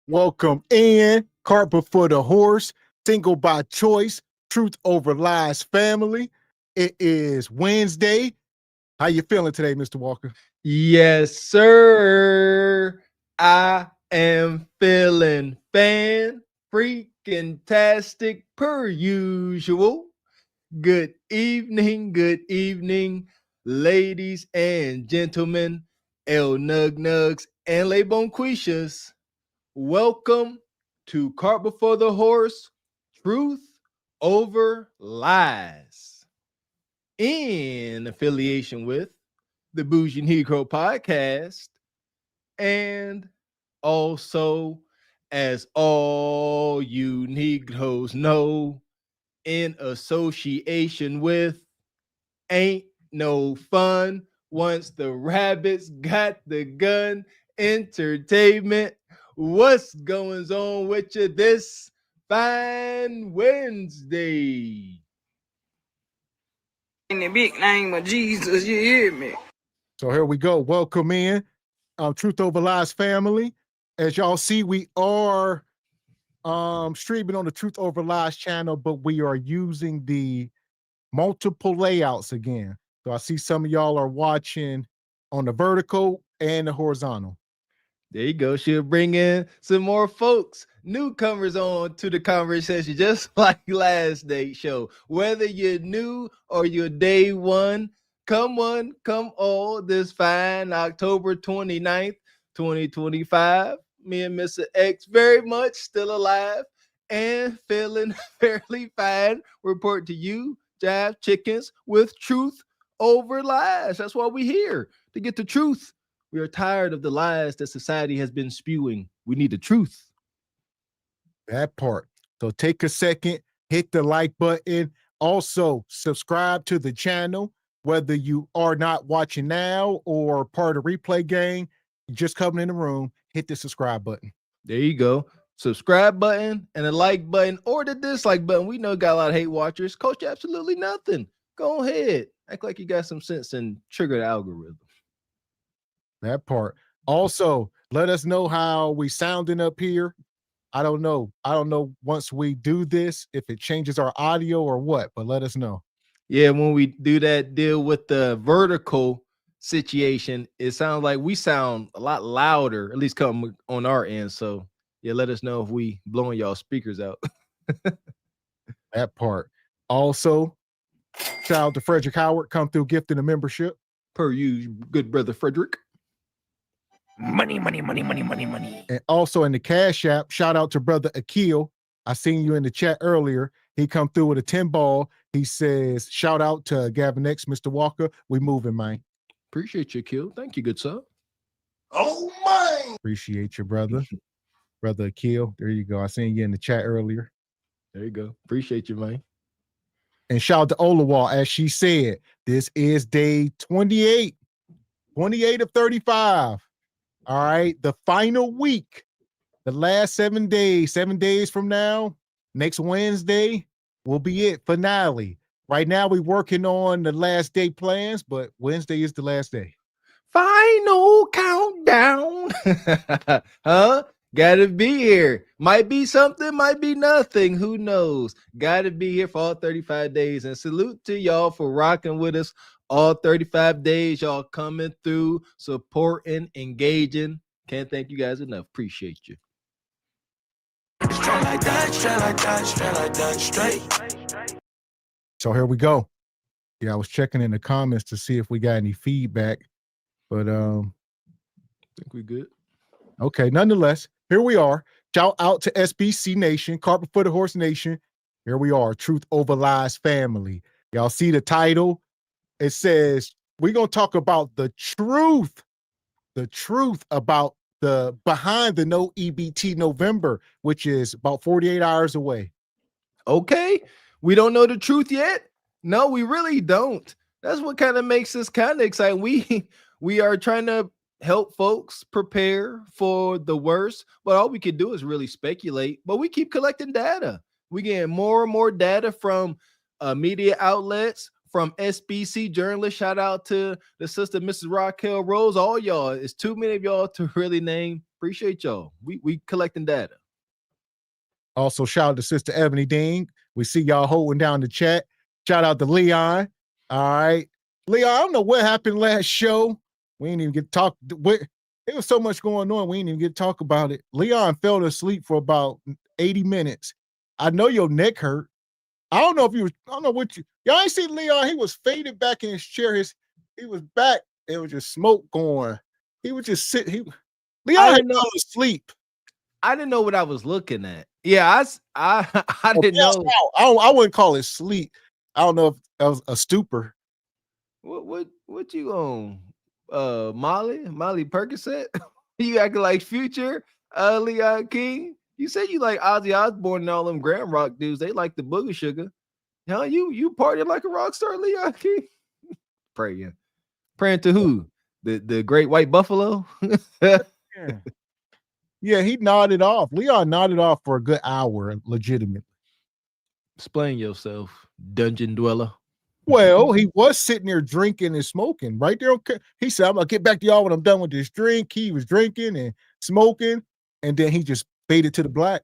Welcome in, cart before the horse, single by choice, truth over lies family. It is Wednesday. How you feeling today, Mr. Walker? Yes, sir. I am feeling freaking tastic per usual. Good evening, ladies and gentlemen, El Nug Nugs and Le Bonquishas. Welcome to Cart Before the Horse, Truth Over Lies. In affiliation with the Bougie Negro podcast, and also, as all you Negroes know, in association with Ain't No Fun Once the Rabbits Got the Gun Entertainment. What's going on with you this fine Wednesday? In the big name of Jesus, you hear me? So here we go. Welcome in, Truth Over Lies family. As y'all see, we are streaming on the Truth Over Lies channel, but we are using the multiple layouts again. So I see some of y'all are watching on the vertical and the horizontal. There you go. She'll bring in some more folks, newcomers on to the conversation, just like last day's show. Whether you're new or you're day one, come all this fine October 29th, 2025. Me and Mr. X very much still alive and feeling fairly fine. Report to you, Jive Chickens, with truth over lies. That's why we're here, to get the truth. We are tired of the lies that society has been spewing. We need the truth. That part. So take a second, hit the like button. Also, subscribe to the channel, whether you are not watching now or part of the replay gang, just coming in the room, hit the subscribe button. There you go. Subscribe button and a like button or the dislike button. We know got a lot of hate watchers. Coach absolutely nothing. Go ahead. Act like you got some sense and trigger the algorithm. That part. Also, let us know how we sounding up here. I don't know once we do this, if it changes our audio or what, but let us know. Yeah, when we do that deal with the vertical situation, it sounds like we sound a lot louder, at least come on our end. So yeah, let us know if we blowing y'all speakers out. That part. Also, shout out to Frederick Howard, come through gifting a membership. Per you, good brother Frederick. Money. And also in the Cash App, shout out to brother Akil. I seen you in the chat earlier. He come through with a 10 ball. He says, shout out to Gavin X Mr. Walker. We moving, man. Appreciate you, Akil. Thank you, good sir. Oh my! Appreciate you, brother. Brother Akil. There you go. I seen you in the chat earlier. There you go. Appreciate you, man. And shout out to Olawal. As she said, this is day 28. 28 of 35. All right. The final week. The last 7 days. 7 days from now, next Wednesday will be it. Finale. Right now, we're working on the last day plans, but Wednesday is the last day. Final countdown. Huh? Gotta be here. Might be something, might be nothing. Who knows? Gotta be here for all 35 days. And salute to y'all for rocking with us all 35 days. Y'all coming through, supporting, engaging. Can't thank you guys enough. Appreciate you. Straight like that, straight. So here we go. Yeah, I was checking in the comments to see if we got any feedback, but I think we good. Okay, nonetheless, here we are. Shout out to SBC Nation, Cart Before the Horse Nation. Here we are, Truth Over Lies family. Y'all see the title? It says, we're going to talk about the truth about the behind the No EBT November, which is about 48 hours away. Okay, we don't know the truth yet. No, we really don't. That's what kind of makes this kind of exciting. We are trying to help folks prepare for the worst, but all we can do is really speculate. But we keep collecting data. We get more and more data from media outlets, from SBC journalist. Shout out to the sister, Mrs. Raquel Rose. All y'all. It's too many of y'all to really name. Appreciate y'all. We collecting data. Also, shout out to Sister Ebony Dean. We see y'all holding down the chat. Shout out to Leon. All right. Leon, I don't know what happened last show. We didn't even get to talk. There was so much going on. We didn't even get to talk about it. Leon fell asleep for about 80 minutes. I know your neck hurt. I don't know if you was, I don't know what y'all ain't seen Leon. He was faded back in his chair. He was back. It was just smoke going. He was just sitting. Leon had fell asleep. I didn't know what I was looking at. Yeah, I didn't know. I wouldn't call it sleep. I don't know if that was a stupor. What you on? Molly Percocet? You acting like Future, Leon King? You said you like Ozzy Osbourne and all them Grand Rock dudes. They like the booger sugar. Hell, you partying like a rock star, Leon King? Praying to who? The Great White Buffalo? Yeah, he nodded off. Leon nodded off for a good hour, legitimately. Explain yourself, dungeon dweller. Well, he was sitting there drinking and smoking right there. Okay. He said, I'm going to get back to y'all when I'm done with this drink. He was drinking and smoking, and then he just faded to the black.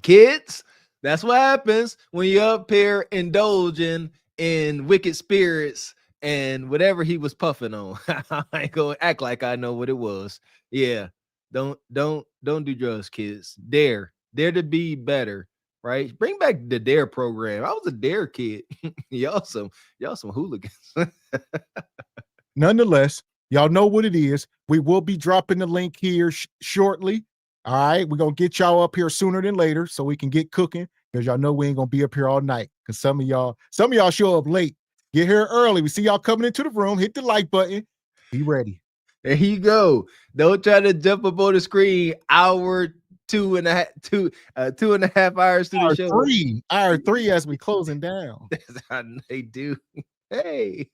Kids, that's what happens when you're up here indulging in wicked spirits and whatever he was puffing on. I ain't gonna act like I know what it was. Yeah, don't do drugs, kids. Dare to be better, right? Bring back the Dare program. I was a Dare kid. y'all some hooligans. Nonetheless, y'all know what it is. We will be dropping the link here shortly. All right, we're gonna get y'all up here sooner than later so we can get cooking, because y'all know we ain't gonna be up here all night. Because some of y'all show up late. Get here early. We see y'all coming into the room. Hit the like button. Be ready. There you go. Don't try to jump up on the screen. Hour 2.5 hours to the show. Hour three as we closing down. That's how they do. Hey.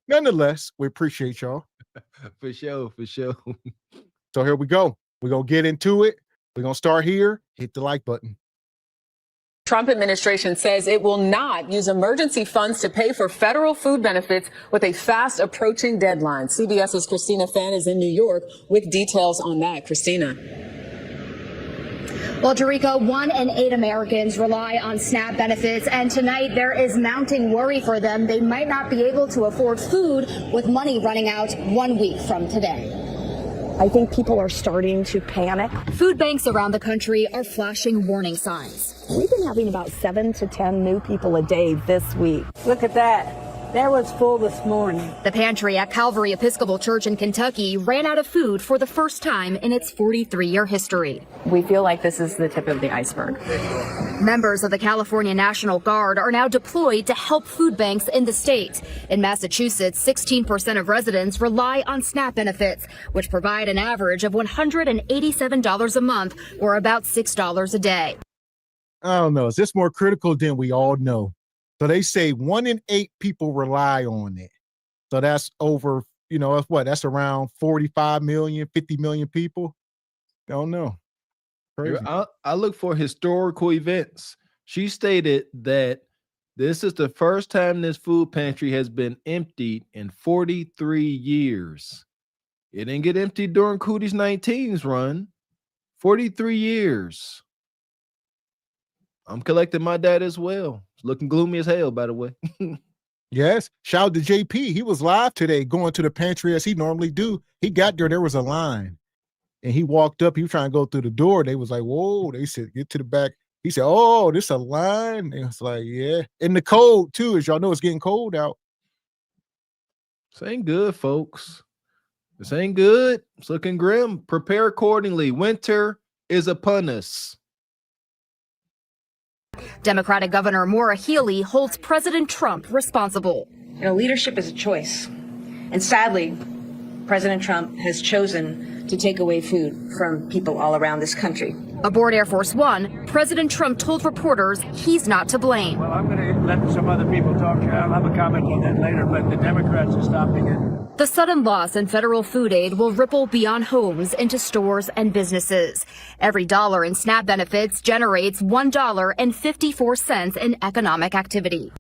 Nonetheless, we appreciate y'all. For sure. So here we go. We're gonna get into it. We're gonna start here. Hit the like button. Trump administration says it will not use emergency funds to pay for federal food benefits with a fast approaching deadline. CBS's Christina Fan is in New York with details on that. Christina. Well, Jericho, 1 in 8 Americans rely on SNAP benefits, and tonight there is mounting worry for them. They might not be able to afford food with money running out 1 week from today. I think people are starting to panic. Food banks around the country are flashing warning signs. We've been having about 7 to 10 new people a day this week. Look at that. That was full this morning. The pantry at Calvary Episcopal Church in Kentucky ran out of food for the first time in its 43-year history. We feel like this is the tip of the iceberg. Members of the California National Guard are now deployed to help food banks in the state. In Massachusetts, 16% of residents rely on SNAP benefits, which provide an average of $187 a month, or about $6 a day. I don't know. Is this more critical than we all know? So they say 1 in 8 people rely on it. So that's over, that's what? That's around 45 million, 50 million people. Don't know. Crazy. I look for historical events. She stated that this is the first time this food pantry has been emptied in 43 years. It didn't get emptied during Cootie's 19's run. 43 years. I'm collecting my data as well. It's looking gloomy as hell, by the way. Yes. Shout out to JP. He was live today going to the pantry as he normally do. He got there was a line. And he walked up. He was trying to go through the door. They was like, whoa. They said, get to the back. He said, oh, this a line? And it's like, yeah. And the cold, too, as y'all know, it's getting cold out. This ain't good, folks. This ain't good. It's looking grim. Prepare accordingly. Winter is upon us. Democratic Governor Maura Healey holds President Trump responsible. Leadership is a choice. And sadly, President Trump has chosen to take away food from people all around this country. Aboard Air Force One, President Trump told reporters he's not to blame. Well, I'm going to let some other people talk. I'll have a comment on that later, but the Democrats are stopping it. The sudden loss in federal food aid will ripple beyond homes into stores and businesses. Every dollar in SNAP benefits generates $1.54 in economic activity.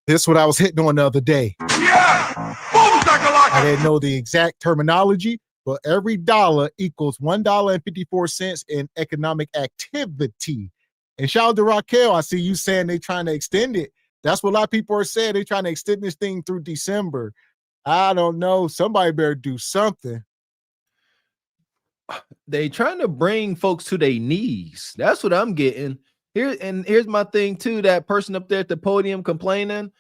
This is what I was hitting on the other day. Yeah! Boom, shakalaka! I didn't know the exact terminology, but every dollar equals $1.54 in economic activity. And shout out to Raquel. I see you saying they're trying to extend it. That's what a lot of people are saying. They're trying to extend this thing through December. I don't know. Somebody better do something. They trying to bring folks to their knees. That's what I'm getting. Here's my thing too. That person up there at the podium complaining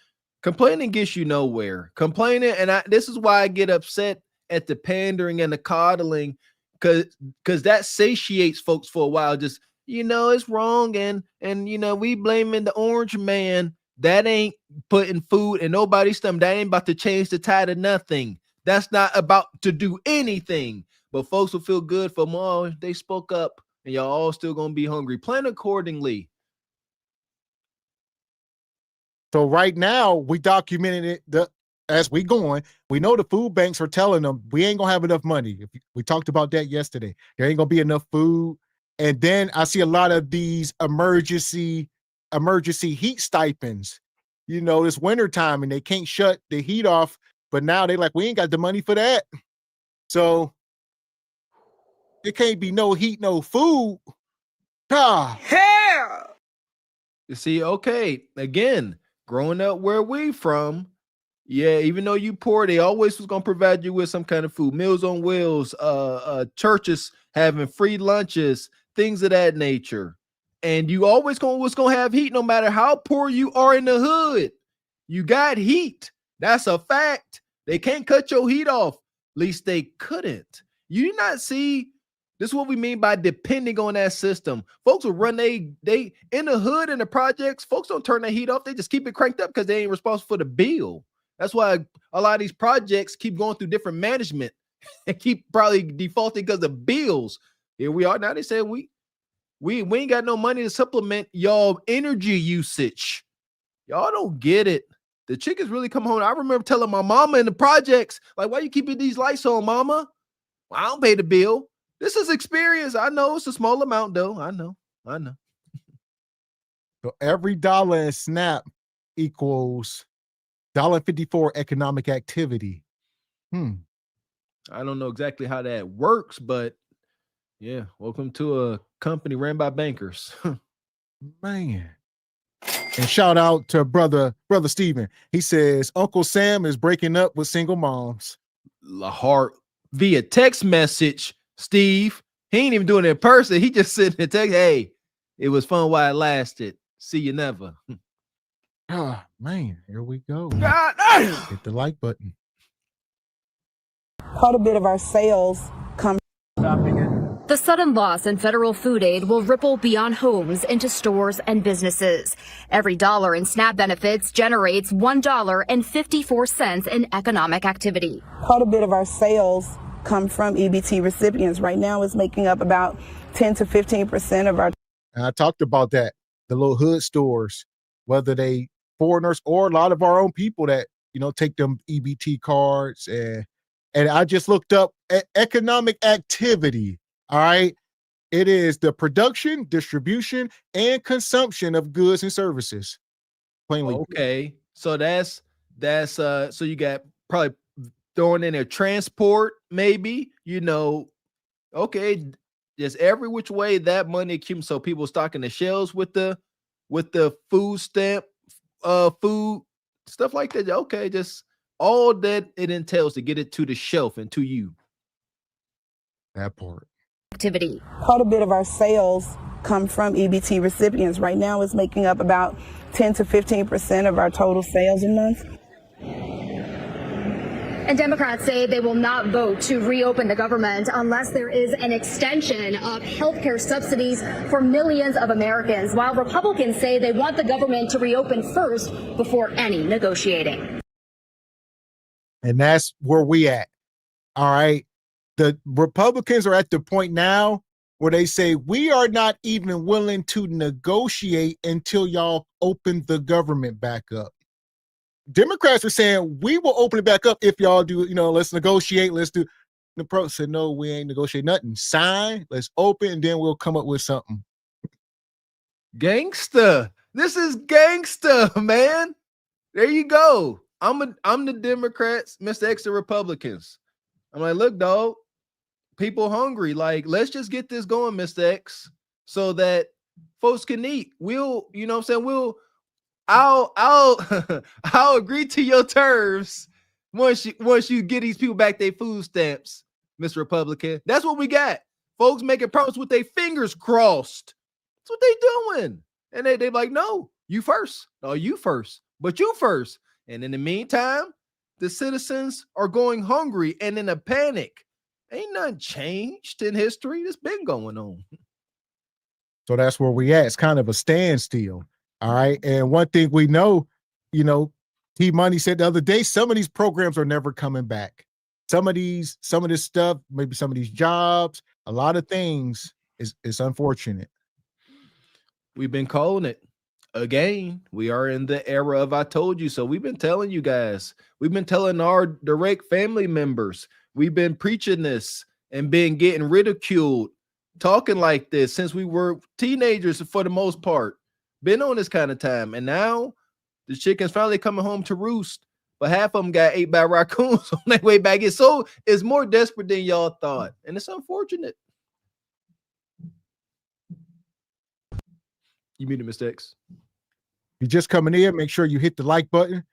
gets you nowhere. Complaining, and this is why I get upset at the pandering and the coddling, because that satiates folks for a while. Just, it's wrong, and we blaming the orange man. That ain't putting food in nobody's stomach. That ain't about to change the tide of nothing. That's not about to do anything. But folks will feel good for them. Oh, they spoke up, and y'all all still gonna be hungry. Plan accordingly. So right now, we documented it as we going. We know the food banks are telling them we ain't gonna have enough money. We talked about that yesterday. There ain't gonna be enough food. And then I see a lot of these emergency heat stipends. It's wintertime and they can't shut the heat off, but now they like, we ain't got the money for that. So it can't be no heat, no food. Hell! You see, okay, again, growing up where we from, yeah, even though you poor, they always was gonna provide you with some kind of food. Meals on Wheels, churches having free lunches, things of that nature. And you always was gonna have heat no matter how poor you are in the hood. You got heat. That's a fact. They can't cut your heat off. At least they couldn't. You did not see. This is what we mean by depending on that system. Folks will run they in the hood in the projects. Folks don't turn their heat off. They just keep it cranked up because they ain't responsible for the bill. That's why a lot of these projects keep going through different management and keep probably defaulting because of bills. Here we are now. They say we ain't got no money to supplement y'all energy usage. Y'all don't get it. The chickens really come home. I remember telling my mama in the projects, like, why you keeping these lights on, mama? Well, I don't pay the bill. This is experience. I know it's a small amount, though. I know. So every dollar in SNAP equals $1.54 economic activity. I don't know exactly how that works, but yeah, welcome to a company ran by bankers. Man. And shout out to brother Steven. He says Uncle Sam is breaking up with single moms. Lahart via text message, Steve. He ain't even doing it in person. He just sitting there text, hey, it was fun while it lasted. See you never. Man, here we go. God damn! Hit the like button. Quite a bit of our sales come Stopping it. The sudden loss in federal food aid will ripple beyond homes into stores and businesses. Every dollar in SNAP benefits generates $1.54 in economic activity. Quite a bit of our sales come from EBT recipients. Right now, it's making up about 10 to 15% of our. And I talked about that, the little hood stores, whether they foreigners or a lot of our own people that, take them EBT cards. And I just looked up economic activity. All right. It is the production, distribution, and consumption of goods and services. Plainly. Okay. So that's so you got probably throwing in there transport, maybe, okay, just every which way that money accumulates. So people stocking the shelves with the food stamp, food, stuff like that. Okay, just all that it entails to get it to the shelf and to you. That part. Activity. Quite a bit of our sales come from EBT recipients. Right now, it's making up about 10 to 15% of our total sales a month. And Democrats say they will not vote to reopen the government unless there is an extension of health care subsidies for millions of Americans, while Republicans say they want the government to reopen first before any negotiating. And that's where we at. All right. The Republicans are at the point now where they say, we are not even willing to negotiate until y'all open the government back up. Democrats are saying, we will open it back up if y'all do, let's negotiate, let's do. The pro said, no, we ain't negotiating nothing. Sign, let's open, and then we'll come up with something. Gangsta. This is gangsta, man. There you go. I'm the Democrats, Mr. X the Republicans. I'm like, look, dog, people hungry. Like, let's just get this going, Mr. X, so that folks can eat. We'll, you know what I'm saying? I'll I'll agree to your terms once you get these people back their food stamps, Mr. Republican. That's what we got. Folks making promises with their fingers crossed. That's what they doing. And they like, no, you first. No, you first. But you first. And in the meantime, the citizens are going hungry and in a panic. Ain't nothing changed in history. It's been going on. So that's where we at. It's kind of a standstill. All right. And one thing we know, T Money said the other day, some of these programs are never coming back. Some of this stuff, maybe some of these jobs, a lot of things is unfortunate. We've been calling it. Again, we are in the era of I told you so. We've been telling you guys. We've been telling our direct family members. We've been preaching this and been getting ridiculed, talking like this since we were teenagers for the most part. Been on this kind of time. And now the chicken's finally coming home to roost. But half of them got ate by raccoons on their way back in. So it's more desperate than y'all thought. And it's unfortunate. You made a mistake. You just coming in, make sure you hit the like button.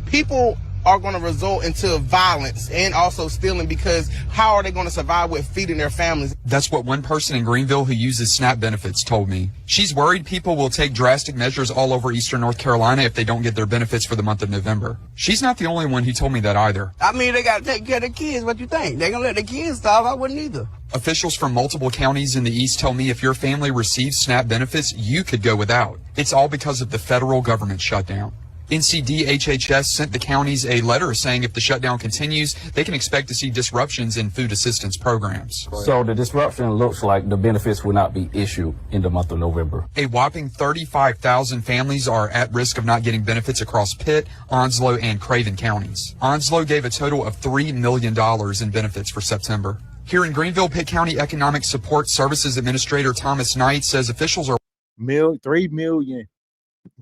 People are going to result into violence and also stealing, because how are they going to survive with feeding their families? That's what one person in Greenville who uses SNAP benefits told me. She's worried people will take drastic measures all over eastern North Carolina if they don't get their benefits for the month of November. She's not the only one who told me that either. I mean, they got to take care of their kids. What you think? They're going to let their kids starve? I wouldn't either. Officials from multiple counties in the east tell me if your family receives SNAP benefits, you could go without. It's all because of the federal government shutdown. NCDHHS sent the counties a letter saying if the shutdown continues, they can expect to see disruptions in food assistance programs. So the disruption looks like the benefits will not be issued in the month of November. A whopping 35,000 families are at risk of not getting benefits across Pitt, Onslow, and Craven counties. Onslow gave a total of $3 million in benefits for September. Here in Greenville, Pitt County Economic Support Services Administrator Thomas Knight says officials are $3 million.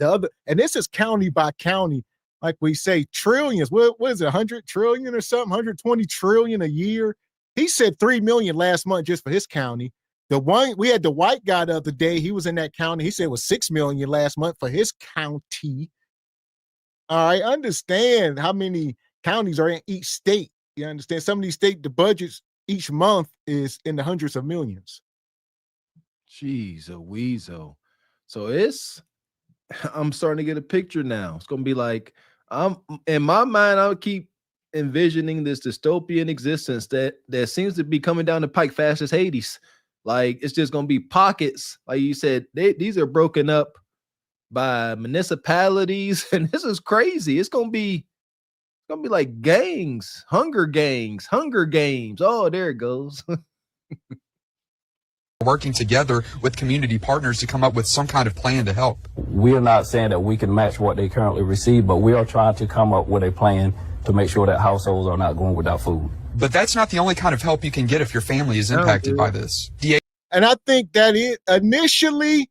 And this is county by county, like we say, trillions. What is it, 100 trillion or something? 120 trillion a year. He said 3 million last month just for his county. We had the white guy the other day. He was in that county. He said it was 6 million last month for his county. All right, understand how many counties are in each state. You understand? Some of these state, the budgets each month is in the hundreds of millions. Jeez, a weasel. So I'm starting to get a picture now. It's gonna be like, in my mind, I'll keep envisioning this dystopian existence that seems to be coming down the pike fast as Hades. Like, it's just gonna be pockets, like you said. These are broken up by municipalities, and this is crazy. It's gonna be like gangs, Hunger Games. Oh, there it goes. working together with community partners to come up with some kind of plan to help. We are not saying that we can match what they currently receive, but we are trying to come up with a plan to make sure that households are not going without food. But that's not the only kind of help you can get if your family is impacted by this. And I think that initially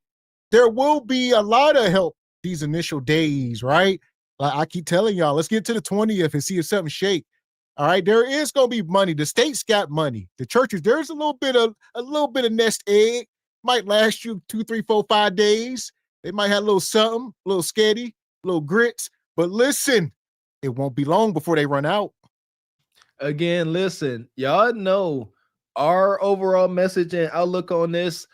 there will be a lot of help these initial days, right? Like I keep telling y'all, let's get to the 20th and see if something shake. All right, there is going to be money. The state's got money. The churches, there's a little bit of nest egg. Might last you 2, 3, 4, 5 days. They might have a little something, a little sketty, a little grits. But listen, it won't be long before they run out. Again, listen, y'all know our overall message and outlook on this.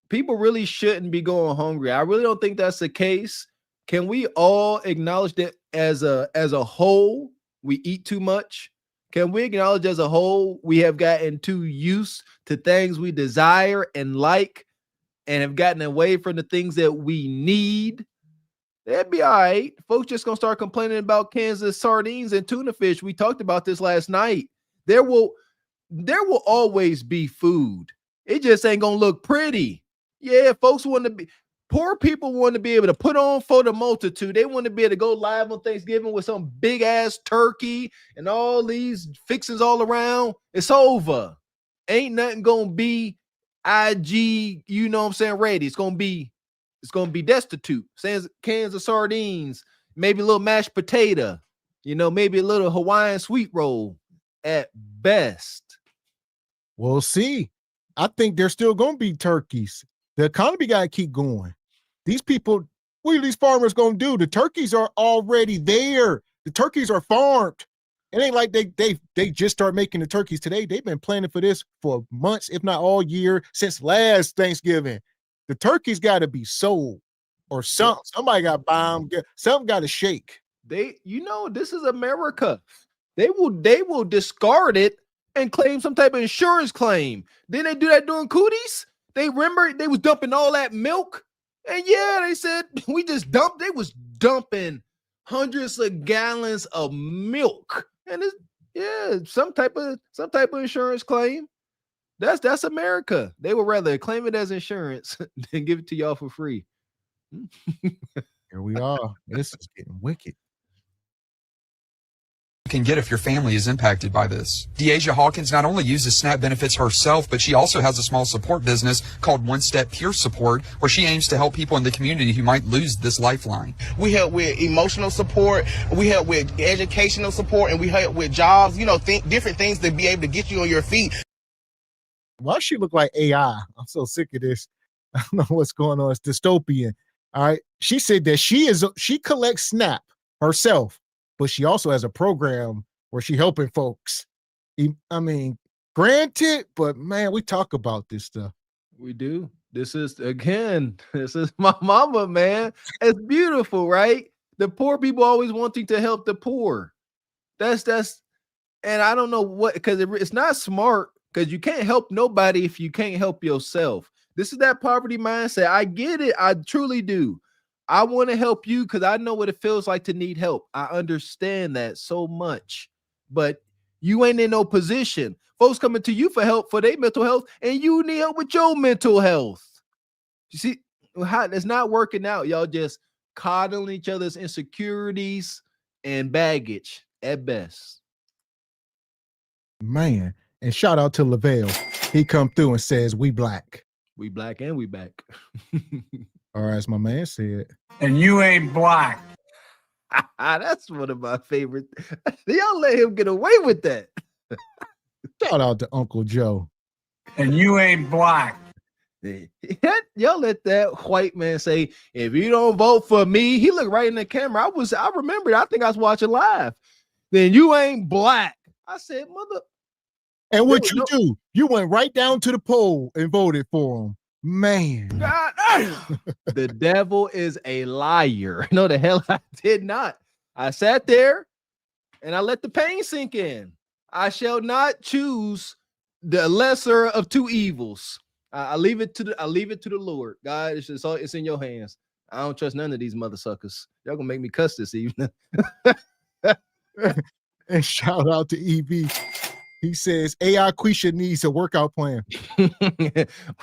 People really shouldn't be going hungry. I really don't think that's the case. Can we all acknowledge that as a whole, we eat too much? Can we acknowledge as a whole we have gotten too used to things we desire and like and have gotten away from the things that we need? That'd be all right. Folks just gonna start complaining about Kansas sardines and tuna fish. We talked about this last night. There will always be food. It just ain't gonna look pretty. Yeah, folks want to be poor people want to be able to put on for the multitude. They want to be able to go live on Thanksgiving with some big ass turkey and all these fixings all around. It's over. Ain't nothing gonna be IG, you know what I'm saying, ready. It's gonna be destitute. Cans of sardines, maybe a little mashed potato, maybe a little Hawaiian sweet roll at best. We'll see. I think there's still going to be turkeys. The economy got to keep going. These people, what are these farmers going to do? The turkeys are already there. The turkeys are farmed. It ain't like they just start making the turkeys today. They've been planning for this for months, if not all year, since last Thanksgiving. The turkeys got to be sold or something. Somebody got bombed. Something got to shake. This is America. They will discard it and claim some type of insurance claim. Didn't they do that during cooties? They remember they was dumping all that milk. And yeah, they said they was dumping hundreds of gallons of milk. And some type of insurance claim. That's America. They would rather claim it as insurance than give it to y'all for free. Here we are. This is getting wicked. Can get if your family is impacted by this. Deasia Hawkins not only uses SNAP benefits herself, but she also has a small support business called One Step Peer Support, where she aims to help people in the community who might lose this lifeline. We help with emotional support, we help with educational support, and we help with jobs, different things to be able to get you on your feet. Why she look like AI? I'm so sick of this. I don't know what's going on. It's dystopian. All right. She said that she collects SNAP herself, but she also has a program where she helping folks. I mean, granted, but man, we talk about this stuff. We do. This is my mama, man. It's beautiful, right? The poor people always wanting to help the poor. That's, and I don't know what, because it's not smart, because you can't help nobody if you can't help yourself. This is that poverty mindset. I get it. I truly do. I want to help you because I know what it feels like to need help. I understand that so much, but you ain't in no position. Folks coming to you for help for their mental health, and you need help with your mental health. You see how it's not working out. Y'all just coddling each other's insecurities and baggage at best. Man, and shout out to Lavelle. He come through and says, "We black. We black and we back." All right, as my man said. And you ain't black. That's one of my favorite. Y'all let him get away with that. Shout out to Uncle Joe. And you ain't black. Y'all let that white man say, if you don't vote for me, he looked right in the camera. I remember, I think I was watching live. Then you ain't black. I said, mother. And what you do? You went right down to the poll and voted for him. Man. God, the devil is a liar. No, the hell I did not. I sat there and I let the pain sink in. I shall not choose the lesser of two evils. I leave it to the Lord. God, it's in your hands. I don't trust none of these mother suckers. Y'all gonna make me cuss this evening. And shout out to EV. He says AI Quisha needs a workout plan.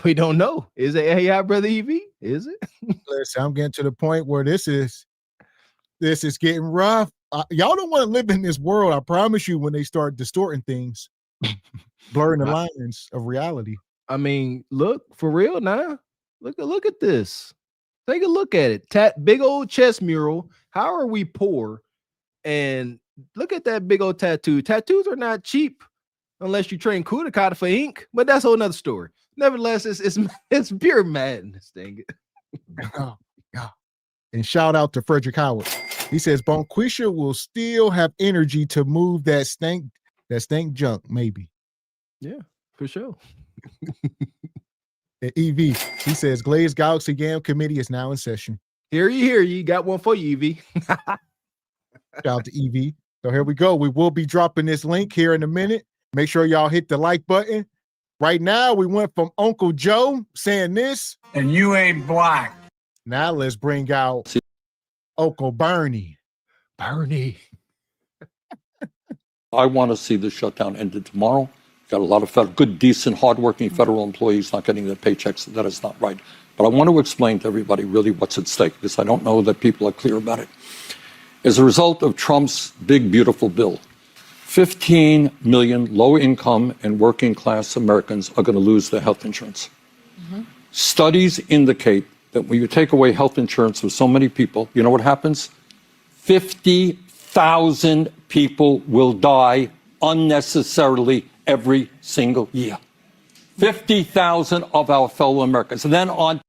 We don't know. Is it AI brother EV? Is it? Listen, I'm getting to the point where this is getting rough. Y'all don't want to live in this world. I promise you. When they start distorting things, blurring the lines of reality. I mean, look for real now. Look at this. Take a look at it. Big old chest mural. How are we poor? And look at that big old tattoo. Tattoos are not cheap unless you train Kudakata for ink, but that's a whole nother story. Nevertheless, it's pure madness. Dang it. Oh, yeah. And shout out to Frederick Howard. He says Bonquisha will still have energy to move that stank junk, maybe. Yeah, for sure. EV, he says Glazed Galaxy Game Committee is now in session. Hear you. Got one for you, EV. Shout out to EV. So here we go. We will be dropping this link here in a minute. Make sure y'all hit the like button. Right now, we went from Uncle Joe saying this. And you ain't black. Now let's bring out Uncle Bernie. Bernie. I want to see the shutdown ended tomorrow. Got a lot of good, decent, hardworking federal employees not getting their paychecks. That is not right. But I want to explain to everybody really what's at stake, because I don't know that people are clear about it. As a result of Trump's big, beautiful bill, 15 million low-income and working-class Americans are going to lose their health insurance. Studies indicate that when you take away health insurance for so many people, you know what happens? 50,000 people will die unnecessarily every single year. 50,000 of our fellow Americans. And then on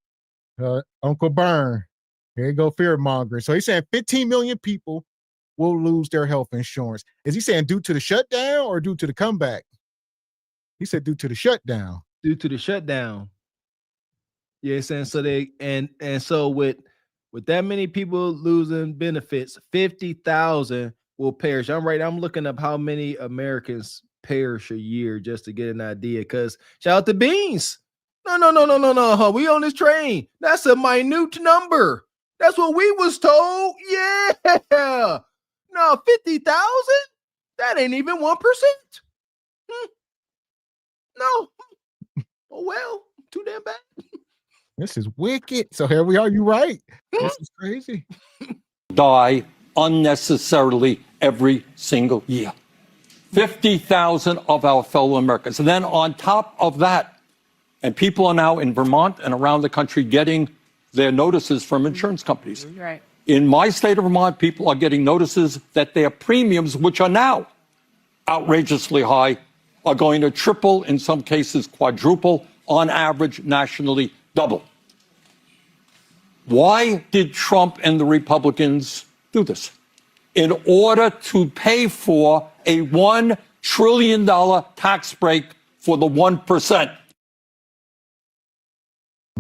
Uncle Byrne, here you go, fear mongering. So he's saying 15 million people will lose their health insurance. Is he saying due to the shutdown or due to the comeback? He said due to the shutdown. Due to the shutdown. Yeah, saying so they and so with that many people losing benefits, 50,000 will perish. I'm looking up how many Americans perish a year just to get an idea. Because shout out to Beans. No. We on this train. That's a minute number. That's what we was told. Yeah. No, 50,000? That ain't even 1%. No. Oh well, too damn bad. This is wicked. So here we are. You right. This is crazy. Die unnecessarily every single year. 50,000 of our fellow Americans. And then on top of that, and people are now in Vermont and around the country getting their notices from insurance companies. Right. In my state of Vermont, people are getting notices that their premiums, which are now outrageously high, are going to triple, in some cases quadruple, on average nationally double. Why did Trump and the Republicans do this? In order to pay for a $1 trillion tax break for the 1%.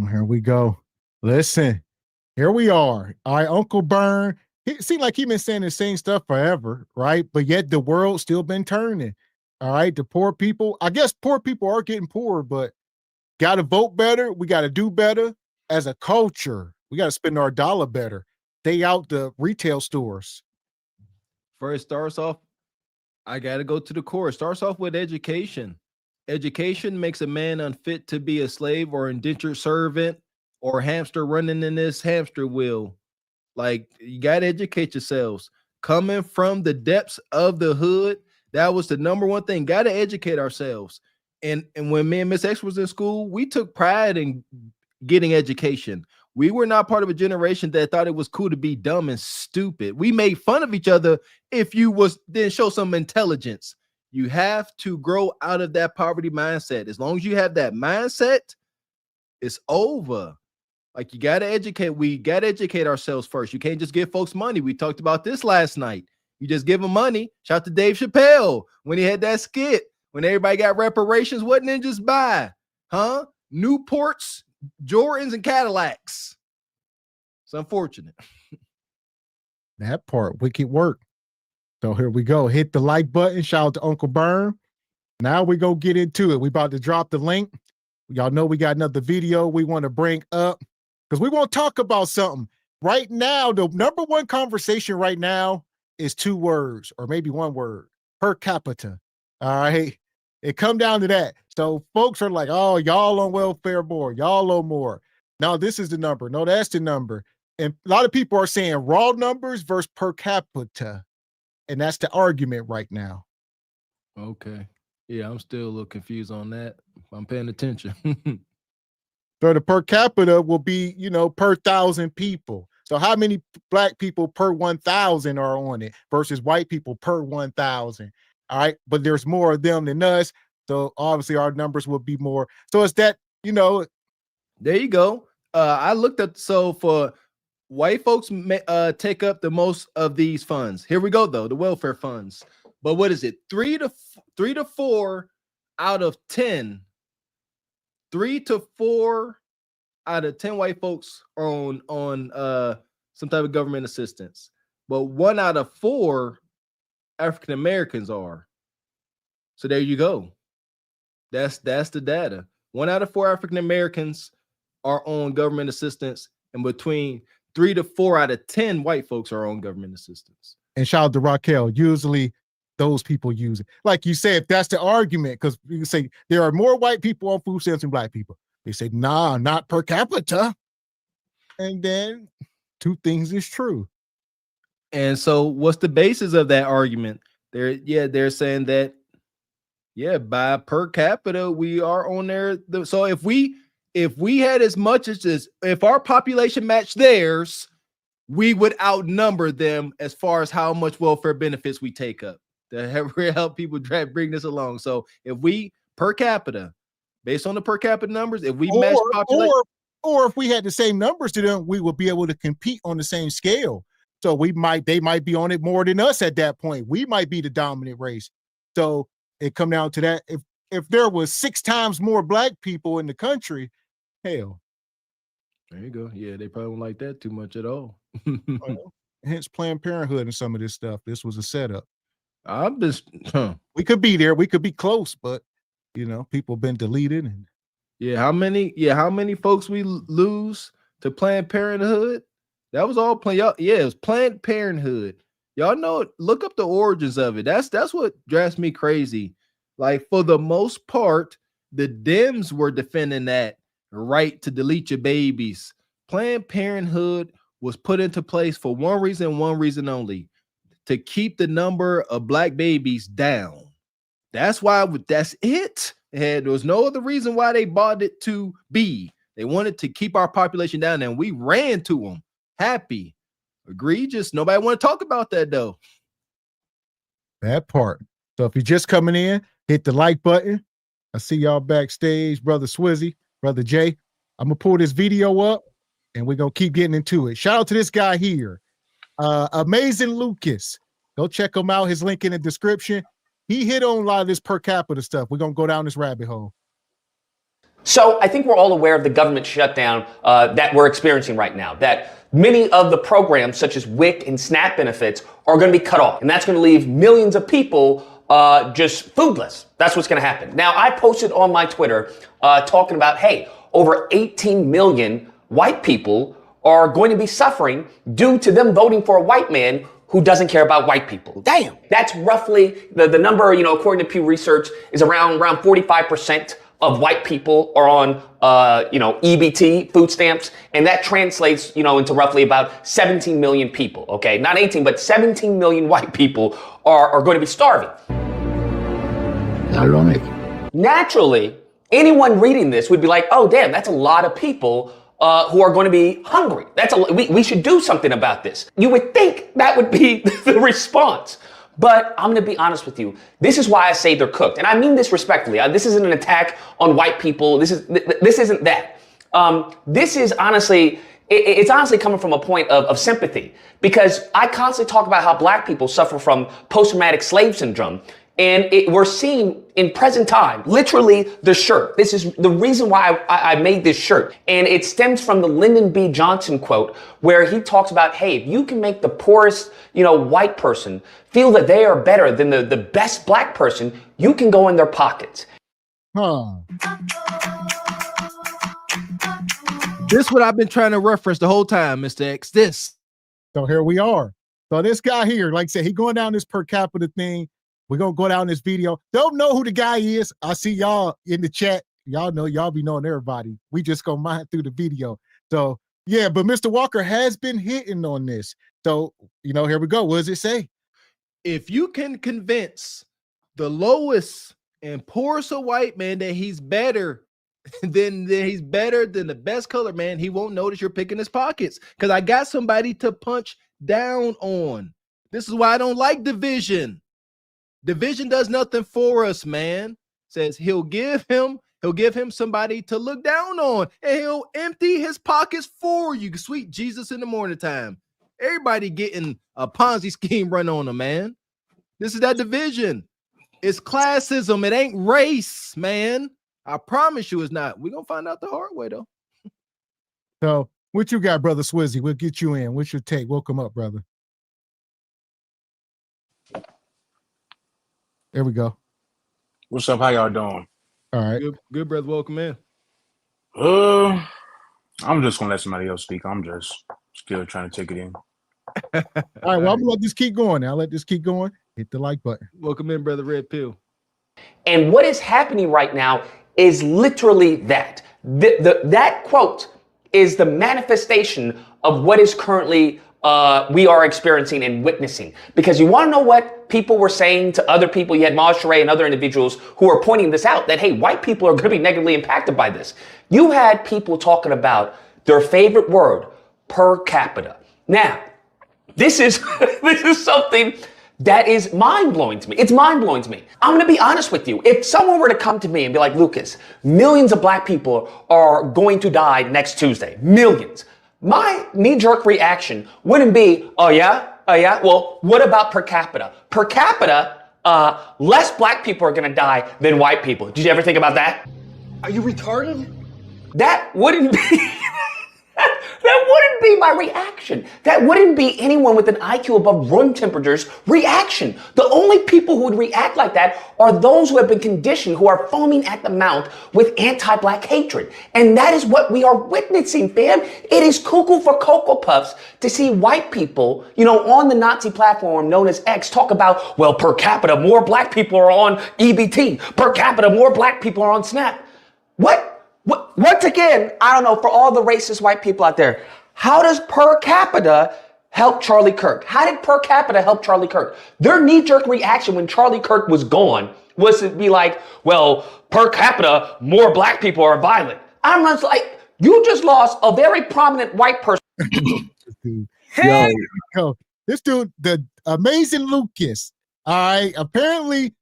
Here we go. Listen, here we are. All right, Uncle Byrne. It seemed like he's been saying the same stuff forever, right? But yet the world's still been turning. All right, the poor people. I guess poor people are getting poorer, but got to vote better. We got to do better as a culture. We got to spend our dollar better. Stay out the retail stores. First, starts off, I got to go to the core. It starts off with education. Education makes a man unfit to be a slave or indentured servant or hamster running in this hamster wheel. Like, you got to educate yourselves. Coming from the depths of the hood, that was the number one thing. Got to educate ourselves. And when me and Miss X was in school, we took pride in getting education. We were not part of a generation that thought it was cool to be dumb and stupid. We made fun of each other if you didn't show some intelligence. You have to grow out of that poverty mindset. As long as you have that mindset, it's over. Like, you got to educate. We got to educate ourselves first. You can't just give folks money. We talked about this last night. You just give them money. Shout out to Dave Chappelle when he had that skit. When everybody got reparations, wasn't it just buy? Huh? Newports, Jordans, and Cadillacs. It's unfortunate. That part, wicked work. So here we go. Hit the like button. Shout out to Uncle Byrne. Now we go get into it. We about to drop the link. Y'all know we got another video we want to bring up because we want to talk about something. Right now, the number one conversation right now is 2 words or maybe 1 word: per capita. All right. It come down to that. So folks are like, oh, y'all on welfare board. Y'all owe more. No, this is the number. No, that's the number. And a lot of people are saying raw numbers versus per capita. And that's the argument right now. Okay. Yeah, I'm still a little confused on that. I'm paying attention. So the per capita will be, per 1,000 people. So how many black people per 1,000 are on it versus white people per 1,000? All right. But there's more of them than us. So obviously our numbers will be more. So it's that, There you go. I looked up. So for white folks take up the most of these funds. Here we go, though, the welfare funds. But what is it? 3 to 4 out of 10. 3 to 4 out of 10 white folks are on some type of government assistance. But 1 out of 4 African Americans are. So there you go. That's the data. 1 out of 4 African Americans are on government assistance, and between 3 to 4 out of 10 white folks are on government assistance. And shout out to Raquel. Usually those people use it. Like you said, if that's the argument, because you can say there are more white people on food stamps than black people. They say, nah, not per capita. And then two things is true. And so what's the basis of that argument? They're saying that, by per capita, we are on there. So if we had as much as this, if our population matched theirs, we would outnumber them as far as how much welfare benefits we take up to help people bring this along. So if we per capita, based on the per capita numbers, if we match population, or if we had the same numbers to them, we would be able to compete on the same scale. So they might be on it more than us at that point. We might be the dominant race. So it come down to that. If there was 6 times more black people in the country, hell. There you go. Yeah, they probably won't like that too much at all. Hence Planned Parenthood and some of this stuff. This was a setup. I'm just we could be there, we could be close, but people been deleted and how many folks we lose to Planned Parenthood? That was all it was Planned Parenthood. Y'all know, look up the origins of it. That's what drives me crazy. Like, for the most part, the Dems were defending that right to delete your babies. Planned Parenthood was put into place for one reason only: to keep the number of black babies down. That's it. There was no other reason why they bought it to be. They wanted to keep our population down, and we ran to them. Happy. Egregious. Nobody want to talk about that, though. That part. So if you're just coming in, hit the like button. I see y'all backstage, Brother Swizzy, Brother Jay. I'm going to pull this video up, and we're going to keep getting into it. Shout out to this guy here, Amazing Lucas. Go check him out. His link in the description. He hit on a lot of this per capita stuff. We're going to go down this rabbit hole. So I think we're all aware of the government shutdown that we're experiencing right now, that many of the programs such as WIC and SNAP benefits are going to be cut off. And that's going to leave millions of people just foodless. That's what's going to happen. Now, I posted on my Twitter talking about, hey, over 18 million white people are going to be suffering due to them voting for a white man who doesn't care about white people. Damn. That's roughly the number, according to Pew Research, is around 45% of white people are on, EBT food stamps. And that translates, into roughly about 17 million people. Okay. Not 18, but 17 million white people are going to be starving. Ironic. Naturally, anyone reading this would be like, oh, damn, that's a lot of people who are going to be hungry. We should do something about this. You would think that would be the response. But I'm going to be honest with you. This is why I say they're cooked. And I mean this respectfully. This isn't an attack on white people. This isn't that. This is honestly, it's honestly coming from a point of sympathy, because I constantly talk about how black people suffer from post-traumatic slave syndrome. And we're seeing in present time, literally the shirt. This is the reason why I made this shirt. And it stems from the Lyndon B. Johnson quote, where he talks about, hey, if you can make the poorest, white person feel that they are better than the best black person, you can go in their pockets. This is what I've been trying to reference the whole time, Mr. X. This. So here we are. So this guy here, like I said, he going down this per capita thing. We're going to go down this video. Don't know who the guy is. I see y'all in the chat. Y'all know, y'all be knowing everybody. We just going to mine through the video. So, yeah, but Mr. Walker has been hitting on this. So, here we go. What does it say? If you can convince the lowest and poorest of white man that he's better than the best colored man, he won't notice you're picking his pockets, because I got somebody to punch down on. This is why I don't like division. Division does nothing for us, man. Says he'll give him somebody to look down on, and he'll empty his pockets for you. Sweet Jesus in the morning time. Everybody getting a Ponzi scheme run on them, man. This is that division. It's classism. It ain't race, man. I promise you it's not. We're going to find out the hard way, though. So what you got, Brother Swizzy? We'll get you in. What's your take? Welcome up, brother. There we go. What's up? How y'all doing? All right. Good, brother. Welcome in. I'm just gonna let somebody else speak. I'm just still trying to take it in. All right. Well, I'm gonna let this keep going now. Let this keep going. Hit the like button. Welcome in, Brother Red Pill. And what is happening right now is literally that. That quote is the manifestation of what is currently we are experiencing and witnessing. Because you want to know what people were saying to other people? You had Maj and other individuals who are pointing this out, that, hey, white people are going to be negatively impacted by this. You had people talking about their favorite word, per capita. Now, this is something that is mind-blowing to me. It's mind-blowing to me. I'm going to be honest with you. If someone were to come to me and be like, Lucas, millions of black people are going to die next Tuesday. Millions. My knee-jerk reaction wouldn't be, oh yeah? Well, what about per capita? Per capita, less black people are going to die than white people. Did you ever think about that? Are you retarded? That wouldn't be... That wouldn't be my reaction. That wouldn't be anyone with an IQ above room temperature's reaction. The only people who would react like that are those who have been conditioned, who are foaming at the mouth with anti-black hatred. And that is what we are witnessing, fam. It is cuckoo for Cocoa Puffs to see white people, on the Nazi platform known as X talk about, well, per capita, more black people are on EBT. Per capita, more black people are on SNAP. Once again, I don't know, for all the racist white people out there, how does per capita help Charlie Kirk? How did per capita help Charlie Kirk? Their knee-jerk reaction when Charlie Kirk was gone was to be like, well, per capita, more black people are violent. I'm just like, you just lost a very prominent white person. Yo, this dude, the amazing Lucas, all right, apparently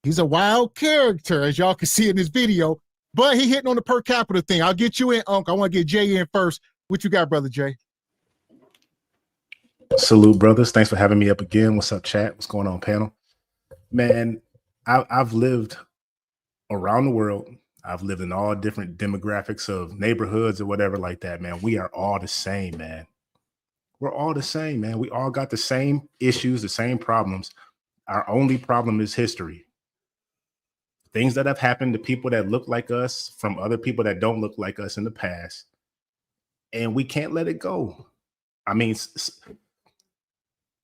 he's a wild character, as y'all can see in this video. But he hitting on the per capita thing. I'll get you in, Unc. I want to get Jay in first. What you got, Brother Jay? Salute, brothers. Thanks for having me up again. What's up, chat? What's going on, panel? Man, I've lived around the world. I've lived in all different demographics of neighborhoods or whatever like that, man. We are all the same, man. We're all the same, man. We all got the same issues, the same problems. Our only problem is history. Things that have happened to people that look like us from other people that don't look like us in the past. And we can't let it go. I mean,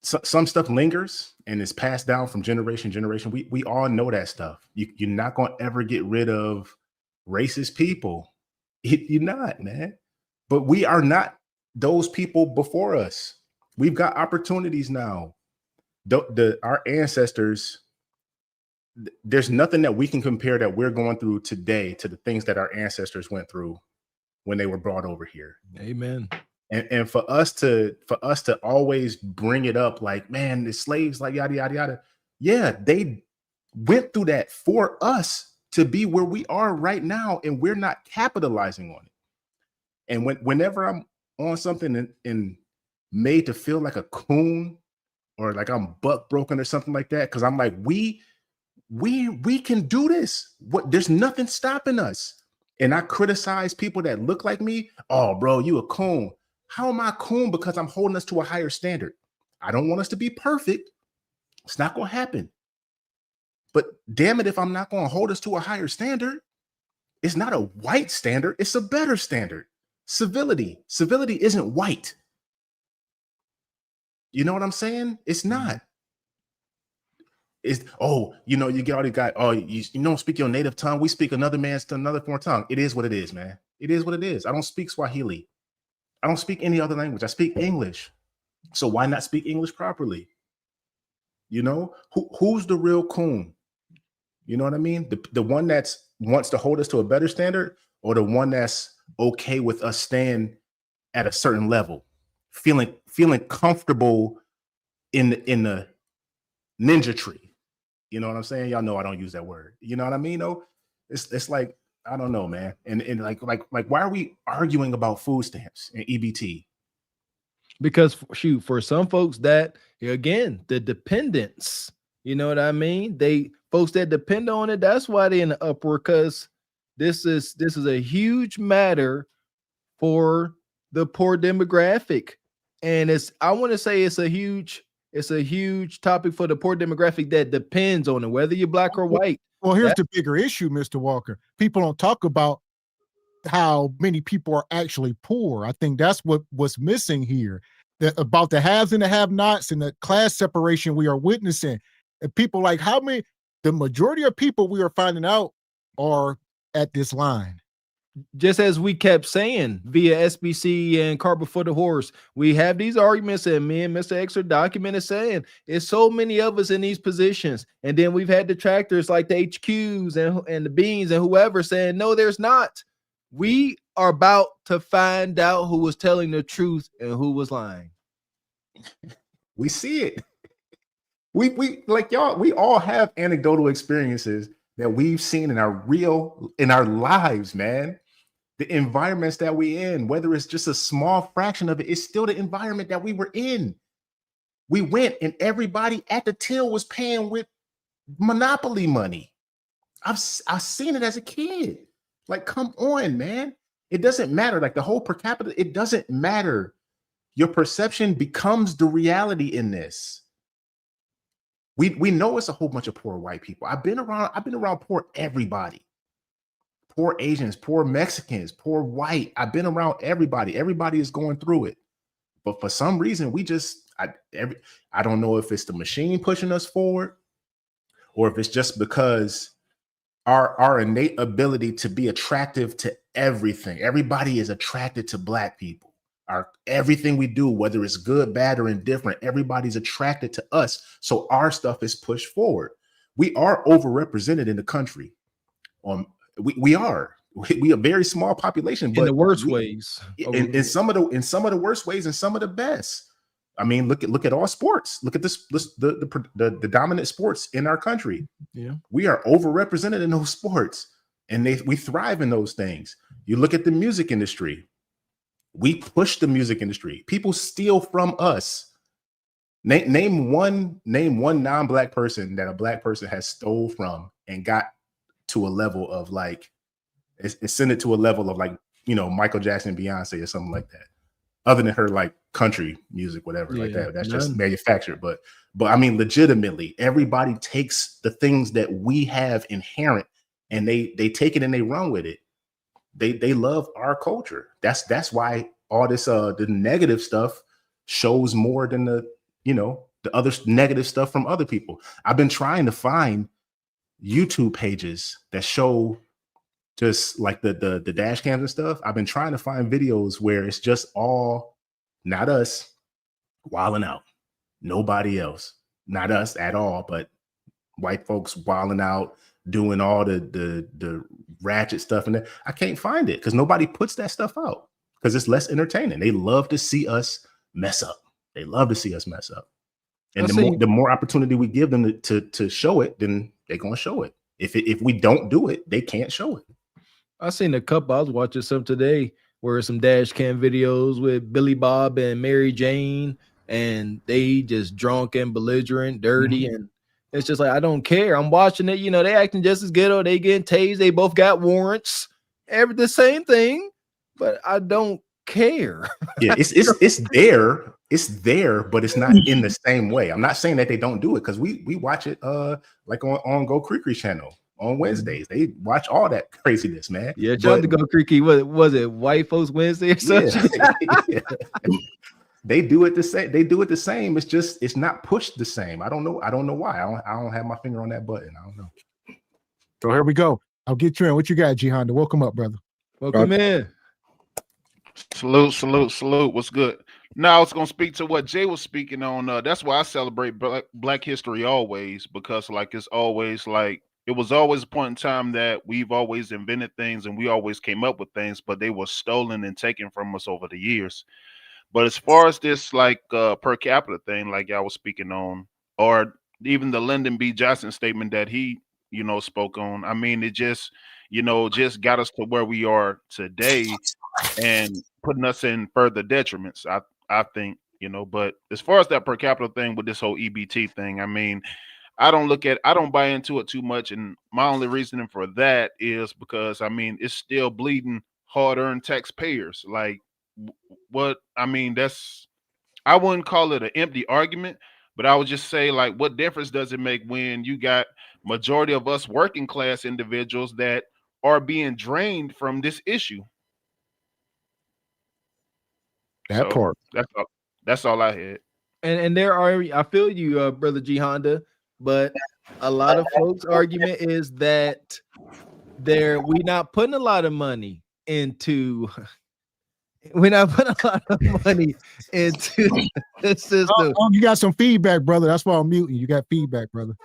some stuff lingers and is passed down from generation to generation. We all know that stuff. You're not going to ever get rid of racist people. You're not, man. But we are not those people before us. We've got opportunities now. Our ancestors, there's nothing that we can compare that we're going through today to the things that our ancestors went through when they were brought over here. Amen. And for us to always bring it up like, man, the slaves, like yada yada yada. Yeah, they went through that for us to be where we are right now, and we're not capitalizing on it. And whenever I'm on something and made to feel like a coon or like I'm buck broken or something like that, because I'm like, we can do this. There's nothing stopping us. And I criticize people that look like me. Oh, bro, you a coon. How am I a coon? Because I'm holding us to a higher standard. I don't want us to be perfect. It's not going to happen. But damn it, if I'm not going to hold us to a higher standard, it's not a white standard. It's a better standard. Civility. Civility isn't white. You know what I'm saying? It's not. It's, you get all the guy, you don't speak your native tongue. We speak another man's another foreign tongue. It is what it is, man. It is what it is. I don't speak Swahili. I don't speak any other language. I speak English. So why not speak English properly? Who's the real coon? You know what I mean? The one that's wants to hold us to a better standard, or the one that's okay with us staying at a certain level, feeling comfortable in the ninja tree. You know what I'm saying? Y'all know I don't use that word. You know what I mean? Though it's like, I don't know, man. And like why are we arguing about food stamps and EBT? Because shoot, for some folks that, again, the dependence, you know what I mean? Folks that depend on it, that's why they're in the uproar, because this is a huge matter for the poor demographic. And I want to say it's a huge topic for the poor demographic that depends on it, whether you're black or white. Well, here's the bigger issue, Mr. Walker. People don't talk about how many people are actually poor. I think that's what's missing here, about the haves and the have-nots and the class separation we are witnessing. And people like how many, the majority of people we are finding out are at this line. Just as we kept saying via SBC and Cart Before the Horse, we have these arguments, and me and Mr. X are documented saying it's so many of us in these positions. And then we've had detractors like the HQs and the Beans and whoever saying, no, there's not. We are about to find out who was telling the truth and who was lying. We see it. We like y'all, we all have anecdotal experiences that we've seen in our lives, man. The environments that we in, whether it's just a small fraction of it, it's still the environment that we were in. We went and everybody at the till was paying with Monopoly money. I've seen it as a kid. Like, come on, man. It doesn't matter. Like the whole per capita, it doesn't matter. Your perception becomes the reality in this. We know it's a whole bunch of poor white people. I've been around poor everybody. Poor Asians, poor Mexicans, poor white. I've been around everybody. Everybody is going through it. But for some reason, I don't know if it's the machine pushing us forward or if it's just because our innate ability to be attractive to everything. Everybody is attracted to Black people. Everything we do, whether it's good, bad, or indifferent, everybody's attracted to us. So our stuff is pushed forward. We are overrepresented in the country. We are a very small population, but in the worst ways. In some of the worst ways, and some of the best. I mean, look at all sports. Look at the dominant sports in our country. Yeah, we are overrepresented in those sports, and we thrive in those things. You look at the music industry. We push the music industry. People steal from us. Name one non-Black person that a Black person has stole from and got to a level of like, it's sent it to a level of like, Michael Jackson, Beyonce, or something like that. Other than her like country music, whatever, like that. That's just manufactured. But I mean, legitimately, everybody takes the things that we have inherent and they take it and they run with it. They love our culture. That's why all this the negative stuff shows more than the other negative stuff from other people. I've been trying to find YouTube pages that show just like the dash cams and stuff. I've been trying to find videos where it's just all not us wilding out, nobody else, not us at all, but white folks wilding out, doing all the ratchet stuff, and I can't find it because nobody puts that stuff out because it's less entertaining. They love to see us mess up. They love to see us mess up, and the more opportunity we give them to show it, then they're gonna show it. If we don't do it, they can't show it. I seen a couple. I was watching some today where some dash cam videos with Billy Bob and Mary Jane, and they just drunk and belligerent, dirty, and it's just like, I don't care. I'm watching it. They acting just as ghetto. They getting tased. They both got warrants. The same thing, but I don't care. Yeah, it's there. It's there, but it's not in the same way. I'm not saying that they don't do it because we watch it like on Go Creekery channel on Wednesdays. They watch all that craziness, man. Yeah, tried to Go Creaky. Was it White Folks Wednesday or something? Yeah. They do it the same. They do it the same. It's just it's not pushed the same. I don't know why. I don't have my finger on that button. I don't know. So here we go. I'll get you in. What you got, G Honda? Welcome up, brother. Welcome in. Salute. What's good? Now I was gonna speak to what Jay was speaking on. That's why I celebrate Black History always, because like it's always like it was always a point in time that we've always invented things and we always came up with things, but they were stolen and taken from us over the years. But as far as this like per capita thing, like y'all was speaking on, or even the Lyndon B. Johnson statement that he, spoke on, I mean, it just, just got us to where we are today and putting us in further detriments, I think, but as far as that per capita thing with this whole EBT thing, I mean, I don't buy into it too much. And my only reasoning for that is because, I mean, it's still bleeding hard-earned taxpayers. Like, what I mean, I wouldn't call it an empty argument, but I would just say, like, what difference does it make when you got majority of us working class individuals that are being drained from this issue? That part. That's all I had. And there are, I feel you, brother G Honda, but a lot of folks' argument is that we're not putting a lot of money into. We're not putting a lot of money into the system. You got some feedback, brother. That's why I'm muting. You got feedback, brother.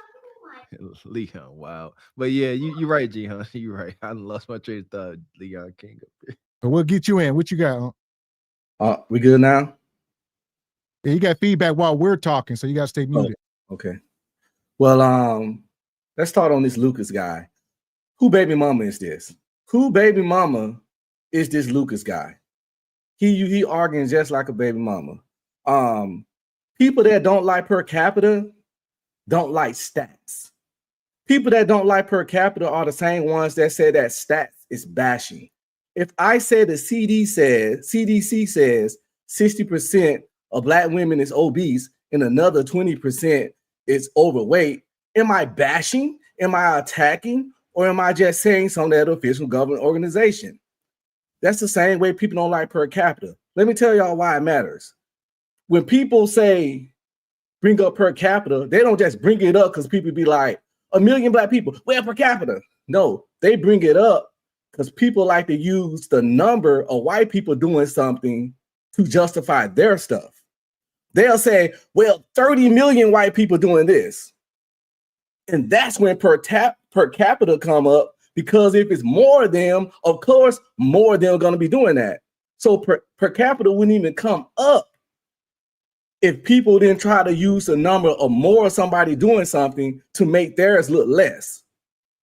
Leon, wow. But yeah, you're right, G-Hun. You're right. I lost my train of thought, Leon King. But we'll get you in. What you got? We good now? Yeah, you got feedback while we're talking, so you got to stay muted. Okay. Well, let's start on this Lucas guy. Who baby mama is this? Who baby mama is this Lucas guy? He arguing just like a baby mama. People that don't like per capita don't like stats. People that don't like per capita are the same ones that say that stats is bashing. If I say the CDC says 60% of Black women is obese and another 20% is overweight, am I bashing? Am I attacking? Or am I just saying something that official government organization? That's the same way people don't like per capita. Let me tell y'all why it matters. When people say bring up per capita, they don't just bring it up because people be like, 1 million Black people, well, per capita. No, they bring it up because people like to use the number of white people doing something to justify their stuff. They'll say, well, 30 million white people doing this. And that's when per capita come up, because if it's more of them, of course, more of them are going to be doing that. So per capita wouldn't even come up if people didn't try to use the number of more of somebody doing something to make theirs look less.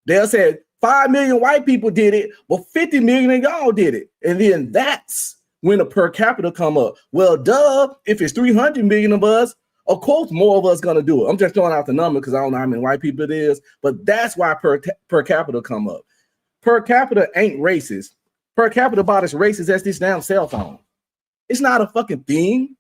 They'll say 5 million white people did it, but 50 million of y'all did it. And then that's when the per capita come up. Well, duh, if it's 300 million of us, of course, more of us going to do it. I'm just throwing out the number because I don't know how many white people it is, but that's why per capita come up. Per capita ain't racist. Per capita about as racist as this damn cell phone. It's not a fucking thing.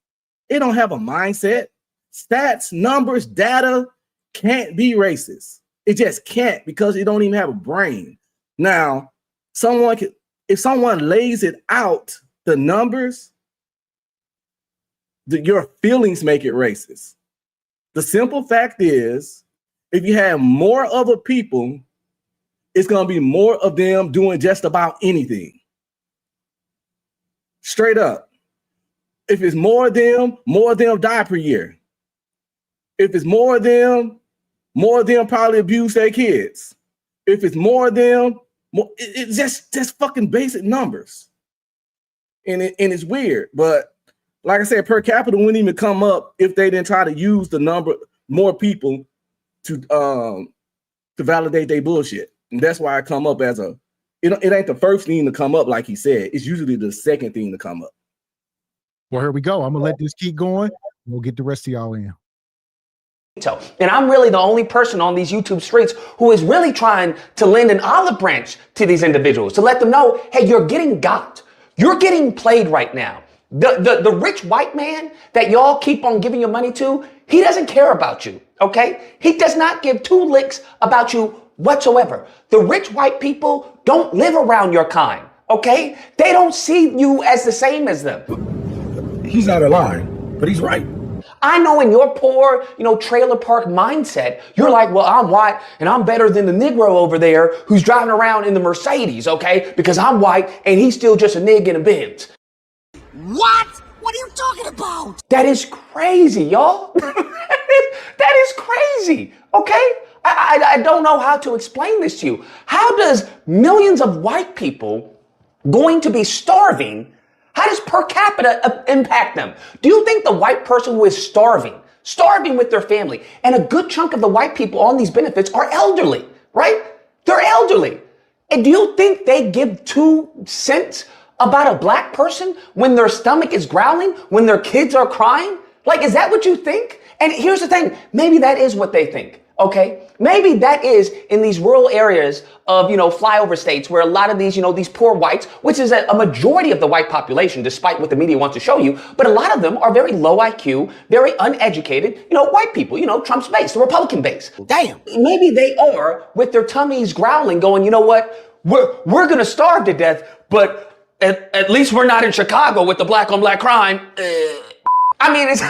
It don't have a mindset. Stats, numbers, data can't be racist. It just can't, because it don't even have a brain. Now, if someone lays it out, the numbers, your feelings make it racist. The simple fact is, if you have more other people, it's going to be more of them doing just about anything. Straight up. If it's more of them die per year. If it's more of them probably abuse their kids. If it's more of them, it's just fucking basic numbers. And it's weird, but like I said, per capita wouldn't even come up if they didn't try to use the number more people to validate their bullshit. And that's why I come up as it ain't the first thing to come up, like he said. It's usually the second thing to come up. Well, here we go. I'm gonna let this keep going. We'll get the rest of y'all in. And I'm really the only person on these YouTube streets who is really trying to lend an olive branch to these individuals, to let them know, hey, you're getting got. You're getting played right now. The rich white man that y'all keep on giving your money to, he doesn't care about you, okay? He does not give two licks about you whatsoever. The rich white people don't live around your kind, okay? They don't see you as the same as them. He's out of line, but he's right. I know in your poor, trailer park mindset, you're like, well, I'm white and I'm better than the Negro over there who's driving around in the Mercedes, okay? Because I'm white and he's still just a nig in a Benz. What? What are you talking about? That is crazy, y'all. That is crazy, okay? I don't know how to explain this to you. How does millions of white people going to be starving, how does per capita impact them? Do you think the white person who is starving with their family, and a good chunk of the white people on these benefits are elderly, right? They're elderly. And do you think they give 2 cents about a Black person when their stomach is growling, when their kids are crying? Like, is that what you think? And here's the thing, maybe that is what they think, okay? Maybe that is in these rural areas of, flyover states where a lot of these, these poor whites, which is a majority of the white population, despite what the media wants to show you, but a lot of them are very low IQ, very uneducated, white people, Trump's base, the Republican base. Damn. Maybe they are with their tummies growling, going, you know what? We're going to starve to death, but at least we're not in Chicago with the black on black crime. I mean, it's...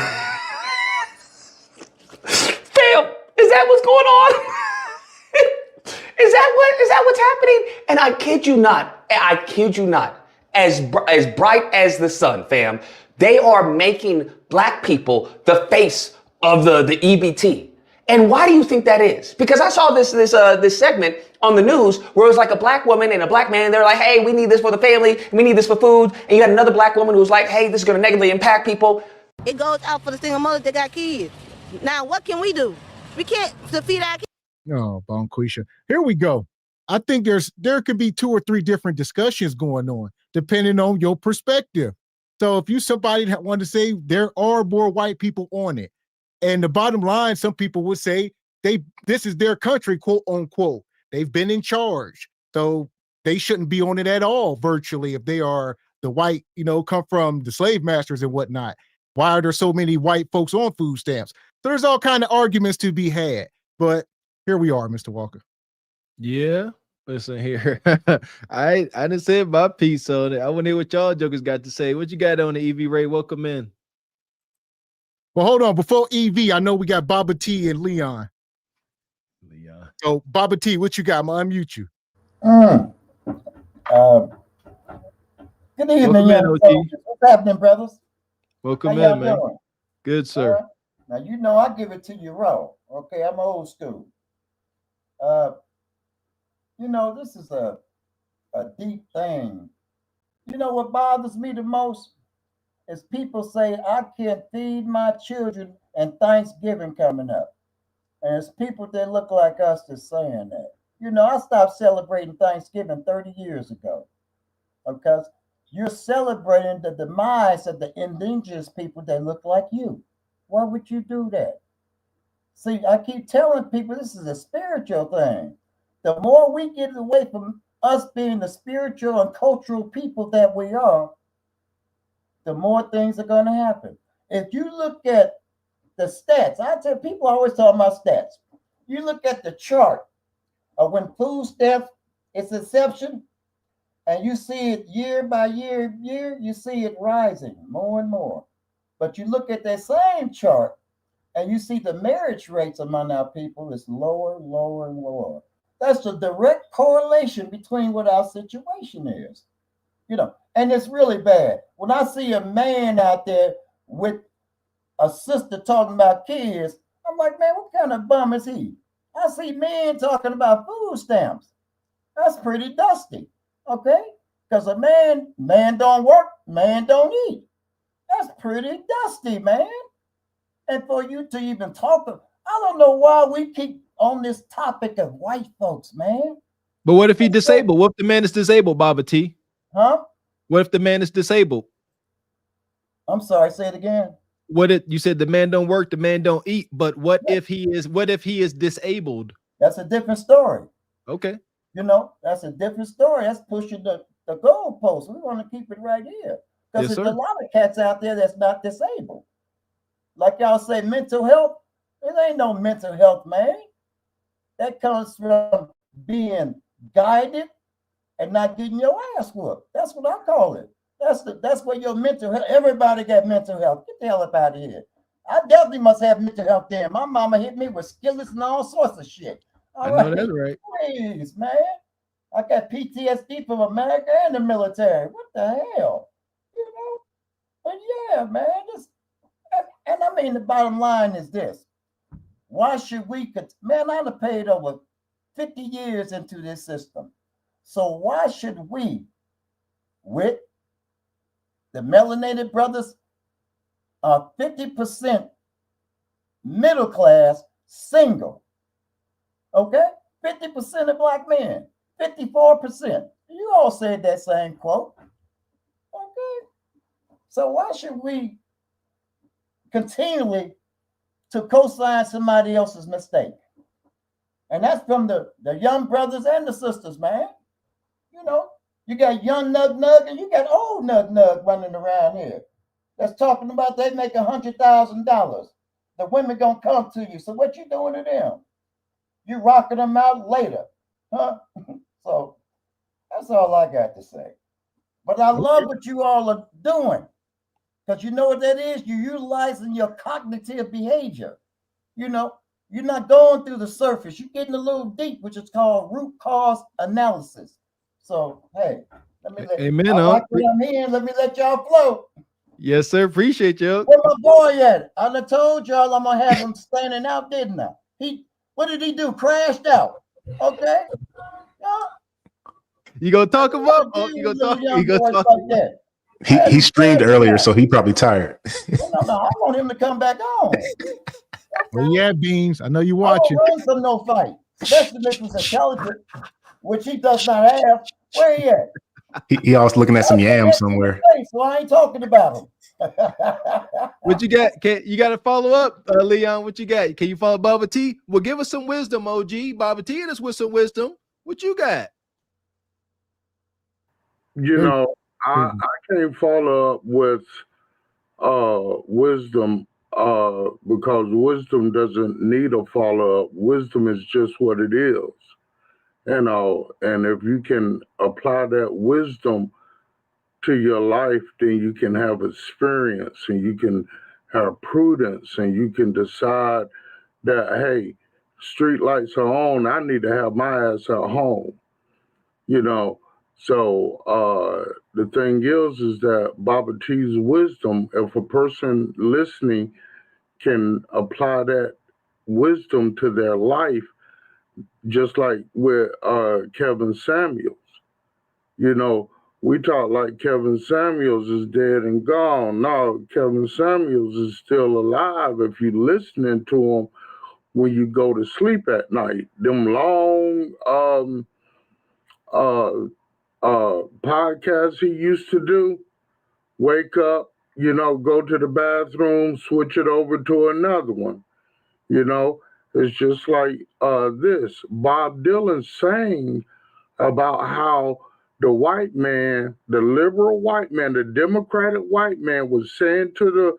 Fam, is that what's going on? Is that what's happening? And I kid you not, as bright as the sun, fam, they are making black people the face of the EBT. And why do you think that is? Because I saw this segment on the news where it was like a black woman and a black man. They're like, hey, we need this for the family. We need this for food. And you had another black woman who was like, hey, this is going to negatively impact people. It goes out for the single mothers that got kids. Now, what can we do? We can't feed our kids. Oh, Bonquisha. Here we go. I think there could be 2 or 3 different discussions going on, depending on your perspective. So if you somebody that want to say there are more white people on it, and the bottom line, some people would say this is their country, quote unquote. They've been in charge, so they shouldn't be on it at all. Virtually, if they are the white, come from the slave masters and whatnot. Why are there so many white folks on food stamps? So there's all kind of arguments to be had, but here we are, Mr. Walker. Yeah, listen here. I didn't say my piece on it. I want to hear what y'all jokers got to say. What you got on the EV Ray? Welcome in. Well, hold on. Before EV, I know we got Baba T and Leon. So, Baba T, what you got? I'm going to unmute you. Good evening, young soldiers. What's happening, brothers? Welcome How y'all in, man. doing? Good, sir. Now, I give it to you raw. Okay, I'm old school. This is a deep thing. You know what bothers me the most? Is people say, I can't feed my children and Thanksgiving coming up. And it's people that look like us that's saying that. I stopped celebrating Thanksgiving 30 years ago because you're celebrating the demise of the indigenous people that look like you. Why would you do that? See, I keep telling people this is a spiritual thing. The more we get away from us being the spiritual and cultural people that we are, the more things are going to happen. If you look at the stats, I tell people always talk about stats. You look at the chart of when food stamps its inception, and you see it year by year, you see it rising more and more. But you look at that same chart, and you see the marriage rates among our people is lower, lower, and lower. That's a direct correlation between what our situation is. And it's really bad. When I see a man out there with a sister talking about kids, I'm like, man, what kind of bum is he? I see men talking about food stamps. That's pretty dusty, okay? Because a man don't work, man don't eat. That's pretty dusty, man. And for you to even talk, I don't know why we keep on this topic of white folks, man. But what if he disabled? What if the man is disabled, Baba T? Huh? What if the man is disabled? I'm sorry, say it again. What if you said the man don't work, the man don't eat, but what if he is disabled? That's a different story. Okay. That's a different story. That's pushing the goalpost. We want to keep it right here. Because there's a lot of cats out there that's not disabled. Like y'all say, mental health. There ain't no mental health, man. That comes from being guided and not getting your ass whooped. That's what I call it. That's where your mental health. Everybody got mental health. Get the hell up out of here. I definitely must have mental health there. My mama hit me with skillets and all sorts of shit. I know that's right. Please, man. I got PTSD from America and the military. What the hell? But yeah, man. And I mean, the bottom line is this. Why should we? Man, I'd have paid over 50 years into this system. So why should we, with the melanated brothers, are 50% middle class, single? Okay? 50% of black men, 54%. You all said that same quote. Okay? So why should we continually to co-sign somebody else's mistake? And that's from the young brothers and the sisters, man. You got young Nug Nug and you got old Nug Nug running around here that's talking about they make $100,000. The women gonna come to you. So what you doing to them? You rocking them out later, huh? So that's all I got to say. But I love what you all are doing, because you know what that is? You're utilizing your cognitive behavior. You're You're not going through the surface. You're getting a little deep, which is called root cause analysis. So, hey, Amen. I like what I'm hearing. Let me let y'all flow. Yes, sir. Appreciate you. Where my boy at? I done told y'all I'm gonna have him standing out, didn't I? What did he do? Crashed out. Okay. You gonna talk about? Oh, you gonna talk? You gonna talk? Like that. He streamed earlier, so he probably tired. No, I want him to come back on. Where you at, Beans? I know you I watching. don't run from no fight, especially if it's intelligent, which he does not have. Where he at? He always looking at some yams somewhere. So I ain't talking about him. What you got? You got to follow up, Leon? What you got? Can you follow Baba T? Well, give us some wisdom, OG. Baba T, and us with some wisdom. What you got? You know, I can't follow up with wisdom because wisdom doesn't need a follow up. Wisdom is just what it is, you know. And if you can apply that wisdom to your life, then you can have experience and you can have prudence and you can decide that, hey, street lights are on, I need to have my ass at home, you know. So the thing is that Baba T's wisdom, if a person listening can apply that wisdom to their life, just like with Kevin Samuels, you know, we talk like Kevin Samuels is dead and gone. No, Kevin Samuels is still alive if you're listening to him when you go to sleep at night. Them long podcasts he used to do, wake up, you know, go to the bathroom, switch it over to another one. You know, it's just like this. Bob Dylan sang about how the white man, the liberal white man, the democratic white man was saying to the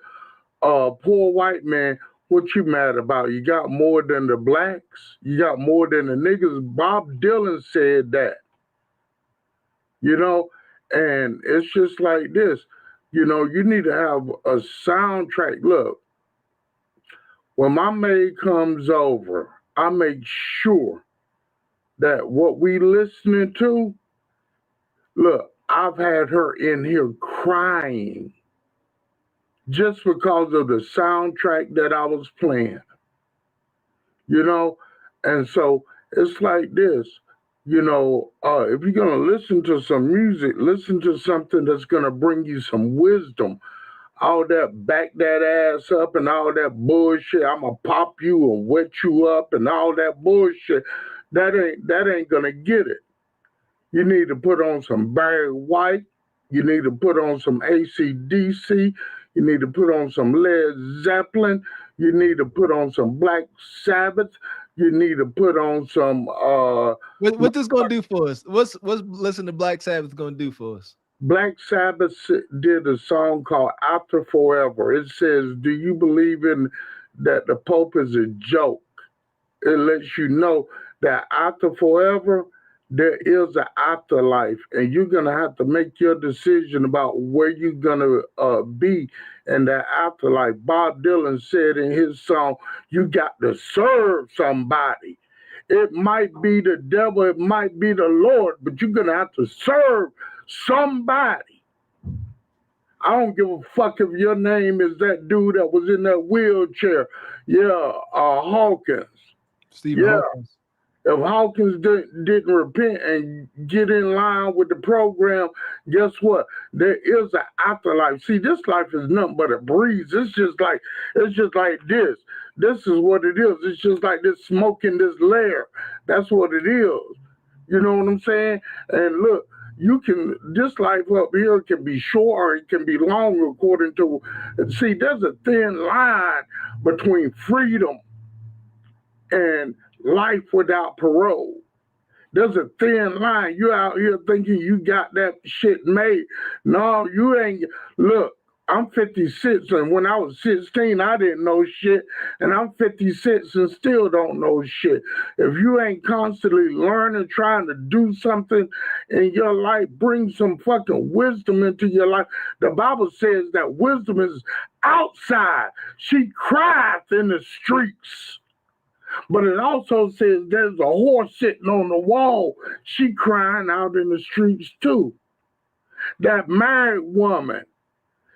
poor white man, what you mad about? You got more than the blacks? You got more than the niggas? Bob Dylan said that. You know, and it's just like this. You know, you need to have a soundtrack. Look, when my maid comes over, I make sure that what we listening to, look, I've had her in here crying just because of the soundtrack that I was playing. You know, and so it's like this. You know, if you're going to listen to some music, listen to something that's going to bring you some wisdom. All that back that ass up and all that bullshit, I'm going to pop you and wet you up and all that bullshit, that ain't going to get it. You need to put on some Barry White. You need to put on some AC/DC. You need to put on some Led Zeppelin. You need to put on some Black Sabbath. You need to put on some what this gonna do for us? What's listen to Black Sabbath gonna do for us? Black Sabbath did a song called After Forever. It says, do you believe in that the Pope is a joke? It lets you know that after forever, there is an afterlife, and you're going to have to make your decision about where you're going to be in that afterlife. Bob Dylan said in his song, you got to serve somebody. It might be the devil, it might be the Lord, but you're going to have to serve somebody. I don't give a fuck if your name is that dude that was in that wheelchair. Yeah, Hawkins. Stephen Hawkins. If Hawkins didn't repent and get in line with the program, guess what? There is an afterlife. See, this life is nothing but a breeze. It's just like this. This is what it is. It's just like this smoke in this lair. That's what it is. You know what I'm saying? And look, this life up here can be short or it can be long according to, see, there's a thin line between freedom and life without parole. There's a thin line. You out here thinking you got that shit made. No, you ain't. Look, I'm 56, and when I was 16, I didn't know shit, and I'm 56 and still don't know shit. If you ain't constantly learning, trying to do something in your life, bring some fucking wisdom into your life. The Bible says that wisdom is outside. She crieth in the streets. But it also says there's a whore sitting on the wall. She crying out in the streets too. That married woman,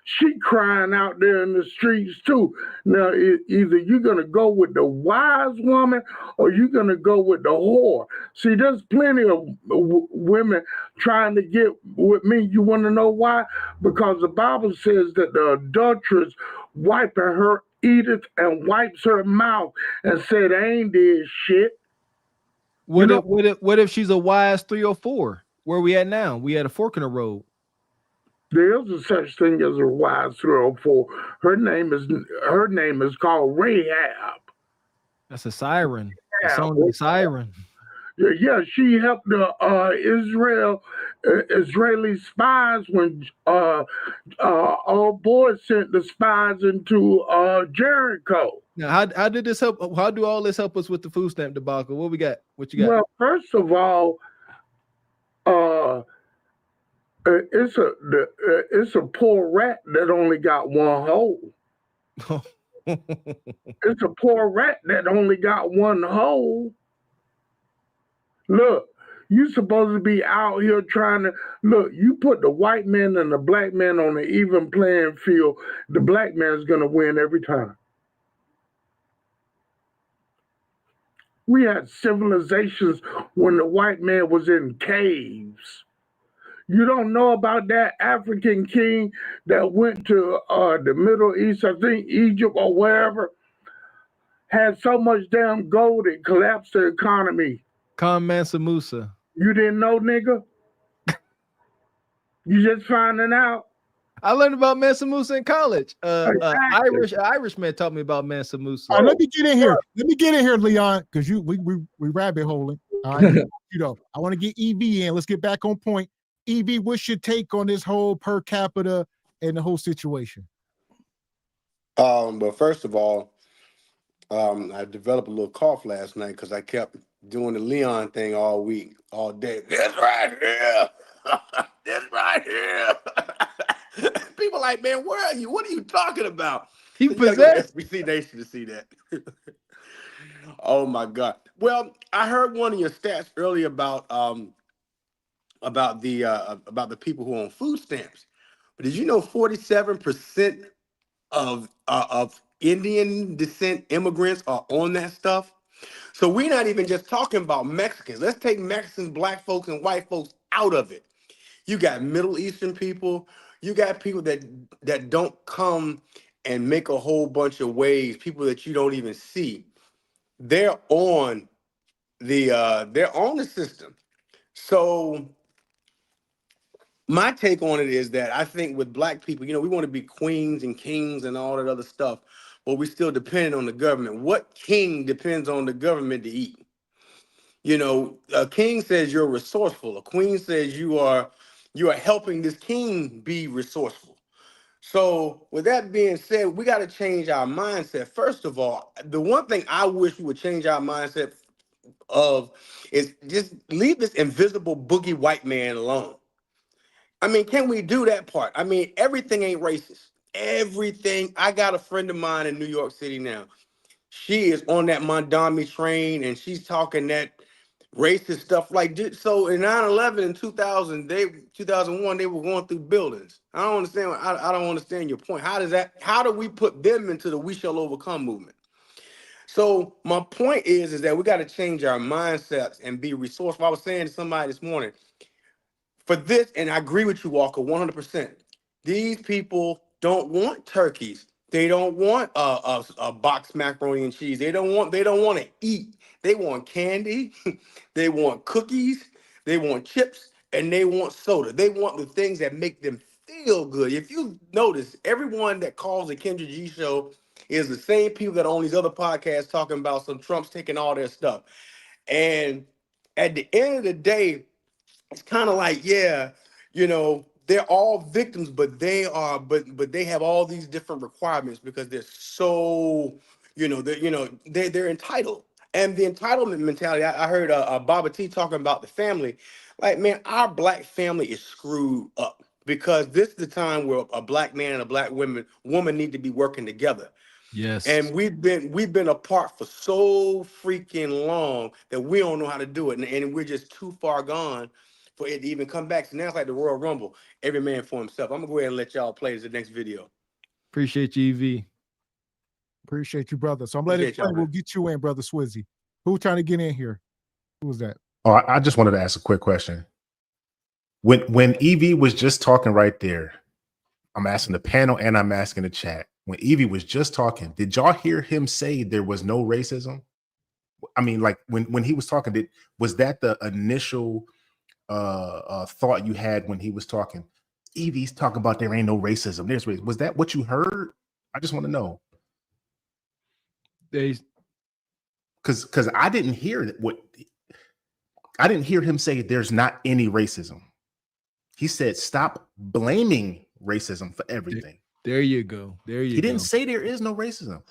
she crying out there in the streets too. Now, either you're going to go with the wise woman or you're going to go with the whore. See, there's plenty of women trying to get with me. You want to know why? Because the Bible says that the adulteress wiping her Edith and wipes her mouth and said, I ain't did shit. What if she's a wise 304? Where we at now? We at a fork in the road. There's a such thing as a wise 304. Her name is called Rahab. That's a siren. The song of the siren. Yeah, she helped the Israeli spies when old boy sent the spies into Jericho. Now, how did this help? How do all this help us with the food stamp debacle? What we got? What you got? Well, first of all, it's a poor rat that only got one hole. It's a poor rat that only got one hole. Look, you supposed to be out here trying to look. You put the white man and the black man on an even playing field, the black man is going to win every time. We had civilizations when the white man was in caves. You don't know about that African king that went to the Middle East, I think Egypt or wherever, had so much damn gold it collapsed the economy. Khan Mansa Musa. You didn't know, nigga? You just finding out? I learned about Mansa Musa in college. Exactly. Irishman taught me about Mansa Musa. All right, let me get in here. Let me get in here, Leon, because we rabbit holing. All right, I want to get EV in. Let's get back on point. EV, what's your take on this whole per capita and the whole situation? But first of all, I developed a little cough last night because I kept doing the Leon thing all week, all day. This right here. This right here. People like, man, where are you? What are you talking about? He possessed. SBC Nation to see that. Oh my God. Well, I heard one of your stats earlier about the people who own food stamps. But did you know 47% of Indian descent immigrants are on that stuff? So we're not even just talking about Mexicans. Let's take Mexicans, black folks, and white folks out of it. You got Middle Eastern people. You got people that don't come and make a whole bunch of waves. People that you don't even see. They're on the system. So my take on it is that I think with black people, we want to be queens and kings and all that other stuff, but we still depend on the government. What king depends on the government to eat? A king says you're resourceful. A queen says you are helping this king be resourceful. So with that being said, we got to change our mindset. First of all, the one thing I wish we would change our mindset of is just leave this invisible boogie white man alone. I mean, can we do that part? I mean, everything ain't racist. Everything. I got a friend of mine in New York City now. She is on that Mondami train and she's talking that racist stuff. Like, so in 9/11 in 2001, they were going through buildings. I don't understand. I don't understand your point. How do we put them into the We Shall Overcome movement? So my point is that we got to change our mindsets and be resourceful. I was saying to somebody this morning, for this, and I agree with you, Walker, 100%. These people don't want turkeys. They don't want a box macaroni and cheese. They don't want to eat. They want candy. They want cookies. They want chips, and they want soda. They want the things that make them feel good. If you notice, everyone that calls the Kendra G show is the same people that own these other podcasts talking about some Trump's taking all their stuff. And at the end of the day, it's kind of like, they're all victims, but they have all these different requirements because they're so, they're entitled. And the entitlement mentality, I heard Baba T talking about the family. Like, man, our black family is screwed up because this is the time where a black man and a black woman need to be working together. Yes. And we've been apart for so freaking long that we don't know how to do it. And we're just too far gone for it to even come back. So now it's like the Royal Rumble, every man for himself. I'm gonna go ahead and let y'all play the next video. Appreciate you, EV. Appreciate you, brother. So I'm letting it Appreciate y'all, play. We'll man. get you in, brother Swizzy. Who trying to get in here? Who was that? Oh, I just wanted to ask a quick question. When Evie was just talking right there, I'm asking the panel and I'm asking the chat. When Evie was just talking, did y'all hear him say there was no racism? I mean, like when he was talking, was that the initial thought you had when he was talking? Evie's talking about there ain't no racism. There's racism. Was that what you heard? I just want to know. Because I didn't hear I didn't hear him say there's not any racism. He said stop blaming racism for everything. There you go. There you go. He didn't say there is no racism.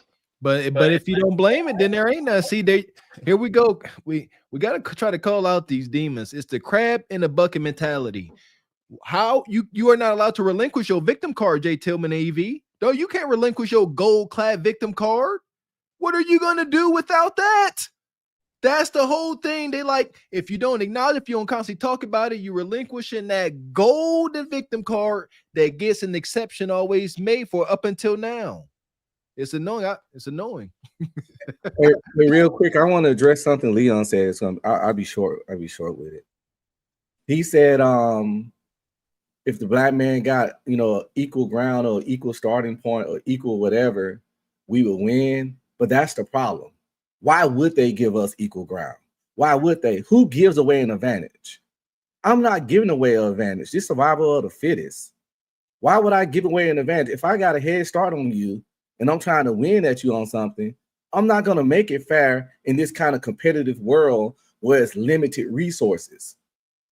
But if you don't blame it, then there ain't none. See, here we go. We gotta try to call out these demons. It's the crab in the bucket mentality. How you are not allowed to relinquish your victim card, Jay Tillman AV. No, you can't relinquish your gold-clad victim card. What are you gonna do without that? That's the whole thing. They like, if you don't acknowledge, if you don't constantly talk about it, you relinquishing that golden victim card that gets an exception always made for up until now. It's annoying. It's annoying. Hey, real quick, I want to address something Leon said. So I'll be short. I'll be short with it. He said, if the black man got equal ground or equal starting point or equal whatever, we would win. But that's the problem. Why would they give us equal ground? Why would they? Who gives away an advantage? I'm not giving away an advantage. This survival of the fittest. Why would I give away an advantage? If I got a head start on you and I'm trying to win at you on something, I'm not going to make it fair in this kind of competitive world where it's limited resources.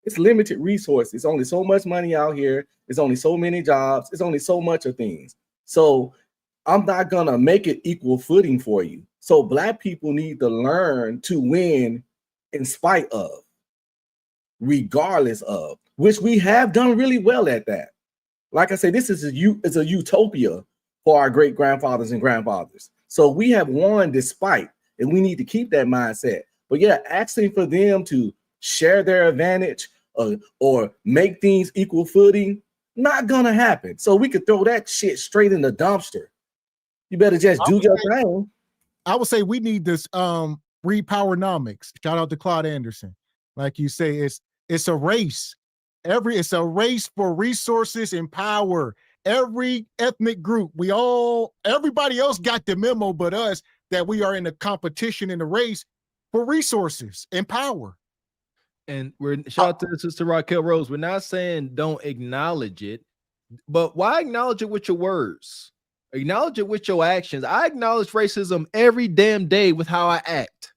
It's limited resources. It's only so much money out here. There's only so many jobs. It's only so much of things. So I'm not going to make it equal footing for you. So black people need to learn to win in spite of, regardless of, which we have done really well at that. Like I said, this is a utopia for our great grandfathers and grandfathers. So we have won despite, and we need to keep that mindset. But yeah, asking for them to share their advantage or make things equal footing, not gonna happen. So we could throw that shit straight in the dumpster. You better just do your thing. I would say we need this repowernomics. Shout out to Claude Anderson. Like you say, it's a race. It's a race for resources and power. Every ethnic group, everybody else got the memo but us, that we are in a competition in the race for resources and power. And shout out to Sister Raquel Rose. We're not saying don't acknowledge it, but why acknowledge it with your words? Acknowledge it with your actions. I acknowledge racism every damn day with how I act.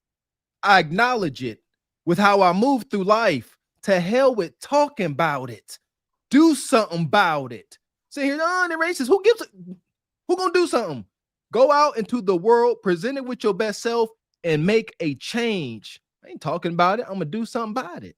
I acknowledge it with how I move through life. To hell with talking about it. Do something about it. Say here, no, they're racist. Who gonna do something? Go out into the world, present it with your best self, and make a change. I ain't talking about it. I'm gonna do something about it.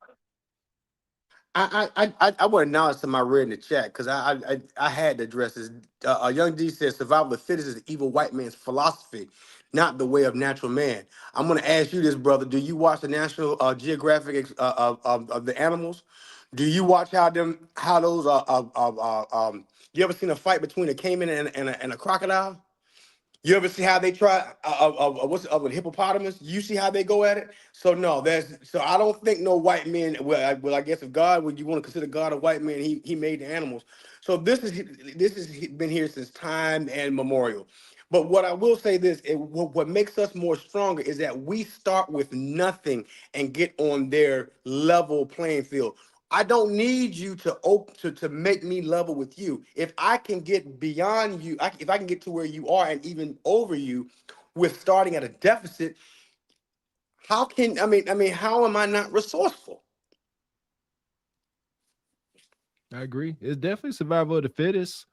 I want to acknowledge to my read in the chat because I had to address this. Young D says survival of the fittest is the evil white man's philosophy, not the way of natural man. I'm going to ask you this, brother. Do you watch the National Geographic of the animals? Do you watch how those you ever seen a fight between a caiman and a crocodile? You ever see how they try what's of a hippopotamus? You see how they go at it? So no, so I don't think no white man. Well, I guess if God, would you want to consider God a white man? He made the animals. So this has been here since time and memorial. But what I will say what makes us more stronger is that we start with nothing and get on their level playing field. I don't need you to make me level with you. If I can get beyond you, if I can get to where you are and even over you with starting at a deficit, how am I not resourceful? I agree. It's definitely survival of the fittest.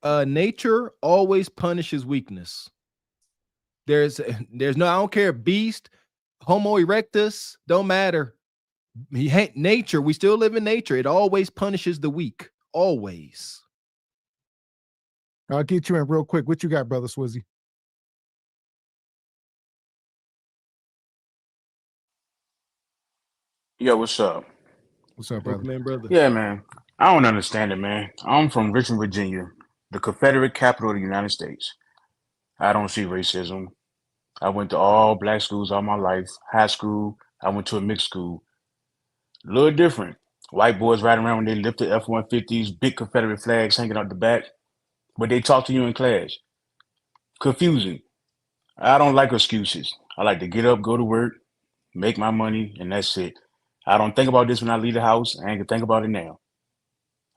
Nature always punishes weakness. There's no, I don't care, beast, Homo erectus, don't matter. Nature, we still live in nature. It always punishes the weak. Always. I'll get you in real quick. What you got, brother Swizzy? Yo, what's up? What's up, brother? Welcome in, brother. Yeah, man. I don't understand it, man. I'm from Richmond, Virginia, the Confederate capital of the United States. I don't see racism. I went to all black schools all my life. High school, I went to a mixed school. A little different. White boys riding around when they lift the F-150s, big Confederate flags hanging out the back, but they talk to you in class. Confusing. I don't like excuses. I like to get up, go to work, make my money, and that's it. I don't think about this when I leave the house. I ain't gonna think about it now.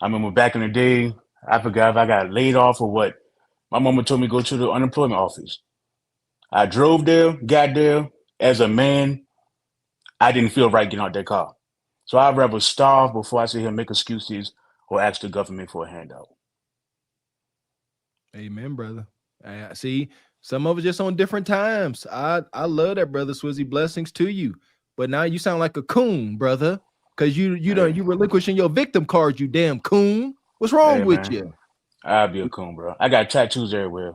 I remember back in the day, I forgot if I got laid off or what. My mama told me to go to the unemployment office. I drove there, got there. As a man, I didn't feel right getting out that car. So I'd rather starve before I sit here and make excuses or ask the government for a handout. Amen, brother. See, some of us just on different times. I love that, brother Swizzy. Blessings to you. But now you sound like a coon, brother. Cause you relinquishing your victim card, you damn coon. What's wrong Hey, with man, you? I'll be a coon, bro. I got tattoos everywhere.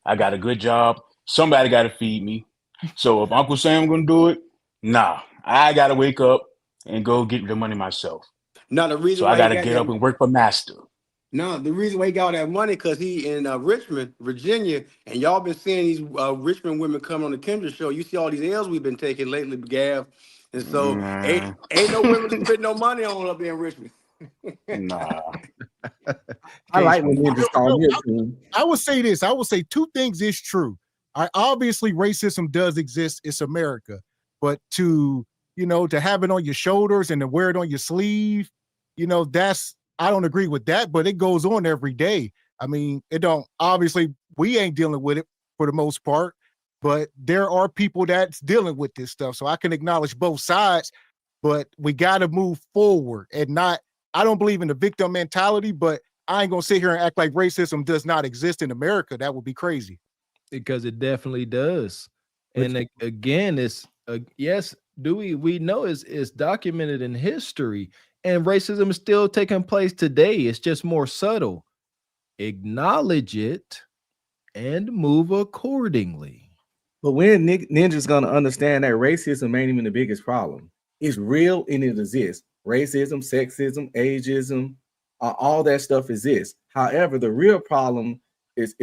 I got a good job. Somebody got to feed me. So if Uncle Sam gonna do it, nah, I gotta wake up and go get the money myself. Now the reason So I why he gotta got get that up and work for master. no, the reason why he got all that money because he in Richmond, Virginia, and y'all been seeing these Richmond women coming on the Kendra show. You see all these L's we've been taking lately, Gav, and so ain't no women to spend no money on up there in Richmond. Nah. I like when No, niggas call me a coon. I would say this. I would say two things is true. Obviously, racism does exist. It's America. But to have it on your shoulders and to wear it on your sleeve, I don't agree with that, but it goes on every day. I mean, obviously, we ain't dealing with it for the most part, but there are people that's dealing with this stuff. So I can acknowledge both sides, but we got to move forward and I don't believe in the victim mentality, but I ain't gonna sit here and act like racism does not exist in America. That would be crazy. Because it definitely does. And again, it's yes, we know it's documented in history, and racism is still taking place today. It's just more subtle. Acknowledge it and move accordingly. But when ninjas gonna understand that racism ain't even the biggest problem. It's real and it exists. Racism, sexism, ageism, all that stuff exists. However, the real problem is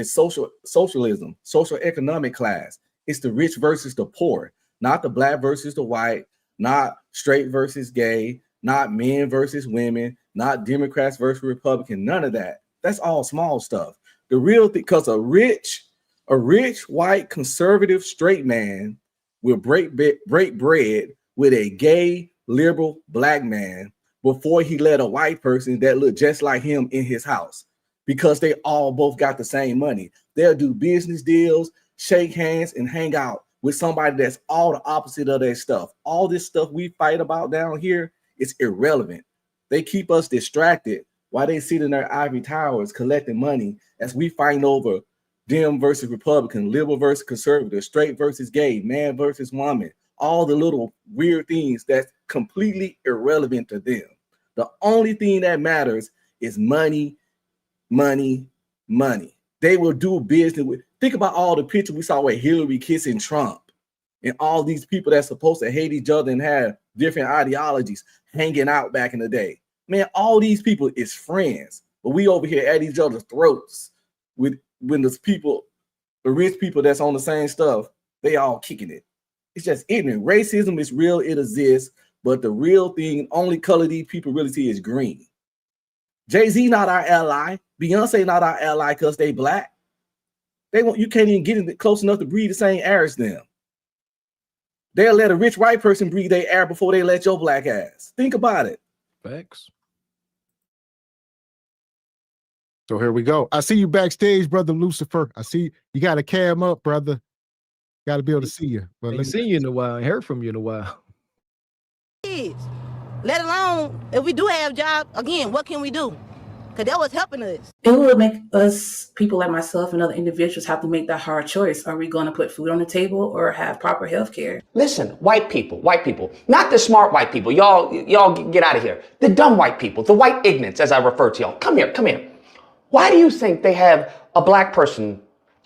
socialism, social economic class. It's the rich versus the poor, not the black versus the white, not straight versus gay, not men versus women, not Democrats versus Republican, none of that. That's all small stuff. The real thing, because a rich white conservative straight man will break bread with a gay liberal black man before he let a white person that look just like him in his house, because they all both got the same money. They'll do business deals, shake hands, and hang out with somebody that's all the opposite of their stuff. All this stuff we fight about down here is irrelevant. They keep us distracted while they sit in their ivory towers collecting money as we fight over Dem versus Republican, liberal versus conservative, straight versus gay, man versus woman, all the little weird things that's completely irrelevant to them. The only thing that matters is money, money, money. They will do business with. Think about all the pictures we saw with Hillary kissing Trump and all these people that's supposed to hate each other and have different ideologies hanging out back in the day. Man, all these people is friends, but we over here at each other's throats with when the rich people that's on the same stuff, they all kicking it. It's just ignorant. Racism is real, it exists, but the real thing, only color these people really see is green. Jay-Z not our ally. Beyonce not our ally because they black. You can't even get in close enough to breathe the same air as them. They'll let a rich white person breathe their air before they let your black ass. Think about it. Facts. So here we go. I see you backstage, brother Lucifer. I see you got a cam up, brother. Got to be able to see you. But Ain't seen you in a while. I heard from you in a while. Kids, let alone if we do have jobs, again, what can we do? Because that was helping us. It would make us, people like myself and other individuals, have to make that hard choice. Are we going to put food on the table or have proper health care? Listen, white people, not the smart white people. Y'all get out of here. The dumb white people, the white ignorants, as I refer to y'all. Come here. Why do you think they have a black person,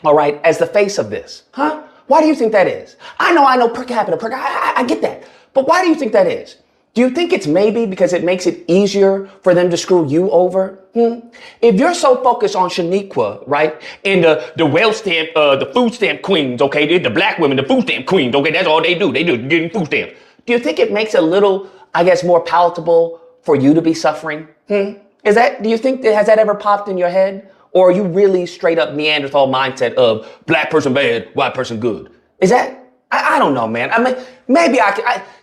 all right, as the face of this? Huh? Why do you think that is? I know, per capita, I get that. But why do you think that is? Do you think it's maybe because it makes it easier for them to screw you over? If you're so focused on Shaniqua, right, and the well stamp, the food stamp queens, okay, they're the black women, the food stamp queens, okay, that's all they do. They do getting food stamps. Do you think it makes it a little, I guess, more palatable for you to be suffering? Do you think has that ever popped in your head? Or are you really straight up Neanderthal mindset of black person bad, white person good? Is that, I don't know, man. I mean, maybe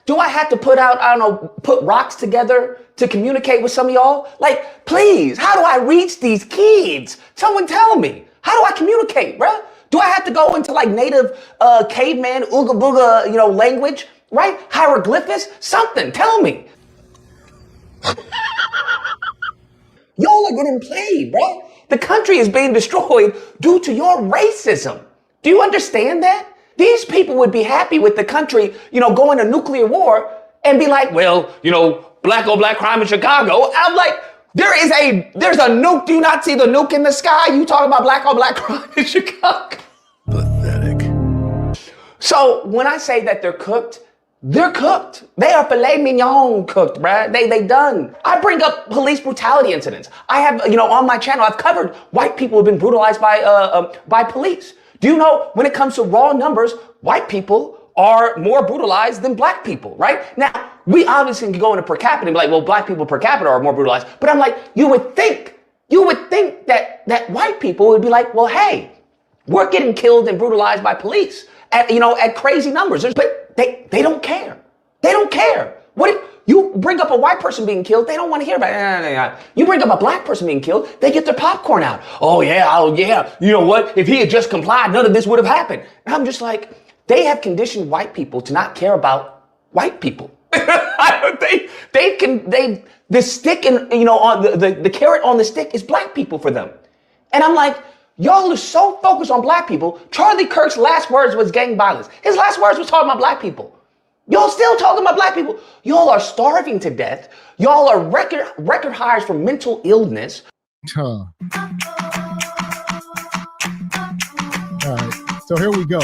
do I have to put rocks together to communicate with some of y'all? Like, please, how do I reach these kids? Someone tell me. How do I communicate, bruh? Do I have to go into like native caveman, ooga booga, language, right? Hieroglyphics? Something, tell me. Y'all are getting played, bro. The country is being destroyed due to your racism. Do you understand that? These people would be happy with the country, going to nuclear war and be like, well, black on black crime in Chicago. I'm like, there's a nuke. Do you not see the nuke in the sky? You talking about black on black crime in Chicago? Pathetic. So when I say that they're cooked, they're cooked. They are filet mignon cooked, bruh. They done. I bring up police brutality incidents. I have, on my channel, I've covered white people who have been brutalized by police. Do you know when it comes to raw numbers, white people are more brutalized than black people, right? Now, we obviously can go into per capita and be like, well, black people per capita are more brutalized. But I'm like, you would think that white people would be like, well, hey, we're getting killed and brutalized by police at crazy numbers. But they don't care. They don't care. What if you bring up a white person being killed? They don't want to hear about it. You bring up a black person being killed, they get their popcorn out. Oh yeah. You know what? If he had just complied, none of this would have happened. And I'm just like, they have conditioned white people to not care about white people. The stick and on the carrot on the stick is black people for them. And I'm like, y'all are so focused on black people. Charlie Kirk's last words was gang violence. His last words was talking about black people. Y'all still talking about black people. Y'all are starving to death. Y'all are record highs for mental illness. All right, so here we go.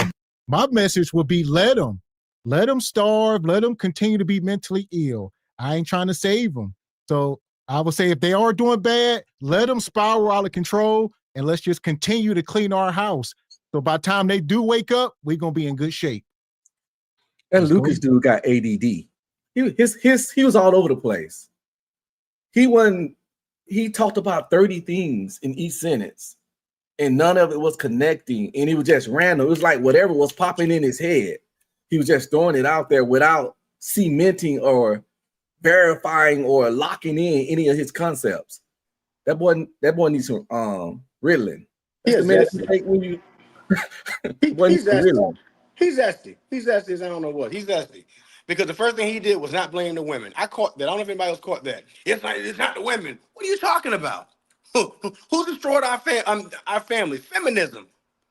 My message would be let them starve, let them continue to be mentally ill. I ain't trying to save them. So I would say if they are doing bad, let them spiral out of control and let's just continue to clean our house. So by the time they do wake up, we're going to be in good shape. That Lucas dude got ADD. He was all over the place. He talked about 30 things in each sentence and none of it was connecting and it was just random. It was like whatever was popping in his head. He was just throwing it out there without cementing verifying or locking in any of his concepts. That boy needs some riddling. He's zesty. He's zesty. He's zesty as I don't know what. He's zesty. Because the first thing he did was not blame the women. I caught that. I don't know if anybody else caught that. It's not the women. What are you talking about? Who destroyed our family? Feminism.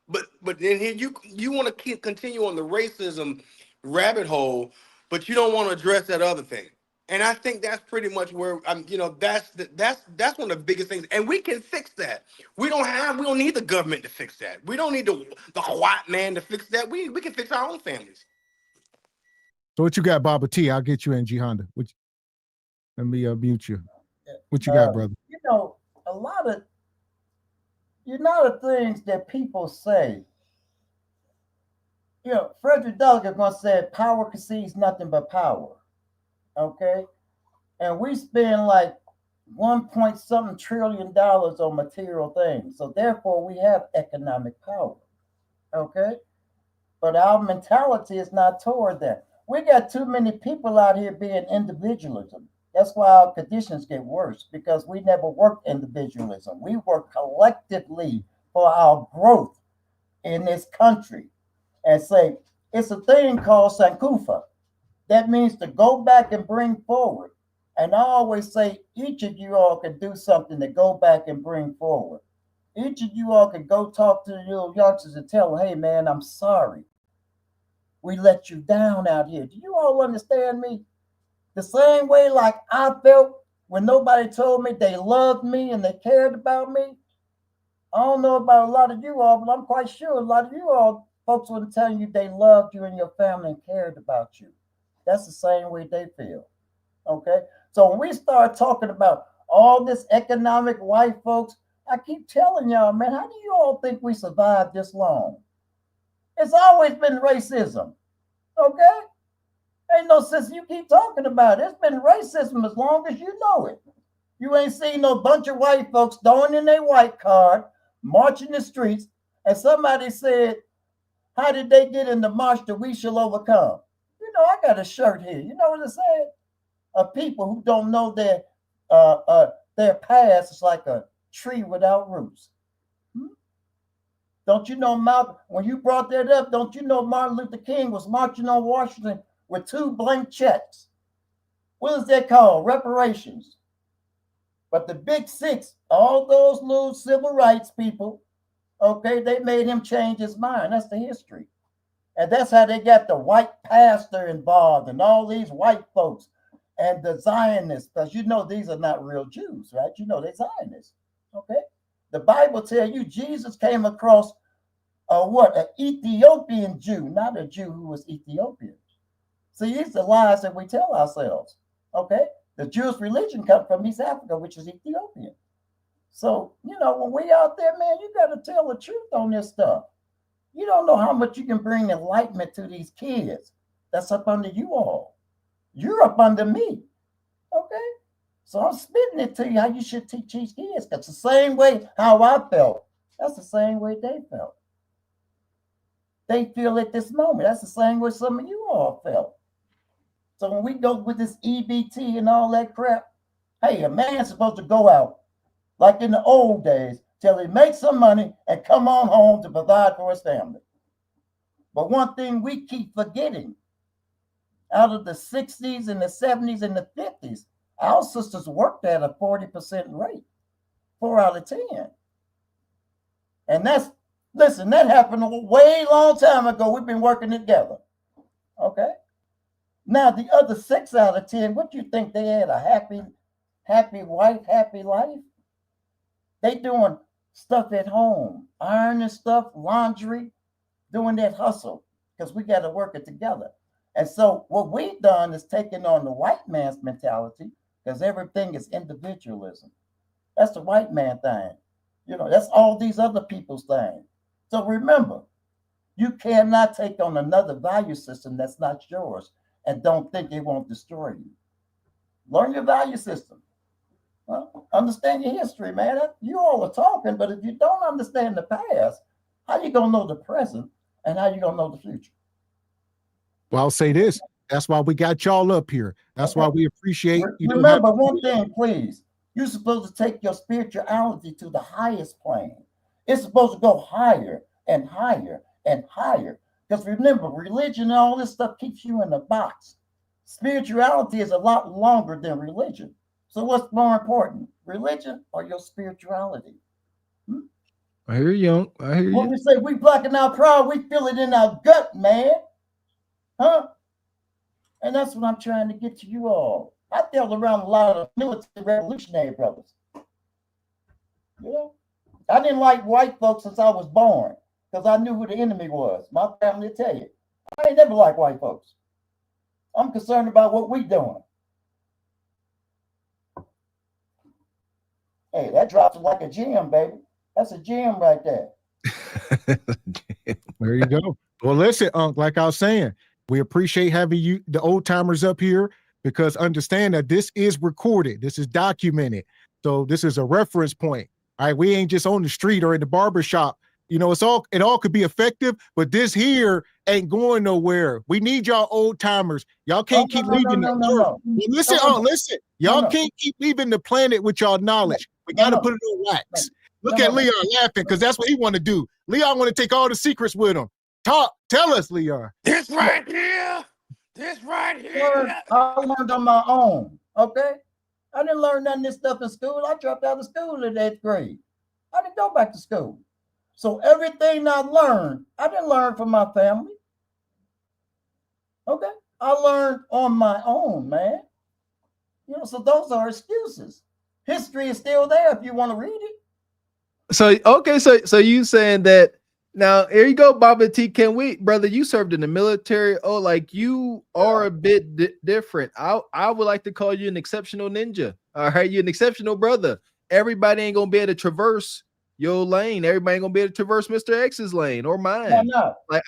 But then here you want to continue on the racism rabbit hole, but you don't want to address that other thing. And I think that's pretty much where that's one of the biggest things. And we can fix that. We don't need the government to fix that. We don't need the white man to fix that. We can fix our own families. So what you got, Baba T? I'll get you in G Honda. Let me mute you. What you got, brother? A lot of things that people say. Frederick Douglass once said, "Power concedes nothing but power." Okay, and we spend like 1.something trillion on material things, so therefore we have economic power. Okay, but our mentality is not toward that. We got too many people out here being individualism. That's why our conditions get worse, because we never worked individualism. We work collectively for our growth in this country. And say, it's a thing called Sankufa. That means to go back and bring forward. And I always say, each of you all can do something to go back and bring forward. Each of you all can go talk to the little youngsters and tell them, hey, man, I'm sorry. We let you down out here. Do you all understand me? The same way like I felt when nobody told me they loved me and they cared about me. I don't know about a lot of you all, but I'm quite sure a lot of you all folks wouldn't tell you they loved you and your family and cared about you. That's the same way they feel. Okay. So when we start talking about all this economic white folks, I keep telling y'all, man, how do you all think we survived this long? It's always been racism. Okay. Ain't no sense you keep talking about it. It's been racism as long as you know it. You ain't seen no bunch of white folks throwing in their white card, marching the streets, and somebody said, how did they get in the march that we shall overcome? You know, I got a shirt here. You know what it said? Of people who don't know their past is like a tree without roots. Don't you know, Malcolm, when you brought that up, don't you know Martin Luther King was marching on Washington with 2 blank checks? What is that called? Reparations. But the big 6, all those little civil rights people, okay, they made him change his mind. That's the history. And that's how they got the white pastor involved and all these white folks and the Zionists, because you know these are not real Jews, right? You know they're Zionists, okay? The Bible tells you Jesus came across an Ethiopian Jew, not a Jew who was Ethiopian. See, these are the lies that we tell ourselves, okay? The Jewish religion comes from East Africa, which is Ethiopian. So, you know, when we out there, man, you got to tell the truth on this stuff. You don't know how much you can bring enlightenment to these kids. That's up under you all. You're up under me, okay? So I'm spitting it to you how you should teach these kids. That's the same way how I felt. That's the same way they felt. They feel at this moment. That's the same way some of you all felt. So when we go with this EBT and all that crap, hey, a man's supposed to go out like in the old days till he makes some money and come on home to provide for his family. But one thing we keep forgetting, out of the 60s and the 70s and the 50s, our sisters worked at a 40% rate, 4 out of 10. And that's, listen, that happened a way long time ago. We've been working together, okay? Now, the other 6 out of 10, what do you think they had? A happy wife, happy life? They doing stuff at home, ironing stuff, laundry, doing that hustle, because we got to work it together. And so what we've done is taken on the white man's mentality, because everything is individualism. That's the white man thing. You know, that's all these other people's thing. So remember, you cannot take on another value system that's not yours and don't think it won't destroy you. Learn your value system. Well, understand your history, man. You all are talking, but if you don't understand the past, how you going to know the present and how you going to know the future? Well, I'll say this. That's why we got y'all up here. That's why we appreciate you. Remember one thing, please. You're supposed to take your spirituality to the highest plane. It's supposed to go higher and higher and higher. Because remember, religion and all this stuff keeps you in a box. Spirituality is a lot longer than religion. So what's more important, religion or your spirituality? I hear you. I hear you. When we say we blacking our pride, we feel it in our gut, man. Huh? And that's what I'm trying to get to you all. I dealt around a lot of military revolutionary brothers. You know, I didn't like white folks since I was born because I knew who the enemy was. My family will tell you. I ain't never liked white folks. I'm concerned about what we doing. Hey, that drops like a gem, baby. That's a gem right there. There you go. Well, listen, Unc, like I was saying, we appreciate having you, the old timers, up here, because understand that this is recorded. This is documented. So this is a reference point. All right. We ain't just on the street or in the barber shop. You know, it all could be effective, but this here ain't going nowhere. We need y'all old timers. Y'all can't keep leaving. Listen, listen. Y'all can't keep leaving the planet with y'all knowledge. We got to put it on wax. Look at Leon laughing because that's what he want to do. Leon want to take all the secrets with him. Tell us, Leon. This right here. This right here. I learned on my own. Okay. I didn't learn none of this stuff in school. I dropped out of school in 8th grade. I didn't go back to school. So everything I learned, I didn't learn from my family. Okay. I learned on my own, man. You know, so those are excuses. History is still there if you want to read it. So okay, so you saying that Now, here you go, Baba T. Can we, brother? You served in the military. Oh, like you are a bit different. I would like to call you an exceptional ninja. All right, you're an exceptional brother. Everybody ain't gonna be able to traverse your lane. Everybody ain't gonna be able to traverse Mr. X's lane or Why mine. not? Like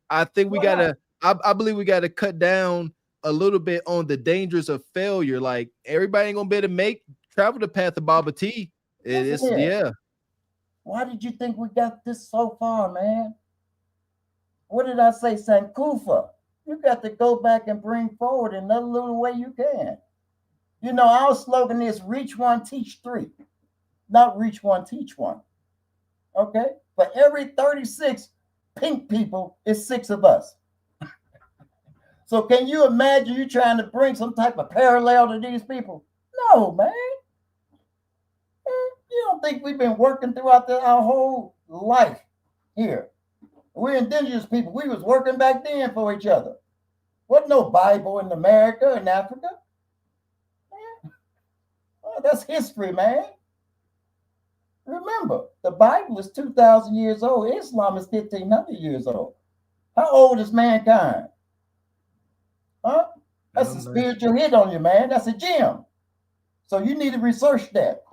I think we Why not? gotta. I believe we gotta cut down a little bit on the dangers of failure. Like everybody ain't gonna be able to travel the path of Baba T. It's Listen here. yeah. Why did you think we got this so far, man? What did I say, Sankufa? You got to go back and bring forward in another little way you can. You know, our slogan is reach one, teach three, not reach one, teach one. Okay? For every 36 pink people, it's 6 of us. So can you imagine you trying to bring some type of parallel to these people? No, man. You don't think we've been working throughout our whole life here? We're indigenous people. We was working back then for each other. Wasn't no Bible in America and Africa. Oh, that's history, man. Remember, the Bible is 2,000 years old. Islam is 1,500 years old. How old is mankind? Huh? That's a spiritual hit on you, man. That's a gem. So you need to research that.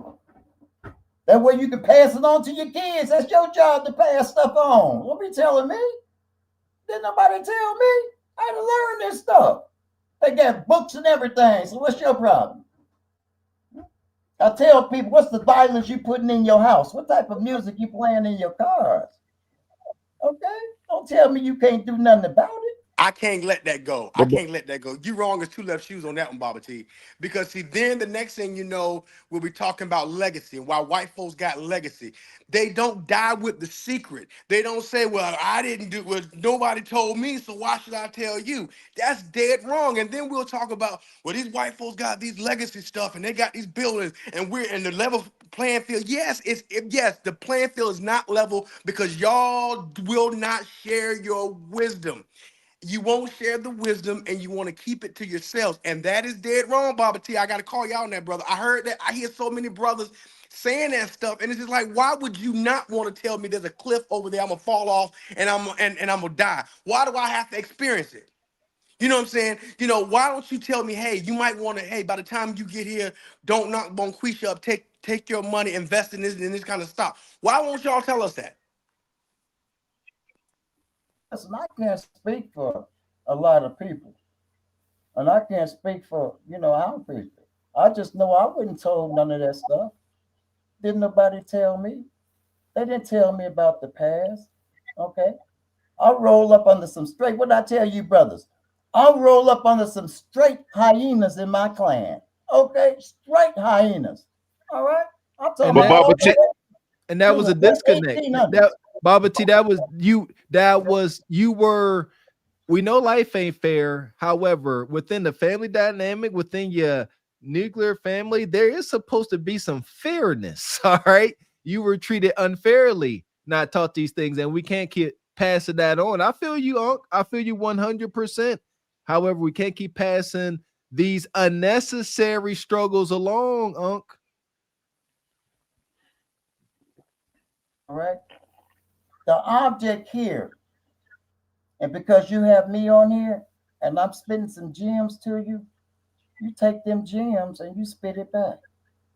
That way you can pass it on to your kids. That's your job to pass stuff on. Don't be telling me. Didn't nobody tell me. I had to learn this stuff. They got books and everything. So what's your problem? I tell people, what's the violence you putting in your house? What type of music you playing in your cars? Okay? Don't tell me you can't do nothing about it. I can't let that go. I can't let that go. You wrong as 2 left shoes on that one, Baba T. Because see, then the next thing you know, we'll be talking about legacy and why white folks got legacy. They don't die with the secret. They don't say, well, I didn't do well, nobody told me, so why should I tell you? That's dead wrong. And then we'll talk about, well, these white folks got these legacy stuff and they got these buildings and we're in the level playing field. Yes, yes, the playing field is not level because y'all will not share your wisdom. You won't share the wisdom and you want to keep it to yourselves. And that is dead wrong, Baba T. I got to call you out on that, brother. I heard that. I hear so many brothers saying that stuff. And it's just like, why would you not want to tell me there's a cliff over there? I'm going to fall off and I'm going to die. Why do I have to experience it? You know what I'm saying? You know, why don't you tell me, hey, you might want to, hey, by the time you get here, don't knock Bonquisha up, take your money, invest in this kind of stuff. Why won't y'all tell us that? Listen, I can't speak for a lot of people. And I can't speak for, our people. I just know I wasn't told none of that stuff. Didn't nobody tell me? They didn't tell me about the past. Okay. I roll up under some straight, what did I tell you, brothers? I'll roll up under some straight hyenas in my clan. Okay, straight hyenas. All right. I'm talking about And that was a disconnect. Baba T, that was you were, we know life ain't fair. However, within the family dynamic, within your nuclear family, there is supposed to be some fairness. All right. You were treated unfairly, not taught these things, and we can't keep passing that on. I feel you, Unc. I feel you 100%. However, we can't keep passing these unnecessary struggles along, Unc. All right. The object here, and because you have me on here and I'm spitting some gems to you, you take them gems and you spit it back.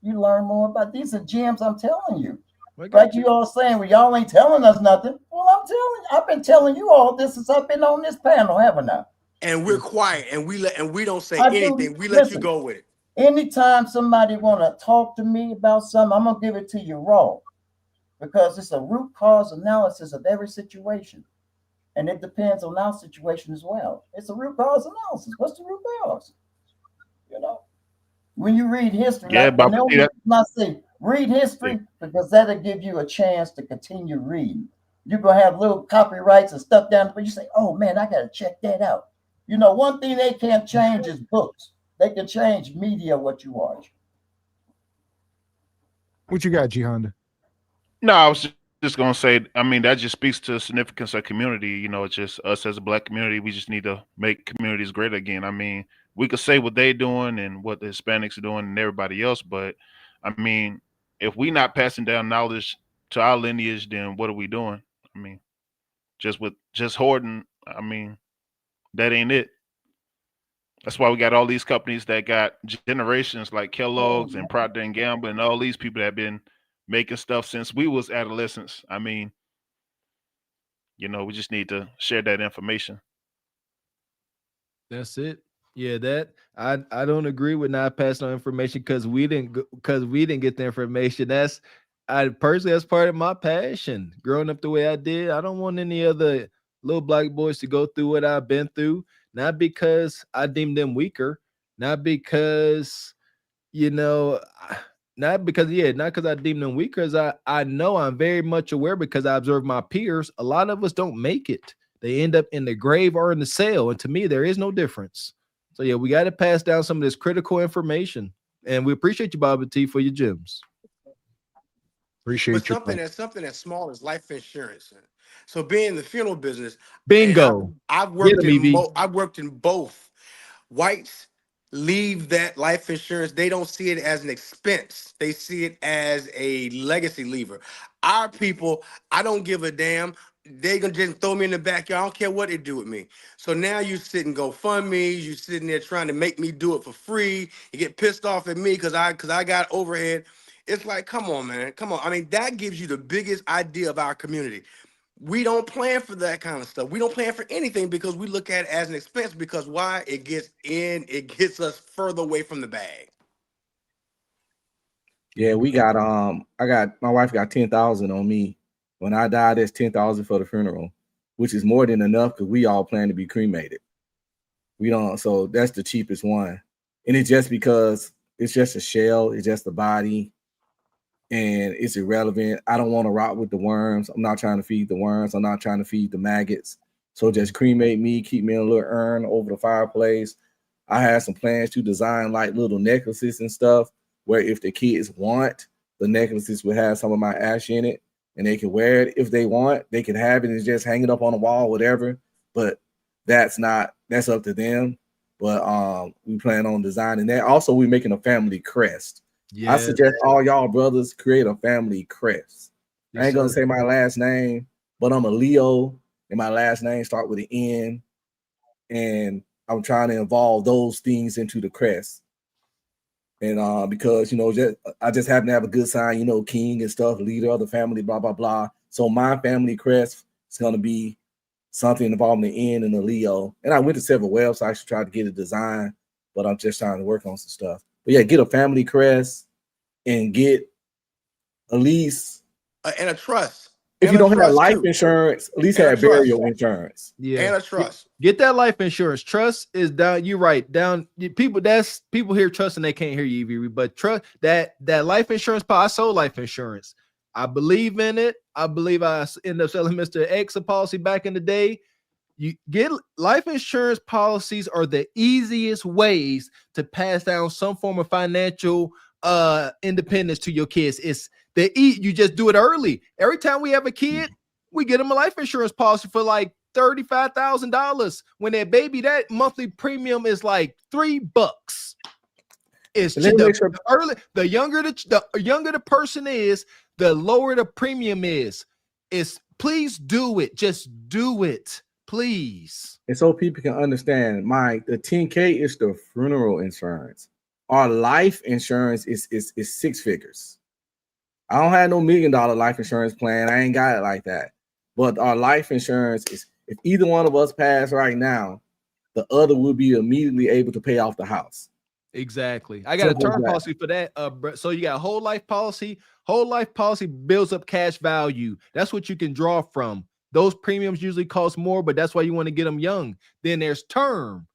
You learn more about these are gems I'm telling you. Like you all saying, well, y'all ain't telling us nothing. Well, I'm telling you, I've been telling you all this since I've been on this panel, haven't I? And we're quiet and we don't say anything. We let you go with it. Anytime somebody want to talk to me about something, I'm gonna give it to you raw. Because it's a root cause analysis of every situation. And it depends on our situation as well. It's a root cause analysis. What's the root cause? When you read history, I say read history because that'll give you a chance to continue reading. You're going to have little copyrights and stuff down there. You say, oh man, I got to check that out. One thing they can't change is books. They can change media, what you watch. What you got, G Honda? No, I was just gonna say. I mean, that just speaks to the significance of community. It's just us as a Black community. We just need to make communities great again. I mean, we could say what they're doing and what the Hispanics are doing and everybody else, but I mean, if we're not passing down knowledge to our lineage, then what are we doing? I mean, just hoarding, I mean, that ain't it. That's why we got all these companies that got generations like Kellogg's and Procter and Gamble and all these people that have been making stuff since we was adolescents. I mean, we just need to share that information. That's it. Yeah, that I don't agree with not passing on information because we didn't get the information. That's part of my passion. Growing up the way I did, I don't want any other little black boys to go through what I've been through. Not because I deem them weaker, not because not because I deem them weaker. Because I know I'm very much aware because I observe my peers. A lot of us don't make it. They end up in the grave or in the cell, and to me, there is no difference. So yeah, we got to pass down some of this critical information, and we appreciate you, Bobby T, for your gems. Appreciate you. Something as small as life insurance. So being in the funeral business, bingo. I've worked in both. Whites leave that life insurance. They don't see it as an expense. They see it as a legacy lever. Our people, I don't give a damn. They gonna just throw me in the backyard. I don't care what they do with me. So now you sit and GoFundMe. You sitting there trying to make me do it for free. You get pissed off at me because I got overhead. It's like, come on, man. Come on. I mean, that gives you the biggest idea of our community. We don't plan for that kind of stuff. We don't plan for anything because we look at it as an expense because why? It gets us further away from the bag. Yeah, we got my wife got 10,000 on me. When I die, there's 10,000 for the funeral, which is more than enough because we all plan to be cremated. So that's the cheapest one. And it's just because it's just a shell, it's just a body. And it's irrelevant. I don't want to rock with the worms. I'm not trying to feed the worms. I'm not trying to feed the maggots. So just cremate me, keep me in a little urn over the fireplace. I had some plans to design like little necklaces and stuff where if the kids want, the necklaces would have some of my ash in it and they can wear it if they want. They can have it and just hang it up on the wall, whatever. But that's up to them. But we plan on designing that. Also, we're making a family crest. Yeah. I suggest all y'all brothers create a family crest. Yes, I ain't gonna say my last name, but I'm a Leo, and my last name start with an N, and I'm trying to involve those things into the crest. And because I just happen to have a good sign, king and stuff, leader of the family, blah blah blah. So my family crest is gonna be something involving the N and the Leo. And I went to several websites to try to get a design, but I'm just trying to work on some stuff. But yeah, get a family crest and get at least and a trust. If you don't have life insurance, at least have burial insurance. Yeah, and a trust. Get that life insurance. Trust is down. You're right. Down. People hear trust and they can't hear you, EV. But trust that life insurance. I sold life insurance. I believe in it. I believe I ended up selling Mr. X a policy back in the day. You get life insurance policies are the easiest ways to pass down some form of financial independence to your kids. You just do it early. Every time we have a kid, we get them a life insurance policy for like $35,000. When they're baby, that monthly premium is like $3. It's the younger the person is, the lower the premium is. Please do it. Just do it. Please. And so people can understand, the 10K is the funeral insurance. Our life insurance is 6 figures. I don't have no $1 million life insurance plan. I ain't got it like that. But our life insurance is, if either one of us pass right now, the other will be immediately able to pay off the house. Exactly. I got a term policy for that. So you got a whole life policy. Whole life policy builds up cash value. That's what you can draw from. Those premiums usually cost more, but that's why you want to get them young. Then there's term.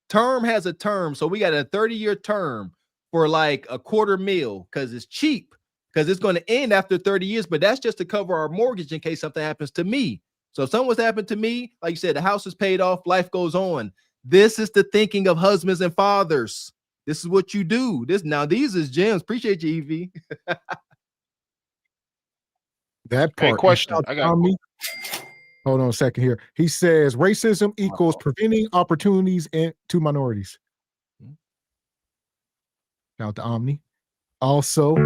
Term has a term. So we got a 30-year term for like $250,000 because it's cheap, because it's going to end after 30 years. But that's just to cover our mortgage in case something happens to me. So if something's happened to me, like you said, the house is paid off, life goes on. This is the thinking of husbands and fathers. This is what you do. These is gems. Appreciate you, EV. That part. Hey, question. I got Hold on a second here. He says racism equals preventing opportunities to minorities. Shout out to Omni. Also,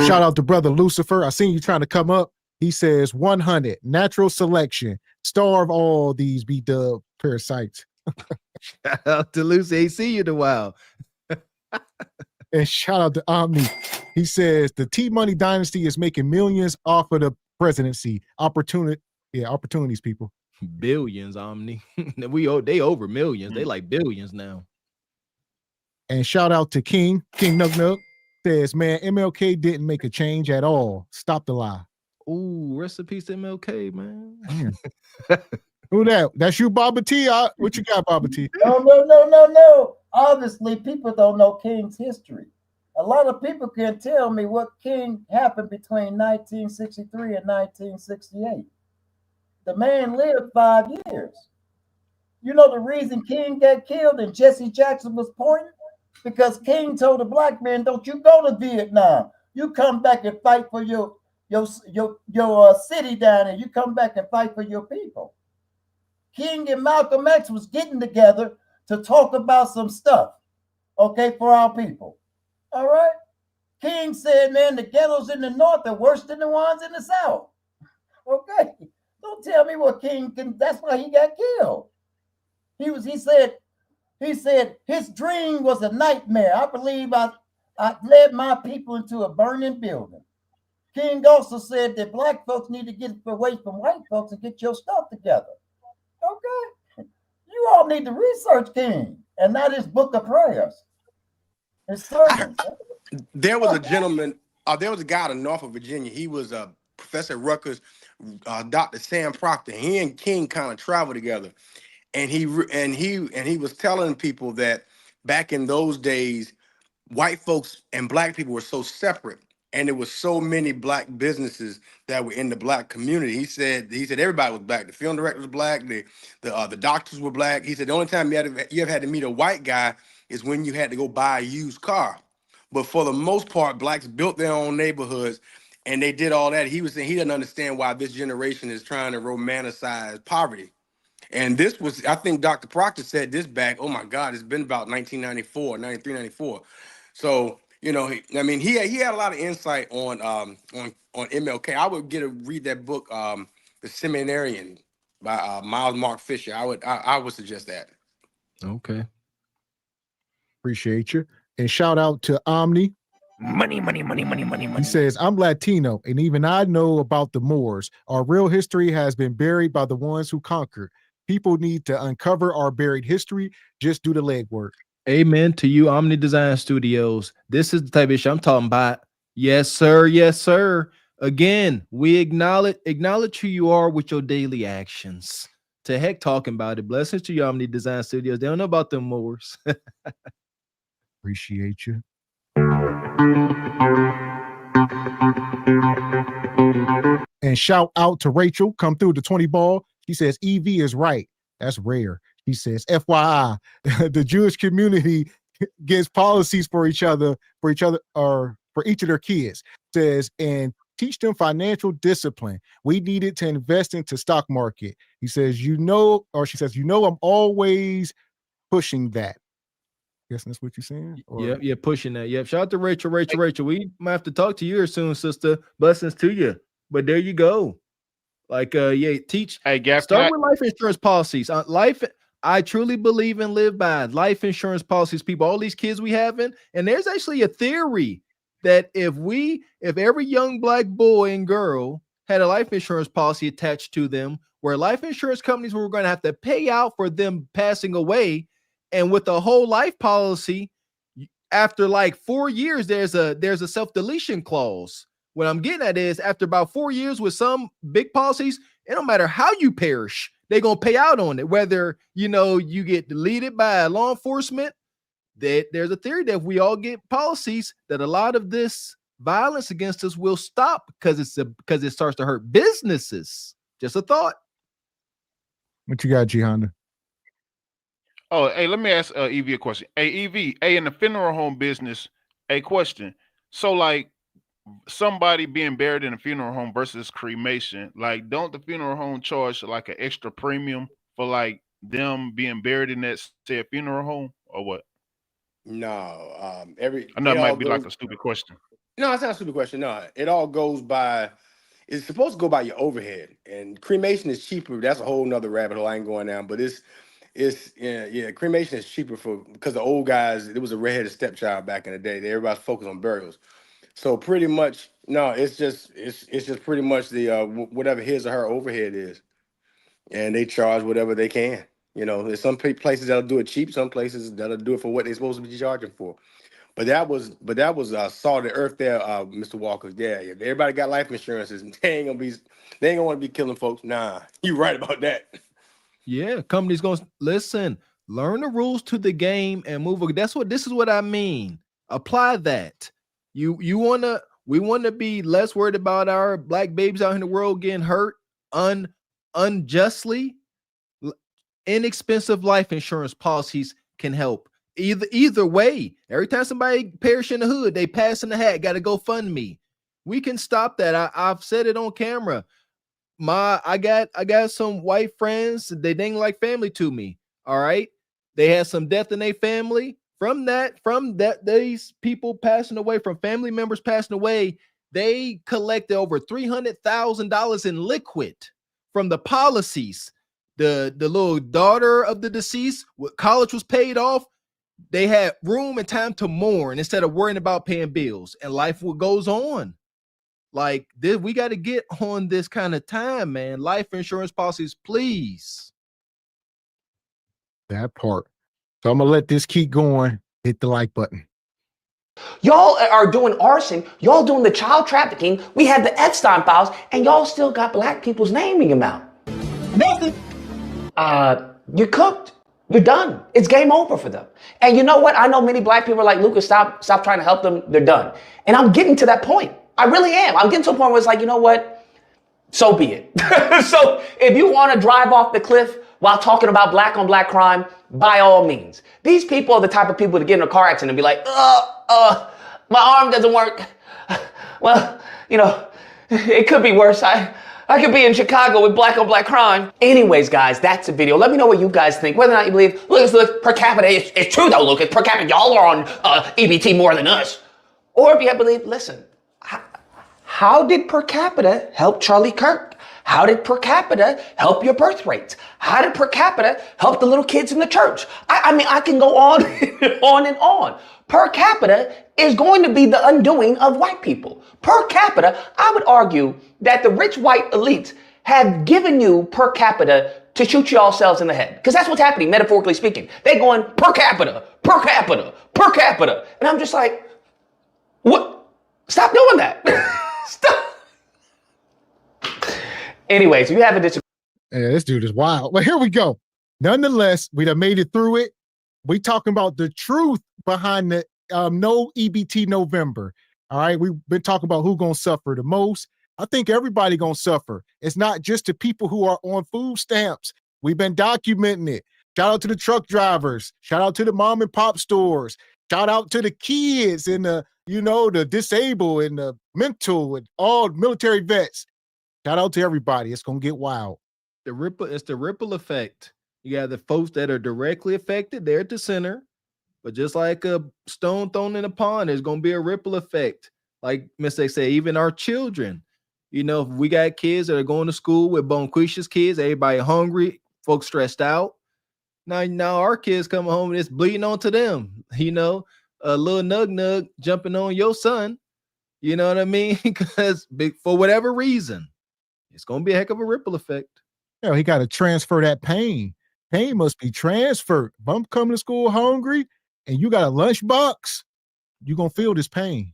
Shout out to brother Lucifer. I seen you trying to come up. He says 100 natural selection. Starve all these B-dub parasites. Shout out to Lucy. Ain't see you in a while. And shout out to Omni. He says the T-Money dynasty is making millions off of the presidency. Opportunities, people. Billions, Omni. They over millions. They like billions now. And shout out to King Nug Nug. Says, man, MLK didn't make a change at all. Stop the lie. Ooh, rest in peace to MLK, man. Who that? That's you, Baba T. What you got, Baba T? No. Obviously, people don't know King's history. A lot of people can tell me what King happened between 1963 and 1968. The man lived 5 years. You know the reason King got killed and Jesse Jackson was pointing? Because King told the black man, don't you go to Vietnam. You come back and fight for your city down there. You come back and fight for your people. King and Malcolm X was getting together to talk about some stuff, okay, for our people. All right? King said, man, the ghettos in the north are worse than the ones in the south. Okay? Don't tell me what King can, that's why he got killed. He said his dream was a nightmare. I believe I led my people into a burning building. King also said that black folks need to get away from white folks and get your stuff together. Okay? You all need to research King and not his book of prayers. His sermons. There was a gentleman, there was a guy out of Norfolk, Virginia. He was a professor at Rutgers, Dr. Sam Proctor. He and King kind of traveled together. And he was telling people that back in those days, white folks and black people were so separate, and there was so many black businesses that were in the black community. He said everybody was black. The film director was black. The doctors were black. He said the only time you ever had to meet a white guy is when you had to go buy a used car. But for the most part, blacks built their own neighborhoods, and they did all that. He was saying he doesn't understand why this generation is trying to romanticize poverty. And this was, I think Dr. Proctor said this back, oh my God, it's been about 1994, 93, 94. So, you know, he had a lot of insight on MLK. I would read that book, The Seminarian by Miles Mark Fisher. I would suggest that. Okay. Appreciate you. And shout out to Omni. Money. He says, I'm Latino, and even I know about the Moors. Our real history has been buried by the ones who conquered. People need to uncover our buried history. Just do the legwork. Amen to you, Omni Design Studios. This is the type of shit I'm talking about. Yes, sir. Yes, sir. Again, we acknowledge who you are with your daily actions. To heck talking about it. Blessings to you, Omni Design Studios. They don't know about them Moors. Appreciate you. And shout out to Rachel. Come through the 20 ball. She says EV is right. That's rare. He says, FYI, the Jewish community gets policies for each other, or for each of their kids. Says, and teach them financial discipline. We needed to invest into stock market. He says, she says, I'm always pushing that. Guessing that's what you're saying? Yeah, pushing that. Yep. Shout out to Rachel. We might have to talk to you soon, sister. Blessings to you. But there you go. Like, teach. Hey, Gav, start with life insurance policies. I truly believe and live by life insurance policies, people. All these kids we having, and there's actually a theory that if every young black boy and girl had a life insurance policy attached to them, where life insurance companies were going to have to pay out for them passing away, and with the whole life policy, after like 4 years, there's a self-deletion clause. What I'm getting at is after about 4 years with some big policies, it don't matter how you perish, they're going to pay out on it. Whether, you get deleted by law enforcement, there's a theory that if we all get policies, that a lot of this violence against us will stop because it starts to hurt businesses. Just a thought. What you got, G Honda? Oh, hey, let me ask EV a question. Hey, EV, in the funeral home business, a question. So, like, somebody being buried in a funeral home versus cremation, like, don't the funeral home charge like an extra premium for like them being buried in that said funeral home, or what? No, I know it all might be like goes. a stupid question. No, it's not a stupid question. No, it all goes by. It's supposed to go by your overhead, and cremation is cheaper. That's a whole nother rabbit hole. I ain't going down, but it's yeah. Cremation is cheaper because the old guys. It was a redheaded stepchild back in the day. Everybody's focused on burials. So pretty much, no, it's just pretty much the whatever his or her overhead is, and they charge whatever they can. There's some places that'll do it cheap, some places that'll do it for what they're supposed to be charging for. But that was salt of the earth there, Mr. Walker. Yeah, if everybody got life insurances, they ain't gonna want to be killing folks. Nah, you right about that. Yeah, companies gonna listen, learn the rules to the game and move. This is what I mean. Apply that. We wanna be less worried about our black babies out in the world getting hurt unjustly. Inexpensive life insurance policies can help. Either way, every time somebody perish in the hood, they pass in the hat, got to go fund me. We can stop that. I've said it on camera. I got some white friends, they didn't like family to me. All right. They had some death in their family. From that, these people passing away, from family members passing away, they collected over $300,000 in liquid from the policies. The little daughter of the deceased, college was paid off. They had room and time to mourn instead of worrying about paying bills, and life goes on. Like this, we got to get on this kind of time, man. Life insurance policies, please. That part. So I'm gonna let this keep going. Hit the like button. Y'all are doing arson. Y'all doing the child trafficking. We have the Epstein files, and y'all still got black people's name in your mouth. Nothing. You're cooked. You're done. It's game over for them. And you know what? I know many black people are like, Lucas, stop trying to help them. They're done. And I'm getting to that point. I really am. I'm getting to a point where it's like, you know what? So be it. So if you want to drive off the cliff while talking about black on black crime, by all means. These people are the type of people to get in a car accident and be like, my arm doesn't work. Well, it could be worse. I could be in Chicago with black on black crime. Anyways, guys, that's a video. Let me know what you guys think. Whether or not you believe, look, per capita, it's true though, Lucas. Per capita, y'all are on EBT more than us. Or if you believe, listen, how did per capita help Charlie Kirk? How did per capita help your birth rates? How did per capita help the little kids in the church? I mean, I can go on on and on. Per capita is going to be the undoing of white people. Per capita, I would argue that the rich white elites have given you per capita to shoot y'all selves in the head. Because that's what's happening, metaphorically speaking. They're going per capita, per capita, per capita. And I'm just like, what? Stop doing that. Stop. Anyways, if you have a disagreement. Yeah, this dude is wild. Well, here we go. Nonetheless, we done made it through it. We talking about the truth behind the No EBT November. All right, we've been talking about who gonna suffer the most. I think everybody gonna suffer. It's not just the people who are on food stamps. We've been documenting it. Shout out to the truck drivers. Shout out to the mom and pop stores. Shout out to the kids and the disabled and the mental and all military vets. Shout out to everybody. It's gonna get wild. It's the ripple effect. You got the folks that are directly affected, they're at the center. But just like a stone thrown in a pond, there's gonna be a ripple effect. Like Mr. say, even our children. If we got kids that are going to school with Bonquisha's kids, everybody hungry, folks stressed out. Now our kids come home and it's bleeding onto them. A little nug jumping on your son. You know what I mean? Because for whatever reason, it's gonna be a heck of a ripple effect. He got to transfer that pain. Pain must be transferred. If I'm coming to school hungry and you got a lunchbox, you're going to feel this pain.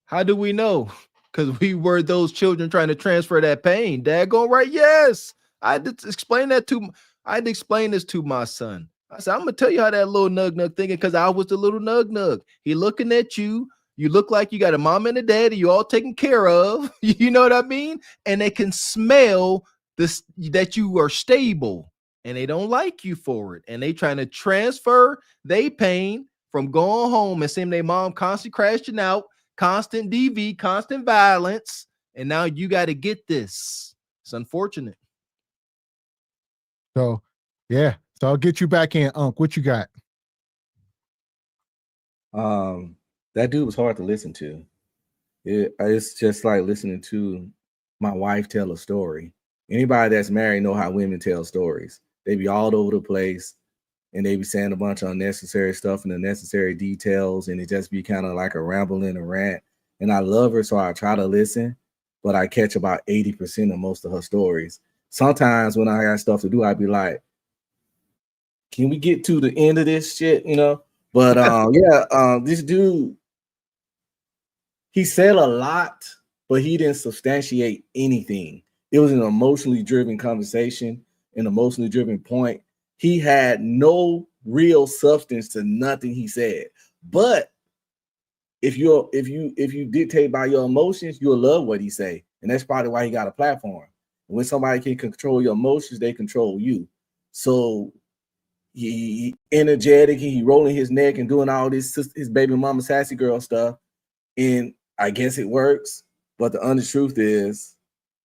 How do we know? Because we were those children trying to transfer that pain. Dad going, right? Yes. I had to explain this to my son. I said, I'm going to tell you how that little nug thinking, because I was the little nug. He looking at you. You look like you got a mom and a daddy you all taken care of. You know what I mean? And they can smell this, that you are stable, and they don't like you for it. And they trying to transfer their pain from going home and seeing their mom constantly crashing out, constant DV, constant violence. And now you got to get this. It's unfortunate. So, yeah. So I'll get you back in, Unc. What you got? That dude was hard to listen to. It's just like listening to my wife tell a story. Anybody that's married know how women tell stories. They be all over the place and they be saying a bunch of unnecessary stuff and unnecessary details, and it just be kind of like a ramble and a rant. And I love her, so I try to listen, but I catch about 80% of most of her stories. Sometimes when I got stuff to do, I'd be like, can we get to the end of this shit, you know? But this dude, he said a lot, but he didn't substantiate anything. It was an emotionally driven conversation, an emotionally driven point. He had no real substance to nothing he said. But if you dictate by your emotions, you'll love what he say. And that's probably why he got a platform. When somebody can control your emotions, they control you. So he energetic, he rolling his neck and doing all this his baby mama sassy girl stuff. And I guess it works. But the honest truth is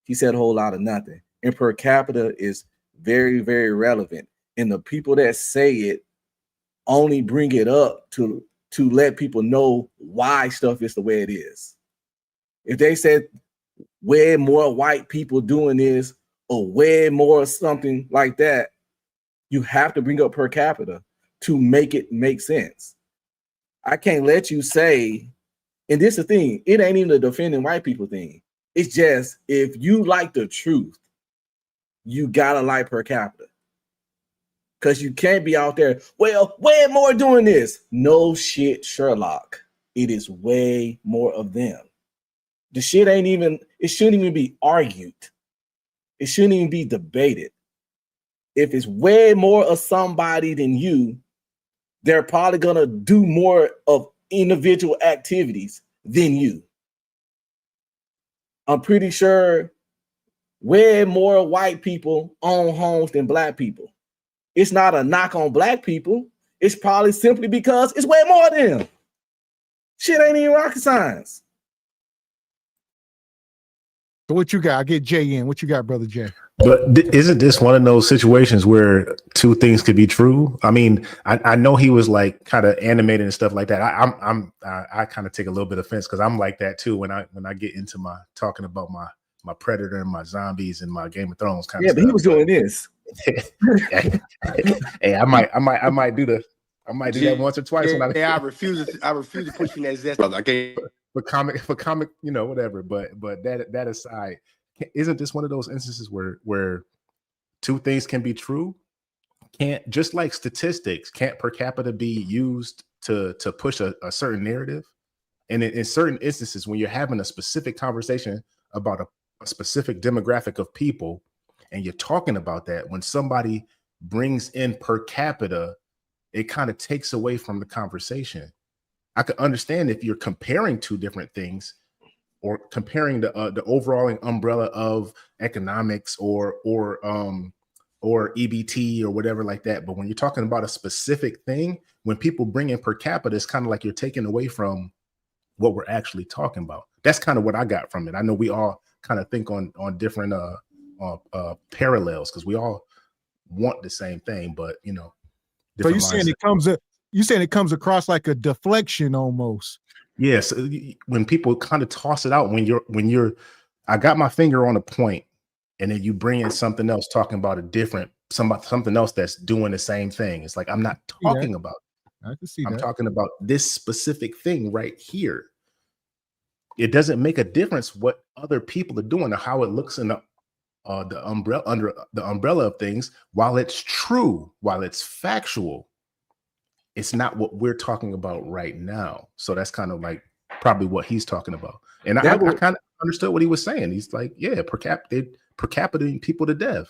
he said a whole lot of nothing. And per capita is very, very relevant. And the people that say it only bring it up to let people know why stuff is the way it is. If they said way more white people doing this or way more something like that, you have to bring up per capita to make it make sense. I can't let you say, and this is the thing, it ain't even a defending white people thing. It's just, if you like the truth, you gotta like per capita. Because you can't be out there, well, way more doing this. No shit, Sherlock. It is way more of them. The shit it shouldn't even be argued. It shouldn't even be debated. If it's way more of somebody than you, they're probably gonna do more of individual activities than you. I'm pretty sure way more white people own homes than black people. It's not a knock on black people. It's probably simply because it's way more of them. Shit ain't even rocket science. So what you got? I get Jay in. What you got, brother Jay? But isn't this one of those situations where two things could be true? I mean, I know he was like kind of animated and stuff like that. I kind of take a little bit of offense because I'm like that too when I get into my talking about my Predator and my zombies and my Game of Thrones kind of stuff. Yeah, but he was doing this. Hey, I might do that once or twice. I refuse to put you in that zest, brother. I can't. For comic, you know, whatever. But that aside, isn't this one of those instances where two things can be true? Can't, just like statistics, can't per capita be used to push a certain narrative? And in certain instances, when you're having a specific conversation about a specific demographic of people, and you're talking about that, when somebody brings in per capita, it kind of takes away from the conversation. I could understand if you're comparing two different things or comparing the overall umbrella of economics or EBT or whatever like that. But when you're talking about a specific thing, when people bring in per capita, it's kind of like you're taking away from what we're actually talking about. That's kind of what I got from it. I know we all kind of think on different parallels because we all want the same thing, but you know. So you're saying it comes across like a deflection almost. Yes, when people kind of toss it out, when you're, I got my finger on a point, and then you bring in something else talking about something else that's doing the same thing. It's like, I'm not talking about it. I can see I'm that. talking about this specific thing right here. It doesn't make a difference what other people are doing or how it looks in the umbrella, under the umbrella of things. While it's true, while it's factual, it's not what we're talking about right now. So that's kind of like probably what he's talking about. And I kind of understood what he was saying. He's like, yeah, per capita people to death.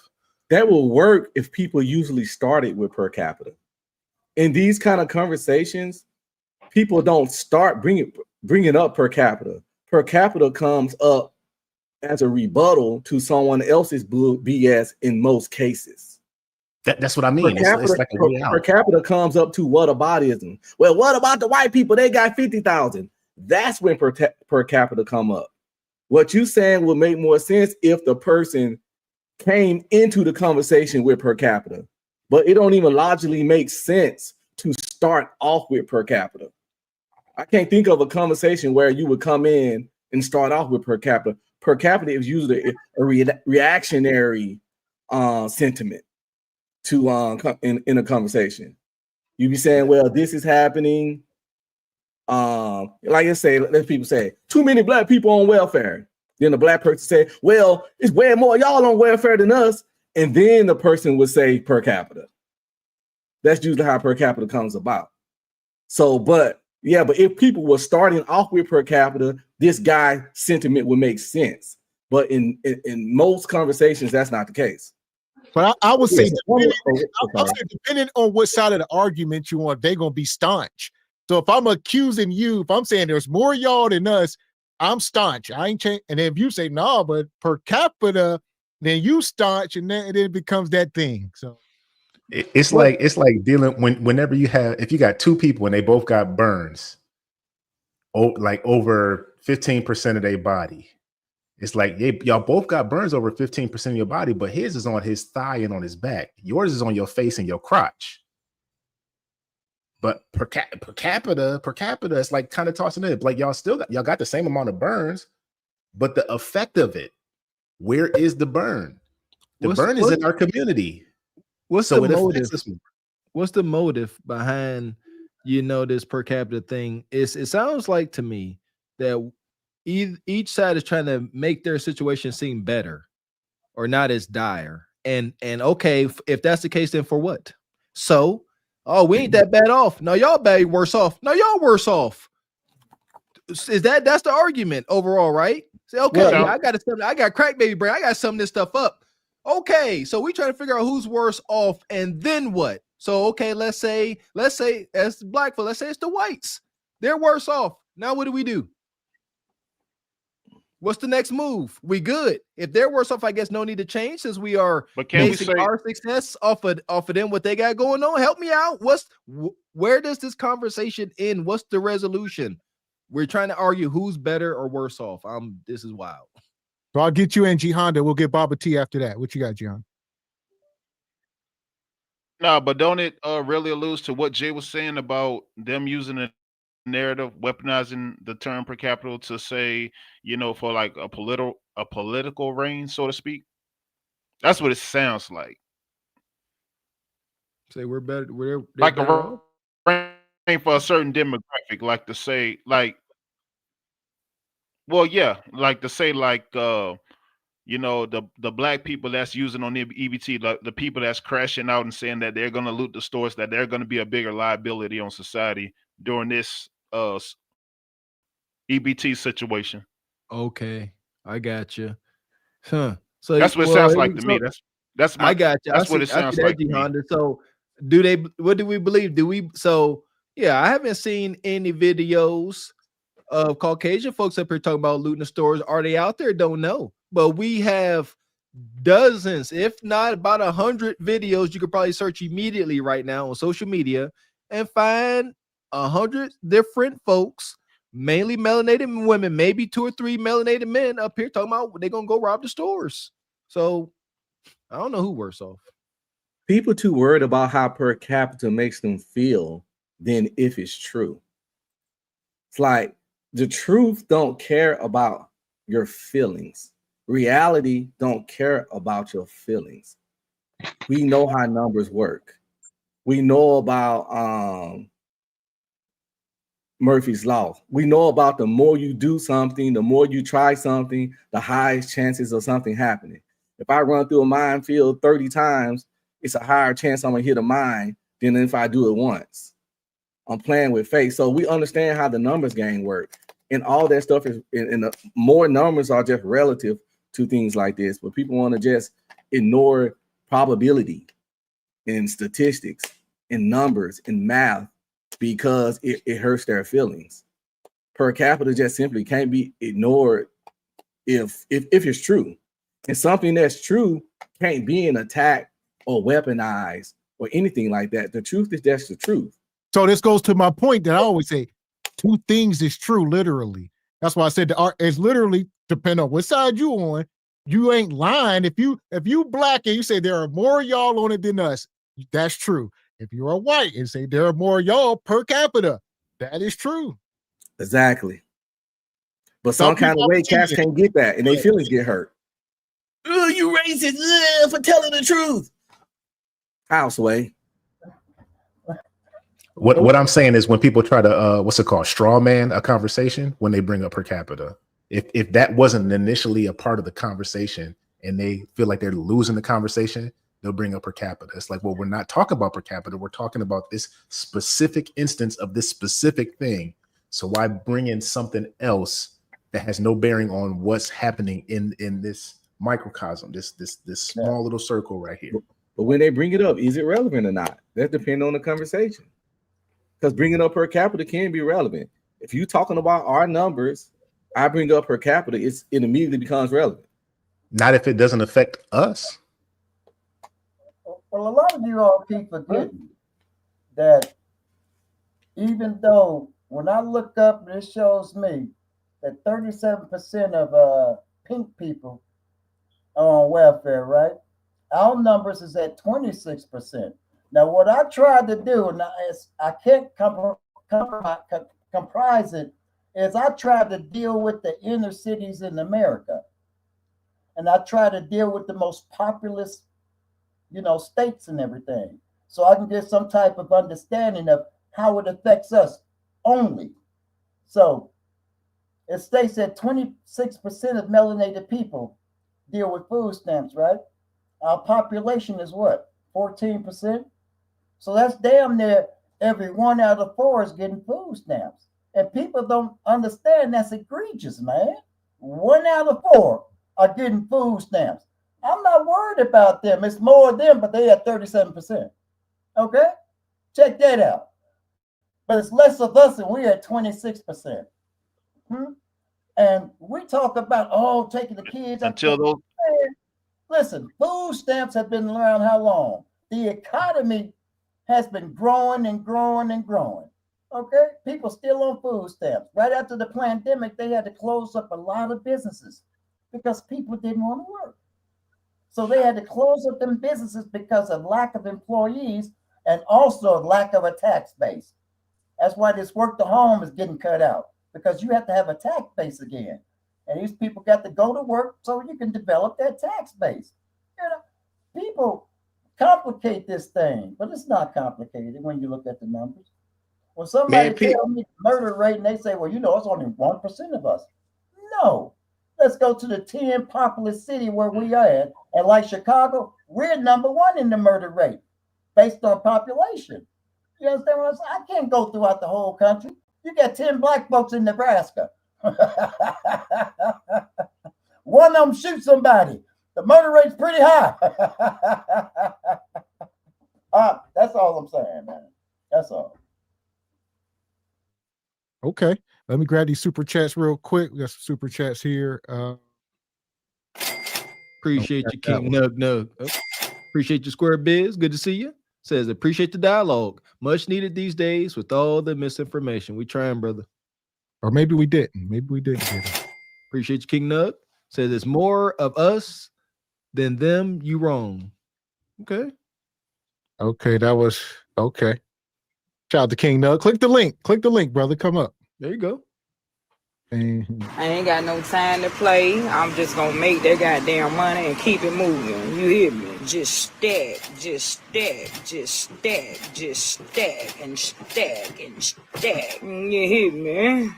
That will work if people usually started with per capita. In these kind of conversations, people don't start bringing up per capita. Per capita comes up as a rebuttal to someone else's BS in most cases. That's what I mean. It's like a way out. Per capita comes up to whataboutism. Well, what about the white people? They got 50,000. That's when per capita come up. What you saying will make more sense if the person came into the conversation with per capita, but it don't even logically make sense to start off with per capita. I can't think of a conversation where you would come in and start off with per capita. Per capita is usually a reactionary sentiment to in a conversation. You be saying, well, this is happening. Like I say, let people say, too many black people on welfare. Then the black person say, well, it's way more y'all on welfare than us. And then the person would say per capita. That's usually how per capita comes about. So, but if people were starting off with per capita, this guy sentiment would make sense. But in most conversations, that's not the case. But I would say, depending on what side of the argument you on, they're gonna be staunch. So if I'm accusing you, if I'm saying there's more y'all than us, I'm staunch. I ain't change. And if you say no, but per capita, then you staunch, and then it becomes that thing. So it's like dealing whenever you have, if you got two people and they both got burns, like over 15% of their body. It's like y'all both got burns over 15% of your body, but his is on his thigh and on his back. Yours is on your face and your crotch. But per capita, it's like kind of tossing it. Like y'all got the same amount of burns, but the effect of it, where is the burn? The burn is in our community. What's the motive? What's the motive behind this per capita thing? It sounds like to me that each side is trying to make their situation seem better or not as dire. And okay, if that's the case, then for what? So, we ain't that bad off. No, y'all bad worse off. No, y'all worse off. That's the argument overall, right? Say, okay, well, I got crack baby brain. I got to sum this stuff up. Okay, so we try to figure out who's worse off, and then what? So okay, let's say as black folk, let's say it's the whites. They're worse off. Now what do we do? What's the next move? We good. If they're worse off, I guess no need to change since we are basing our success off of them, what they got going on. Help me out. Where does this conversation end? What's the resolution? We're trying to argue who's better or worse off. This is wild. So I'll get you and G Honda. We'll get Baba T after that. What you got, G Honda? No, but don't it really alludes to what Jay was saying about them using a narrative, weaponizing the term per capita to say, for like a political reign, so to speak? That's what it sounds like. Say we're better. We're like a reign for a certain demographic, like to say, like, well, yeah, like to say, like, the black people that's using on the EBT, the people that's crashing out and saying that they're going to loot the stores, that they're going to be a bigger liability on society during this EBT situation. Okay, I got you. Huh? So that's what it sounds like to me. That's I got you. That's what it sounds like to me. So what do we believe? I haven't seen any videos of Caucasian folks up here talking about looting the stores. Are they out there? Don't know. But we have dozens, if not about 100 videos. You could probably search immediately right now on social media and find 100 different folks, mainly melanated women, maybe 2 or 3 melanated men up here talking about they're going to go rob the stores. So I don't know who worse off. People too worried about how per capita makes them feel than if it's true. It's like the truth don't care about your feelings. Reality don't care about your feelings. We know how numbers work. We know about Murphy's Law. We know about the more you do something, the more you try something, the highest chances of something happening. If I run through a minefield 30 times, it's a higher chance I'm gonna hit a mine than if I do it once. I'm playing with fate. So we understand how the numbers game work. And all that stuff is, and the more numbers are just relative to things like this, but people want to just ignore probability and statistics and numbers and math because it hurts their feelings. Per capita just simply can't be ignored if it's true. And something that's true can't be an attack or weaponized or anything like that. The truth is just the truth. So this goes to my point that I always say, two things is true, literally. That's why I said the art is literally depending on what side you on. You ain't lying. If you black and you say there are more y'all on it than us, that's true. If you're a white and say there are more y'all per capita, that is true. Exactly. But some kind of way, cats can't get that, and their feelings get hurt. Oh, you racist for telling the truth. Houseway. What I'm saying is when people try to what's it called, straw man a conversation when they bring up per capita. If that wasn't initially a part of the conversation and they feel like they're losing the conversation, they'll bring up per capita. It's like, well, we're not talking about per capita. We're talking about this specific instance of this specific thing. So why bring in something else that has no bearing on what's happening in this microcosm, this small little circle right here? But when they bring it up, is it relevant or not? That depends on the conversation. Because bringing up per capita can be relevant. If you're talking about our numbers, I bring up per capita, it immediately becomes relevant. Not if it doesn't affect us. Well, a lot of you all keep forgetting that even though when I look up, it shows me that 37% of pink people are on welfare, right? Our numbers is at 26%. Now, what I tried to do, and I can't comprise it, is I tried to deal with the inner cities in America. And I try to deal with the most populous, states and everything. So I can get some type of understanding of how it affects us only. So it states that 26% of melanated people deal with food stamps, right? Our population is what? 14%? So that's damn near every 1 out of 4 is getting food stamps. And people don't understand that's egregious, man. 1 out of 4 are getting food stamps. I'm not worried about them. It's more of them, but they at 37%. Okay? Check that out. But it's less of us and we're at 26%. And we talk about, taking the kids. Until those. Listen, food stamps have been around how long? The economy has been growing and growing and growing. Okay? People still on food stamps. Right after the pandemic, they had to close up a lot of businesses because people didn't want to work. So they had to close up them businesses because of lack of employees and also lack of a tax base. That's why this work to home is getting cut out, because you have to have a tax base again. And these people got to go to work so you can develop that tax base. People complicate this thing, but it's not complicated when you look at the numbers. When somebody tells me the murder rate and they say, well, it's only 1% of us. No. Let's go to the 10 populous city where we are at. And like Chicago, we're #1 in the murder rate based on population. You understand what I'm saying? I can't go throughout the whole country. You got 10 black folks in Nebraska. One of them shoots somebody. The murder rate's pretty high. That's all I'm saying, man. That's all. Okay. Let me grab these super chats real quick. We got some super chats here. Appreciate you, King Nug Nug. Appreciate you, Square Biz. Good to see you. Says, appreciate the dialogue. Much needed these days with all the misinformation. We trying, brother. Or maybe we didn't. Maybe we didn't get it. Appreciate you, King Nug. Says, it's more of us than them. You wrong. Okay. Okay, that was okay. Shout out to King Nug. Click the link. Click the link, brother. Come up. There you go. And I ain't got no time to play. I'm just gonna make that goddamn money and keep it moving. You hear me? Just stack, just stack, just stack, just stack, and stack, and stack. You hear me?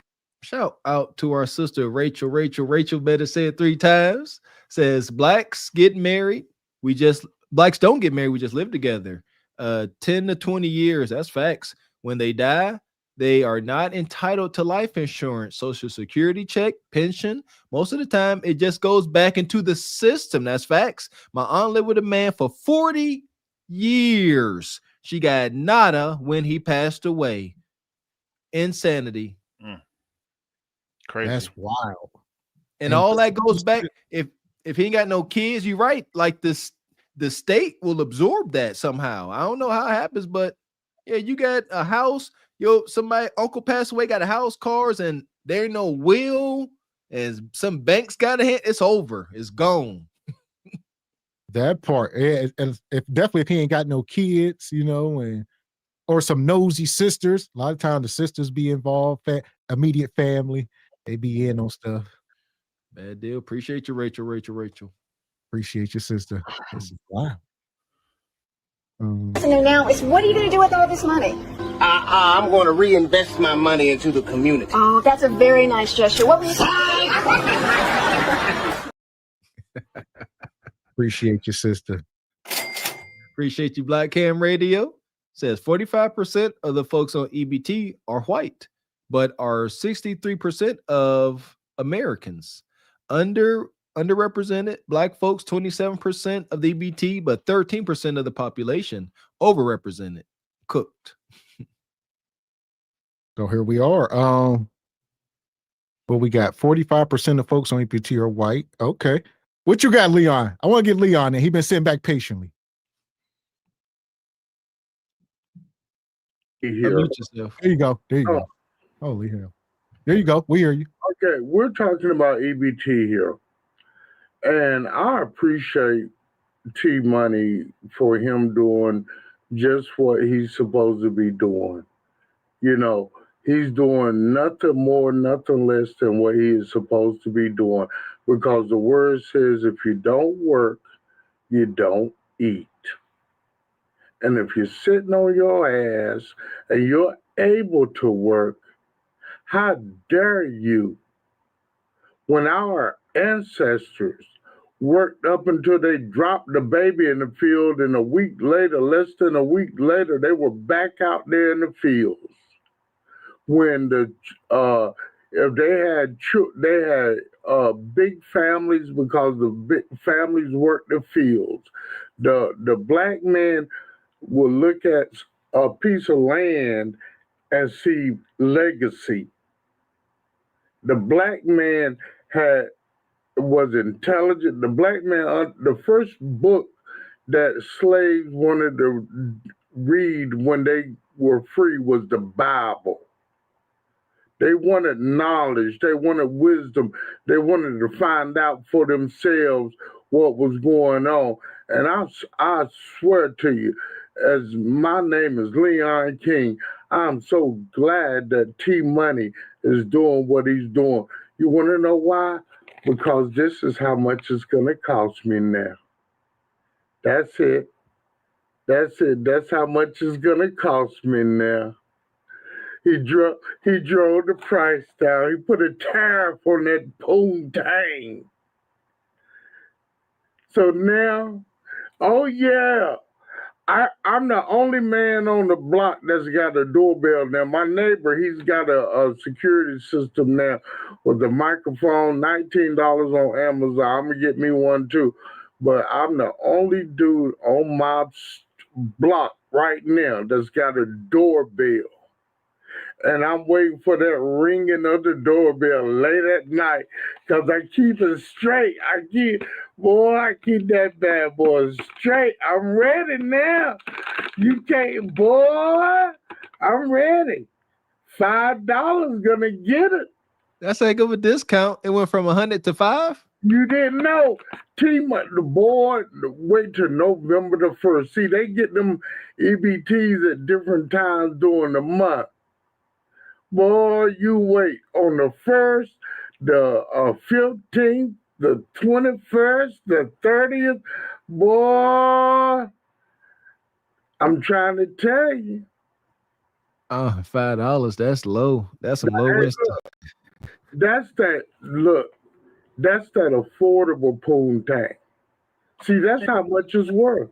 Shout out to our sister Rachel. Rachel better say it 3 times. Says, blacks get married. Blacks don't get married. We just live together. 10 to 20 years. That's facts. When they die, they are not entitled to life insurance, social security check, pension. Most of the time, it just goes back into the system. That's facts. My aunt lived with a man for 40 years. She got nada when he passed away. Insanity. Crazy. That's wild. And all that goes back. If he ain't got no kids, you're right. Like this, the state will absorb that somehow. I don't know how it happens, but yeah, you got a house. Somebody, uncle passed away, got a house, cars, and there ain't no will, and some banks got a hit. It's over. It's gone. That part, yeah, and if definitely if he ain't got no kids, or some nosy sisters. A lot of times the sisters be involved. immediate family. They be in on stuff. Bad deal. Appreciate you, Rachel. Appreciate your sister. This is wild. Now is what are you going to do with all this money? I'm going to reinvest my money into the community. Oh, that's a very nice gesture. What were you Appreciate your sister. Appreciate you, Black Cam Radio. Says 45% of the folks on EBT are white, but are 63% of Americans. Underrepresented Black folks, 27% of the EBT, but 13% of the population overrepresented. Cooked. So here we are. But we got 45% of folks on EBT are white. Okay. What you got, Leon? I want to get Leon in. He's been sitting back patiently. Here. There you go. There you go. Holy hell. There you go. We hear you. Okay, we're talking about EBT here. And I appreciate T Money for him doing just what he's supposed to be doing. You know, he's doing nothing more, nothing less than what he is supposed to be doing. Because the word says if you don't work, you don't eat. And if you're sitting on your ass and you're able to work, how dare you? When our ancestors worked up until they dropped the baby in the field, and a week later, less than a week later, they were back out there in the fields. When if they had big families because the big families worked the fields, the black man will look at a piece of land and see legacy. The black man was intelligent. The black man, the first book that slaves wanted to read when they were free was the Bible. They wanted knowledge. They wanted wisdom. They wanted to find out for themselves what was going on. And I swear to you, as my name is Leon King, I'm so glad that T Money is doing what he's doing. You want to know why? Because this is how much it's going to cost me now. That's it. That's it. That's how much it's going to cost me now. He drove the price down. He put a tariff on that poontang. So now, oh yeah, I'm the only man on the block that's got a doorbell now. My neighbor, he's got a security system now with a microphone, $19 on Amazon. I'm going to get me one too. But I'm the only dude on my block right now that's got a doorbell. And I'm waiting for that ringing of the doorbell late at night because I keep it straight. I keep that bad boy straight. I'm ready now. You can't, boy. I'm ready. $5 gonna get it. That's a heck of a discount. It went from 100 to 5. You didn't know. The boy, wait till November the 1st. See, they get them EBTs at different times during the month. Boy, you wait on the 1st, the 15th, the 21st, the 30th. Boy, I'm trying to tell you. Oh, $5. That's low. That's some low risk. That's that affordable poontang. See, that's how much it's worth.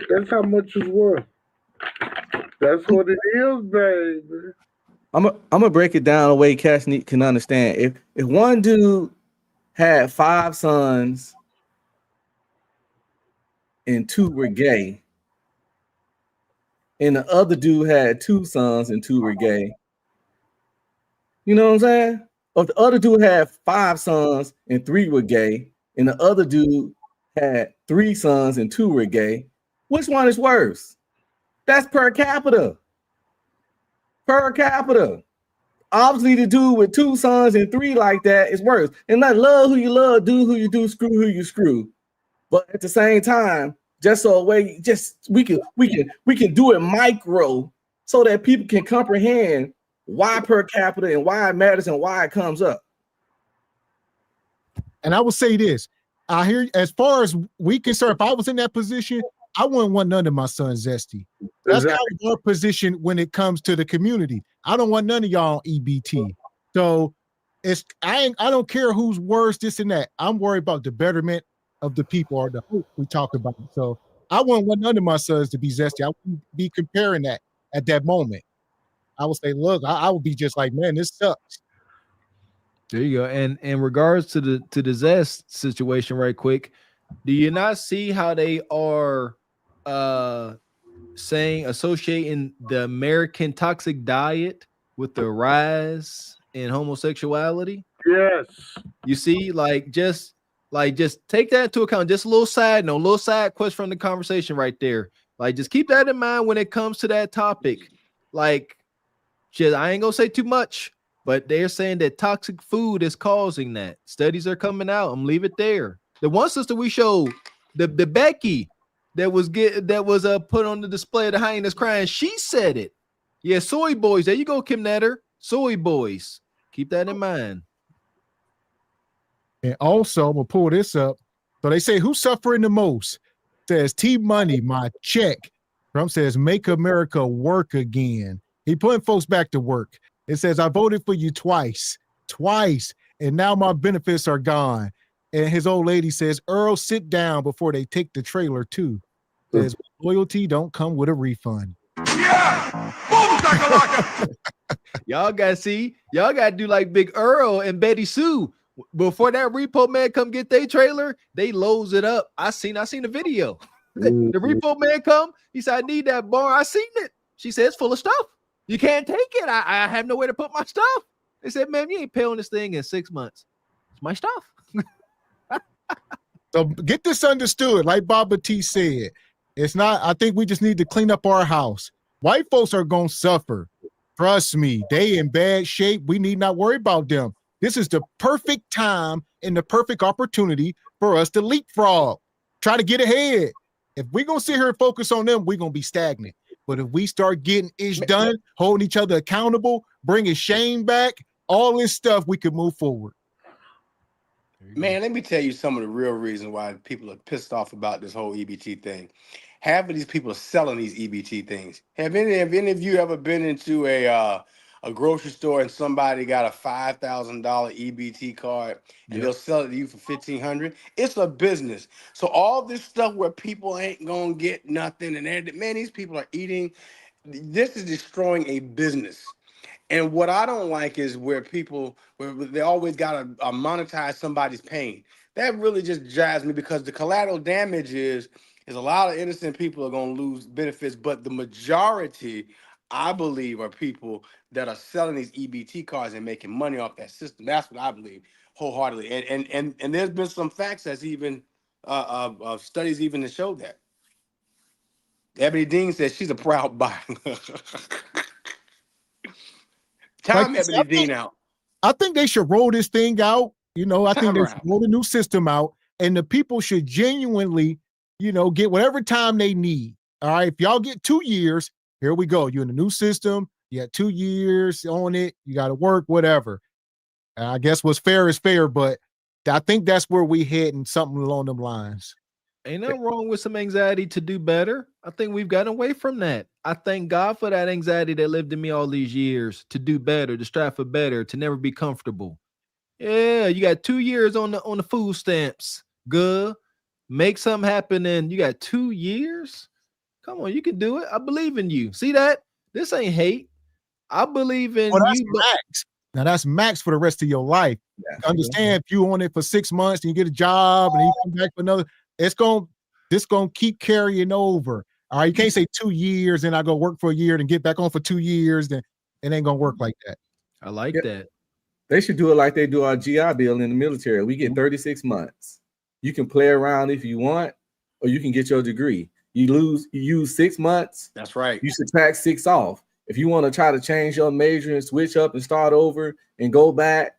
That's how much it's worth. That's what it is, baby. I'm gonna break it down the way Cash can understand. If one dude had 5 sons and 2 were gay, and the other dude had 2 sons and 2 were gay, you know what I'm saying? Or if the other dude had 5 sons and 3 were gay, and the other dude had 3 sons and 2 were gay, which one is worse? That's per capita. Per capita. Obviously, the dude with 2 sons and 3 like that is worse. And not love who you love, do who you do, screw who you screw. But at the same time, just so we can do it micro so that people can comprehend why per capita and why it matters and why it comes up. And I will say this. I hear, as far as we concerned, if I was in that position, I wouldn't want none of my sons zesty. That's kind of our position when it comes to the community. I don't want none of y'all on EBT. So I don't care who's worse, this and that. I'm worried about the betterment of the people or the hope we talk about. So I wouldn't want none of my sons to be zesty. I wouldn't be comparing that at that moment. I would say, look, I would be just like, man, this sucks. There you go. And in regards to the zest situation, right quick, do you not see how they are associating the American toxic diet with the rise in homosexuality? Yes. You see, just take that into account. Just a little side note, little side quest from the conversation right there. Like, just keep that in mind when it comes to that topic. Like, shit, I ain't gonna say too much, but they're saying that toxic food is causing that. Studies are coming out. I'm leave it there. The one sister we showed, the Becky that was put on the display of the hyenas crying, she said it. Yeah, soy boys. There you go, Kim Netter. Soy boys. Keep that in mind. And also, I'm gonna pull this up. So they say, who's suffering the most? Says T Money, my check. Trump says, make America work again. He putting folks back to work. It says, I voted for you twice, and now my benefits are gone. And his old lady says, Earl, sit down before they take the trailer too. Says, loyalty don't come with a refund. Y'all gotta do like Big Earl and Betty Sue. Before that repo man come get their trailer, they loads it up. I seen the video. The repo man come, he said, I need that bar. I seen it. She said, it's full of stuff. You can't take it. I have nowhere to put my stuff. They said, man, you ain't paying this thing in 6 months. It's my stuff. So get this understood, like Baba T said. It's not, I think we just need to clean up our house. White folks are going to suffer. Trust me, they in bad shape. We need not worry about them. This is the perfect time and the perfect opportunity for us to leapfrog. Try to get ahead. If we're going to sit here and focus on them, we're going to be stagnant. But if we start getting ish done, holding each other accountable, bringing shame back, all this stuff, we could move forward. Man, let me tell you some of the real reasons why people are pissed off about this whole EBT thing. Half of these people are selling these EBT things. Have any of you ever been into a grocery store and somebody got a $5,000 EBT card and they'll sell it to you for $1,500? It's a business. So all this stuff where people ain't gonna get nothing, and man, these people are eating. This is destroying a business. And what I don't like is where they always got to monetize somebody's pain. That really just drives me, because the collateral damage is a lot of innocent people are going to lose benefits, but the majority, I believe, are people that are selling these EBT cards and making money off that system. That's what I believe wholeheartedly. And there's been some facts that's even studies even to show that. Ebony Dean says she's a proud buyer. Time Ebony Dean out. I think they should roll this thing out. I think they should roll the new system out, and the people should genuinely, get whatever time they need. All right. If y'all get 2 years, here we go. You're in the new system. You got 2 years on it. You got to work, whatever. I guess what's fair is fair, but I think that's where we heading, something along them lines. Ain't nothing wrong with some anxiety to do better. I think we've gotten away from that. I thank God for that anxiety that lived in me all these years, to do better, to strive for better, to never be comfortable. Yeah, you got 2 years on the food stamps. Good. Make something happen, and you got 2 years? Come on, you can do it. I believe in you. See that? This ain't hate. I believe in you. Max. Now that's max for the rest of your life. Yeah, understand if you on it for 6 months and you get a job and you come back for another, this gonna keep carrying over. All right, you can't say 2 years and I go work for a year and get back on for 2 years. Then it ain't gonna work like that. I like that. They should do it like they do our GI Bill in the military. We get 36 months. You can play around if you want, or you can get your degree. You use 6 months. That's right. You subtract 6 off. If you want to try to change your major and switch up and start over and go back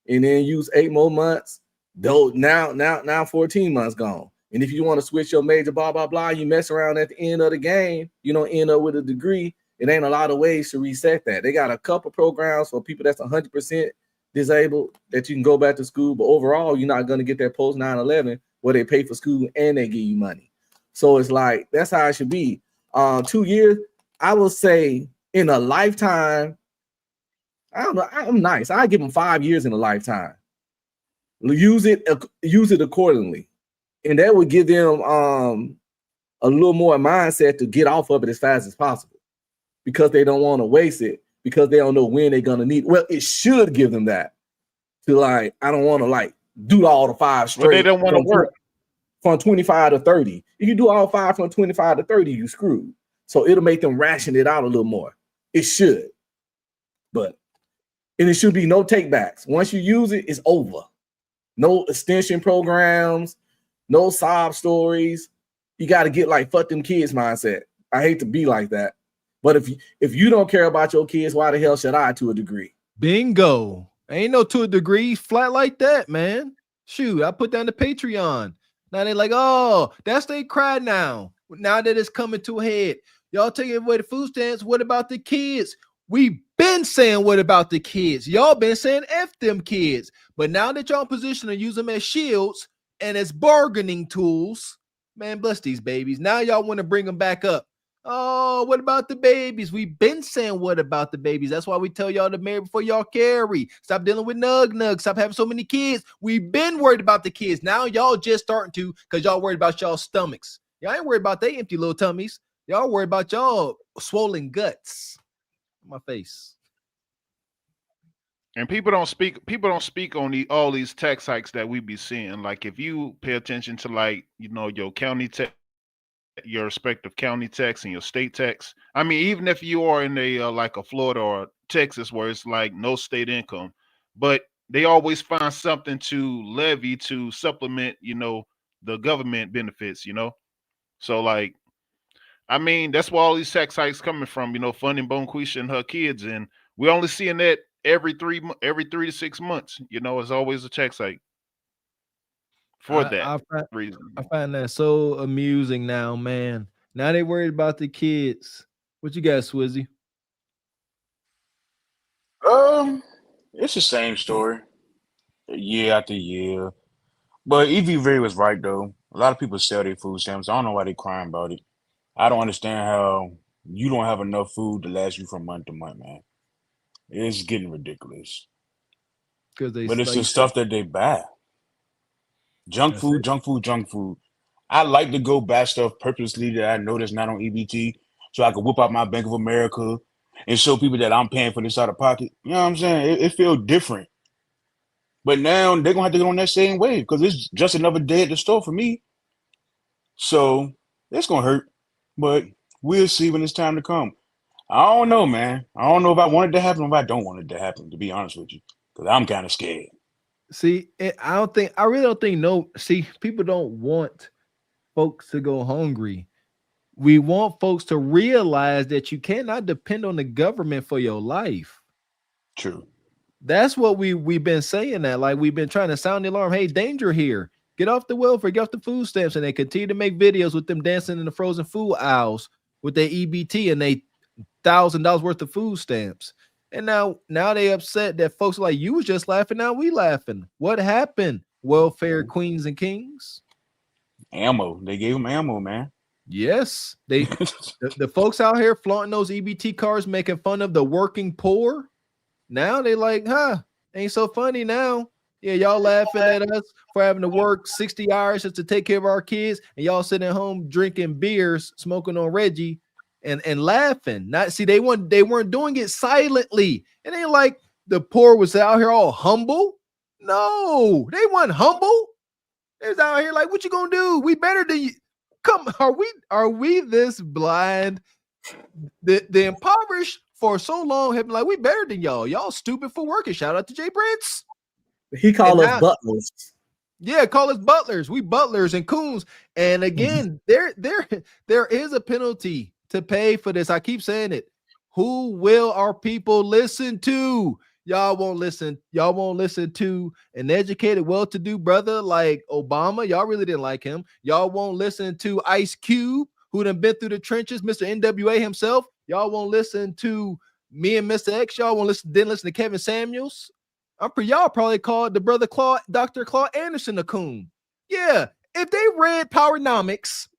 and then use 8 more months, though now 14 months gone. And if you want to switch your major, blah, blah, blah, you mess around at the end of the game, you don't end up with a degree It ain't a lot of ways to reset that. They got a couple programs for people that's 100% disabled that you can go back to school, but overall, you're not going to get that post 9/11 where they pay for school and they give you money. So it's like that's how it should be. 2 years, I will say in a lifetime. I don't know. I'm nice. I give them 5 years in a lifetime. Use it accordingly, and that would give them a little more mindset to get off of it as fast as possible, because they don't want to waste it, because they don't know when they're gonna need it. Well, it should give them that to like. I don't want to like do all the 5 straight. Well, they don't want to work from 25 to 30. If you do all 5 from 25 to 30, you screwed. So it'll make them ration it out a little more. It should, and it should be no takebacks. Once you use it, it's over. No extension programs, no sob stories. You got to get like fuck them kids mindset. I hate to be like that, but if you don't care about your kids, why the hell should I? To a degree. Bingo. Ain't no to a degree flat like that, man. Shoot, I put down the Patreon. Now they like, oh, that's they cry now. Now that it's coming to a head. Y'all taking away the food stamps. What about the kids? We been saying what about the kids? Y'all been saying F them kids. But now that y'all in position to use them as shields and as bargaining tools, man, bless these babies. Now y'all want to bring them back up. Oh, what about the babies? We've been saying what about the babies. That's why we tell y'all to marry before y'all carry. Stop dealing with nug. Stop having so many kids. We've been worried about the kids. Now y'all just starting to, because y'all worried about y'all stomachs. Y'all ain't worried about they empty little tummies. Y'all worried about y'all swollen guts. My face. And people don't speak on all these tax hikes that we be seeing. Like if you pay attention to like, your county tax, your respective county tax and your state tax. I mean, even if you are in a like a Florida or Texas where it's like no state income, but they always find something to levy to supplement, the government benefits, So like, I mean, that's where all these tax hikes coming from, funding Bonquisha and her kids. And we're only seeing that every 3 to 6 months, it's always a tax hike for that reason. I find that so amusing now, man. Now they worried about the kids. What you got, Swizzy? It's the same story, year after year. But EV was right though. A lot of people sell their food stamps. I don't know why they crying about it. I don't understand how you don't have enough food to last you from month to month, man. It's getting ridiculous. But it's the stuff that they buy. Junk food. I like to go buy stuff purposely that I know that's not on EBT, so I can whip out my Bank of America and show people that I'm paying for this out of pocket. You know what I'm saying? It feels different. But now they're gonna have to get on that same wave because it's just another day at the store for me. So it's gonna hurt, but we'll see when it's time to come. I don't know, man. I don't know if I want it to happen or if I don't want it to happen, to be honest with you, because I'm kind of scared. See, I really don't think see, people don't want folks to go hungry. We want folks to realize that you cannot depend on the government for your life. True. That's what we've been saying that. Like we've been trying to sound the alarm. Hey, danger here. Get off the welfare, get off the food stamps. And they continue to make videos with them dancing in the frozen food aisles with their EBT and they $1,000 worth of food stamps. And now they upset that folks are like, you was just laughing, now we laughing. What happened? Welfare queens and kings? Ammo. They gave them ammo, man. Yes. They the folks out here flaunting those EBT cards, making fun of the working poor. Now they like, ain't so funny now. Yeah, y'all laughing at us for having to work 60 hours just to take care of our kids, and y'all sitting at home drinking beers, smoking on Reggie, and laughing. Not see, they weren't doing it silently. It ain't like the poor was out here all humble. No, they weren't humble. They was out here like, what you gonna do? We better than you. Come, are we this blind? The impoverished for so long have been like, we better than y'all. Y'all stupid for working. Shout out to Jay Prince. He called us butlers. Yeah, call us butlers. We butlers and coons. And again, there is a penalty to pay for this. I keep saying it. Who will our people listen to? Y'all won't listen. Y'all won't listen to an educated, well-to-do brother like Obama. Y'all really didn't like him. Y'all won't listen to Ice Cube, who done been through the trenches, Mr. NWA himself. Y'all won't listen to me and Mr. X. Y'all didn't listen to Kevin Samuels. Y'all probably called the brother Dr. Claude Anderson a coon. Yeah, if they read Powernomics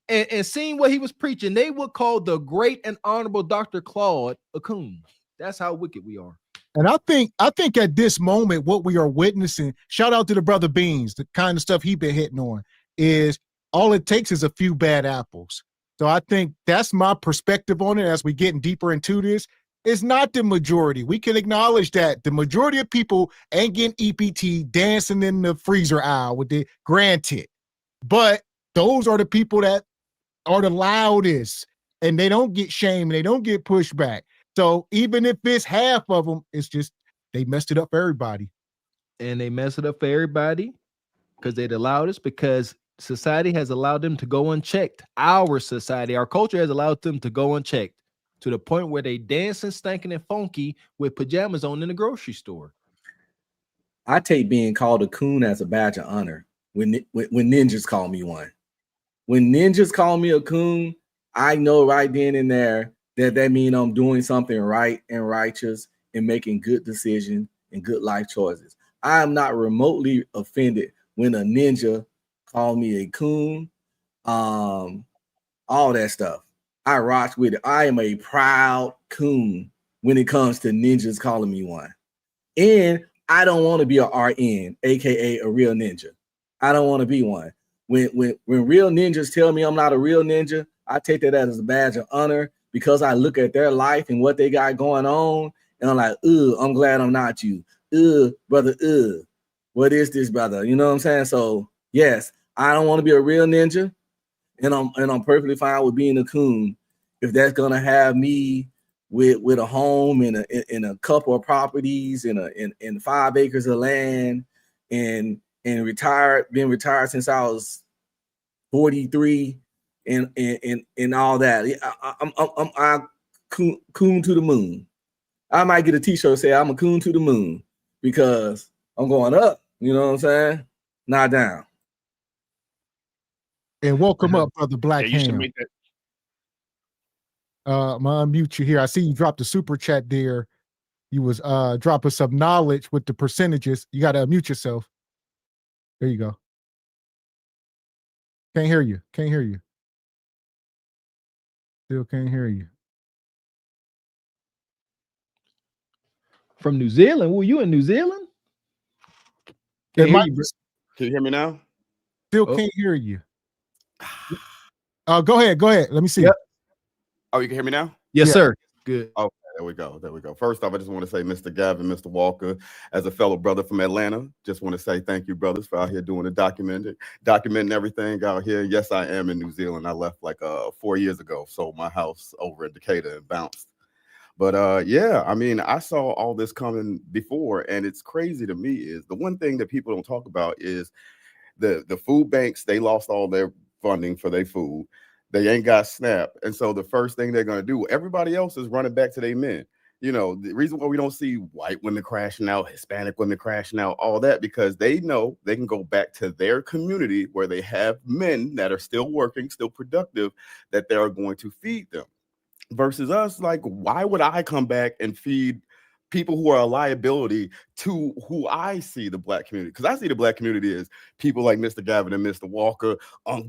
and seen what he was preaching, they would call the great and honorable Dr. Claude a coon. That's how wicked we are. And I think at this moment, what we are witnessing, shout out to the brother Beans, the kind of stuff he been hitting on, is all it takes is a few bad apples. So I think that's my perspective on it as we getting deeper into this. It's not the majority. We can acknowledge that the majority of people ain't getting EBT dancing in the freezer aisle with the granted. But those are the people that are the loudest, and they don't get shamed, they don't get pushed back. So even if it's half of them, it's just they messed it up for everybody. And they mess it up for everybody because they're the loudest, because society has allowed them to go unchecked. Our society, our culture has allowed them to go unchecked to the point where they dancing, stinking, and funky with pajamas on in the grocery store. I take being called a coon as a badge of honor when ninjas call me one. When ninjas call me a coon, I know right then and there that means I'm doing something right and righteous and making good decisions and good life choices. I am not remotely offended when a ninja call me a coon, all that stuff. I rock with it. I am a proud coon when it comes to ninjas calling me one. And I don't want to be a RN, aka a real ninja. I don't want to be one. When real ninjas tell me I'm not a real ninja, I take that as a badge of honor because I look at their life and what they got going on, and I'm like, I'm glad I'm not you. Brother, what is this, brother? You know what I'm saying? So yes, I don't want to be a real ninja, and I'm perfectly fine with being a coon if that's gonna have me with a home and a couple of properties and 5 acres of land and been retired since I was 43 and all that. I'm coon to the moon. I might get a t-shirt that say I'm a coon to the moon because I'm going up, you know what I'm saying? Not down. And welcome up, brother Black Yeah, you should Ham. make that. I'm gonna unmute you here. I see you dropped a super chat there. You was dropping some knowledge with the percentages. You got to unmute yourself. There you go. Can't hear you. Can't hear you. Still can't hear you. From New Zealand? Were you in New Zealand? Can Can you hear me now? Still can't hear you. Go ahead. Go ahead. Let me see. Yep. Oh, you can hear me now? Yes, sir. Good. Okay, there we go. There we go. First off, I just want to say, Mr. Gavin, Mr. Walker, as a fellow brother from Atlanta, just want to say thank you, brothers, for out here doing the documenting everything out here. Yes, I am in New Zealand. I left like 4 years ago, sold my house over in Decatur and bounced. But yeah, I mean, I saw all this coming before, and it's crazy to me is the one thing that people don't talk about is the food banks. They lost all their funding for their food. They ain't got SNAP. And so the first thing they're going to do, everybody else is running back to their men. You know, the reason why we don't see white women crashing out, Hispanic women crashing out, all that, because they know they can go back to their community where they have men that are still working, still productive, that they are going to feed them. Versus us, like, why would I come back and feed people who are a liability to who I see the Black community? Because I see the Black community as people like Mr. Gavin and Mr. Walker,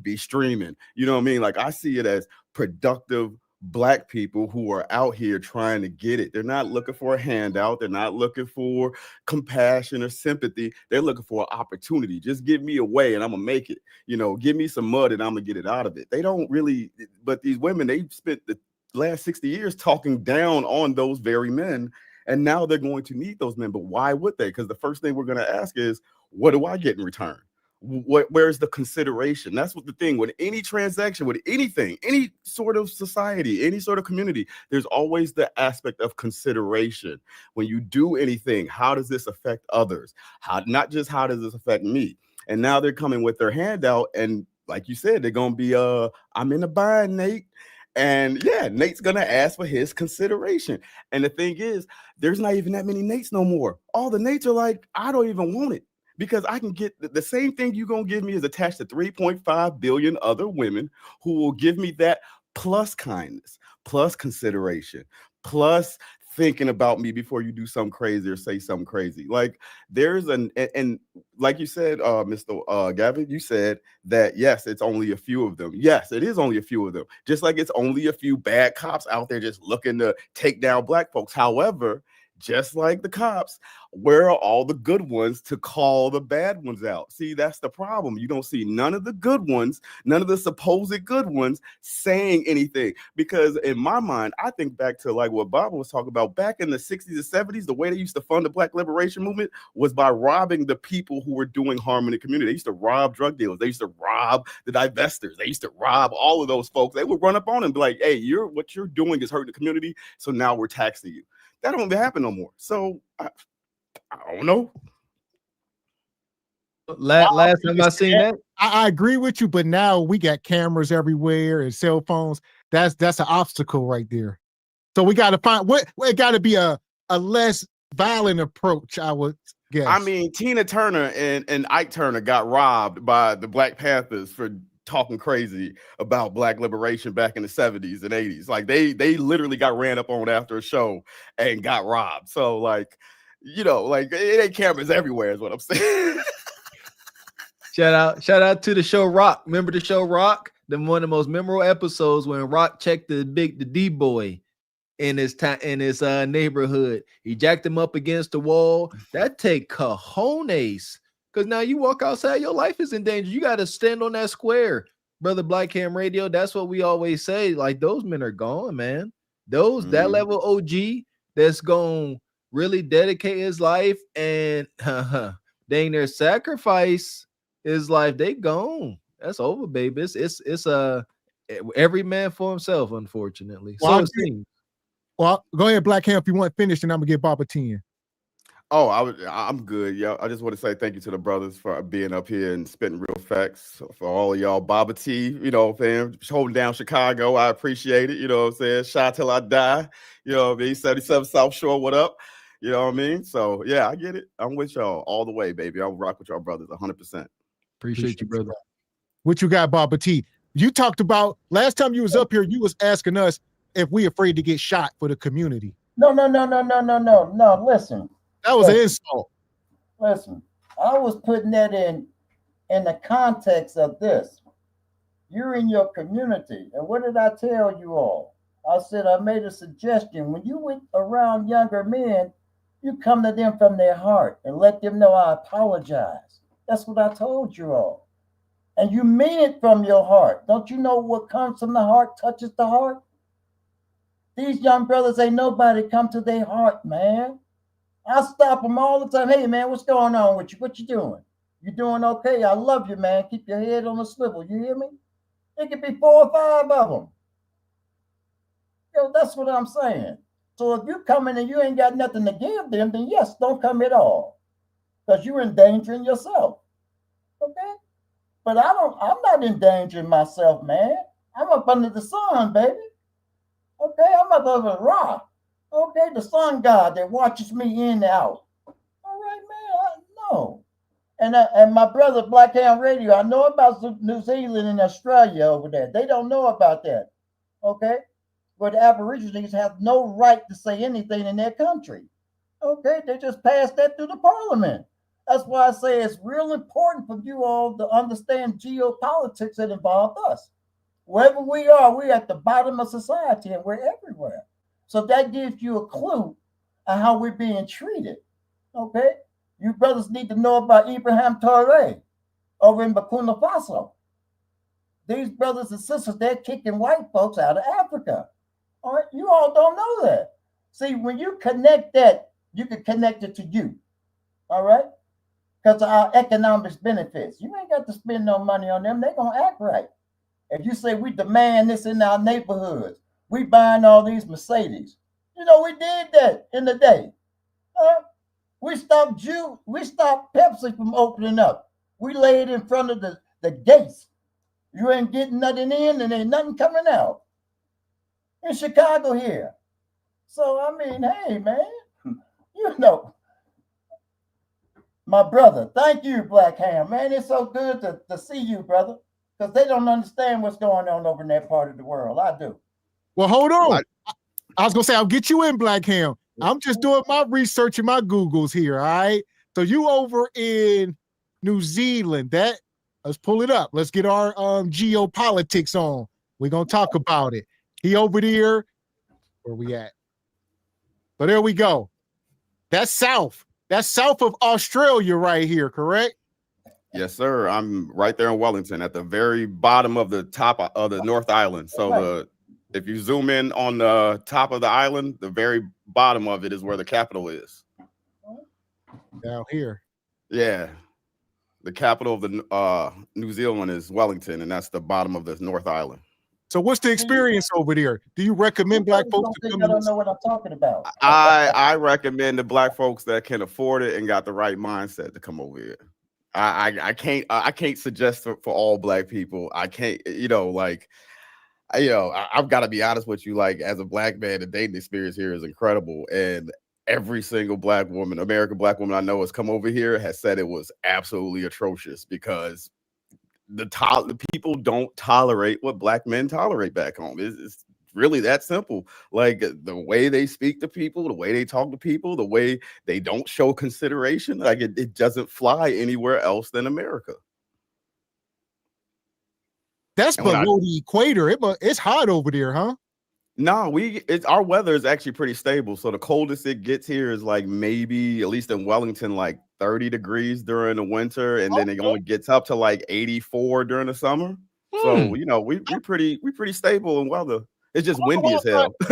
be streaming. You know what I mean? Like, I see it as productive Black people who are out here trying to get it. They're not looking for a handout. They're not looking for compassion or sympathy. They're looking for an opportunity. Just give me a way and I'm gonna make it. You know, give me some mud and I'm gonna get it out of it. They don't really, but these women, they spent the last 60 years talking down on those very men. And now they're going to need those men. But why would they? Because the first thing we're going to ask is, what do I get in return? Where's the consideration? That's what the thing with any transaction, with anything, any sort of society, any sort of community, there's always the aspect of consideration. When you do anything, how does this affect others? Not just how does this affect me? And now they're coming with their handout. And like you said, they're going to be, I'm in a bind, Nate. And yeah, Nate's going to ask for his consideration. And the thing is, there's not even that many Nates no more. All the Nates are like, I don't even want it because I can get the same thing you're going to give me is attached to 3.5 billion other women who will give me that plus kindness, plus consideration, plus thinking about me before you do something crazy or say something crazy. Like there's and like you said, Mr. Gavin, you said that yes, it's only a few of them. Yes, it is only a few of them. Just like it's only a few bad cops out there just looking to take down black folks. However, just like the cops, where are all the good ones to call the bad ones out? See, that's the problem. You don't see none of the good ones, none of the supposed good ones saying anything. Because in my mind, I think back to like what Bob was talking about back in the 60s and 70s, the way they used to fund the Black Liberation Movement was by robbing the people who were doing harm in the community. They used to rob drug dealers. They used to rob the divestors. They used to rob all of those folks. They would run up on them and be like, hey, what you're doing is hurting the community, so now we're taxing you. That don't happen no more. So I don't know. Last time I seen that, I agree with you, but now we got cameras everywhere and cell phones. That's an obstacle right there. So we got to find what it got to be a less violent approach, I would guess. I mean, Tina Turner and Ike Turner got robbed by the Black Panthers for talking crazy about black liberation back in the 70s and 80s. Like they literally got ran up on after a show and got robbed. So like, you know, like it ain't cameras everywhere is what I'm saying. Shout out to the show Rock. Remember the show Rock? One of the most memorable episodes when Rock checked the D boy in his neighborhood. He jacked him up against the wall. That take cojones. Because now you walk outside, your life is in danger. You got to stand on that square. Brother Black Ham Radio, that's what we always say. Like, those men are gone, man. That level OG that's going to really dedicate his life and dang near sacrifice his life, they gone. That's over, baby. It's every man for himself, unfortunately. Well, well, go ahead, Black Ham, if you want finished, and I'm going to give Bob a 10. Oh, I'm good. Yeah, I just want to say thank you to the brothers for being up here and spitting real facts. For all of y'all, Baba T, you know what I'm saying, holding down Chicago. I appreciate it. You know what I'm saying? Shot till I die. You know what I mean? 77 South Shore, what up? You know what I mean? So yeah, I get it. I'm with y'all all the way, baby. I'll rock with y'all brothers 100%. Appreciate you, brother. What you got, Baba T? You talked about last time you was up here, you was asking us if we afraid to get shot for the community. No. Listen. That was an insult. Listen, I was putting that in the context of this. You're in your community. And what did I tell you all? I said I made a suggestion. When you went around younger men, you come to them from their heart and let them know I apologize. That's what I told you all. And you mean it from your heart. Don't you know what comes from the heart touches the heart? These young brothers ain't nobody come to their heart, man. I stop them all the time. Hey, man, what's going on with you? What you doing? You doing okay? I love you, man. Keep your head on the swivel. You hear me? It could be 4 or 5 of them. Yo, that's what I'm saying. So if you come in and you ain't got nothing to give them, then yes, don't come at all. Because you're endangering yourself. Okay? But I'm not endangering myself, man. I'm up under the sun, baby. Okay, I'm up under the rock. Okay, the sun god that watches me in and out. All right, man, I know. And my brother, Black Ham Radio, I know about New Zealand and Australia over there. They don't know about that. Okay? Where the Aborigines have no right to say anything in their country. Okay, they just passed that through the parliament. That's why I say it's real important for you all to understand geopolitics that involve us. Wherever we are, we're at the bottom of society and we're everywhere. So that gives you a clue on how we're being treated. Okay? You brothers need to know about Ibrahim Traoré over in Burkina Faso. These brothers and sisters, they're kicking white folks out of Africa. All right? You all don't know that. See, when you connect that, you can connect it to you. All right? Because of our economic benefits. You ain't got to spend no money on them. They're going to act right. If you say we demand this in our neighborhoods, we buying all these Mercedes. You know, we did that in the day. We stopped Pepsi from opening up. We laid in front of the gates. You ain't getting nothing in and ain't nothing coming out. In Chicago here. So, I mean, hey, man, you know, my brother, thank you, Black Ham, man. It's so good to see you, brother, because they don't understand what's going on over in that part of the world. I do. Well, hold on. I was gonna say I'll get you in, Black Ham. I'm just doing my research and my Googles here. All right. So you over in New Zealand. Let's pull it up. Let's get our geopolitics on. We're gonna talk about it. He over there. Where we at? So there we go. That's south. That's south of Australia right here, correct? Yes, sir. I'm right there in Wellington at the very bottom of the top of the North Island. So if you zoom in on the top of the island, the very bottom of it is where the capital is. Down here. Yeah. The capital of the New Zealand is Wellington, and that's the bottom of the North Island. So what's the experience over there? Do you recommend black folks to come? I don't know what I'm talking about. I recommend the black folks that can afford it and got the right mindset to come over here. I can't suggest for all black people. I can't, I've got to be honest with you. Like, as a black man, the dating experience here is incredible, and every single American black woman I know has come over here has said it was absolutely atrocious because the people don't tolerate what black men tolerate back home. It's really that simple. Like, the way they speak to people, the way they talk to people, the way they don't show consideration, like it doesn't fly anywhere else than America. That's below the equator. It's hot over there, huh? No, our weather is actually pretty stable. So the coldest it gets here is like maybe, at least in Wellington, like 30 degrees during the winter, and then it only gets up to like 84 during the summer. So we're pretty stable in weather. It's just windy as hell. I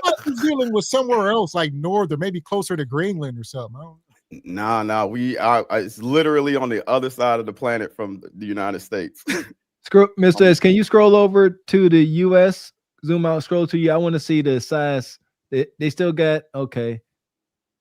thought New Zealand was somewhere else, like north or maybe closer to Greenland or something. Nah, we are. It's literally on the other side of the planet from the United States. Mr. S, can you scroll over to the U.S.? Zoom out, scroll to you. I want to see the size. They still got, okay.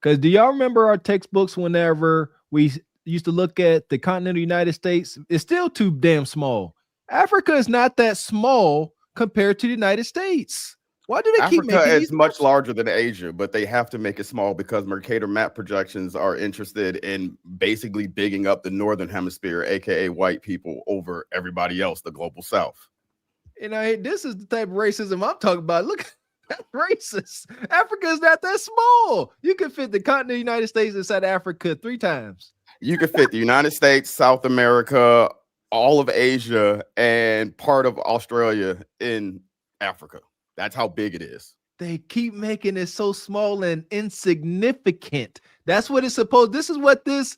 Because do y'all remember our textbooks whenever we used to look at the continental United States? It's still too damn small. Africa is not that small compared to the United States. Why do they keep making Africa these? is much larger than Asia, but they have to make it small because Mercator map projections are interested in basically bigging up the northern hemisphere, aka white people, over everybody else, the global south. This is the type of racism I'm talking about. Look, that's racist. Africa is not that small. You can fit the continental United States inside Africa 3 times. You can fit the United States, South America, all of Asia, and part of Australia in Africa. That's how big it is. They keep making it so small and insignificant. That's what it's supposed. This is what this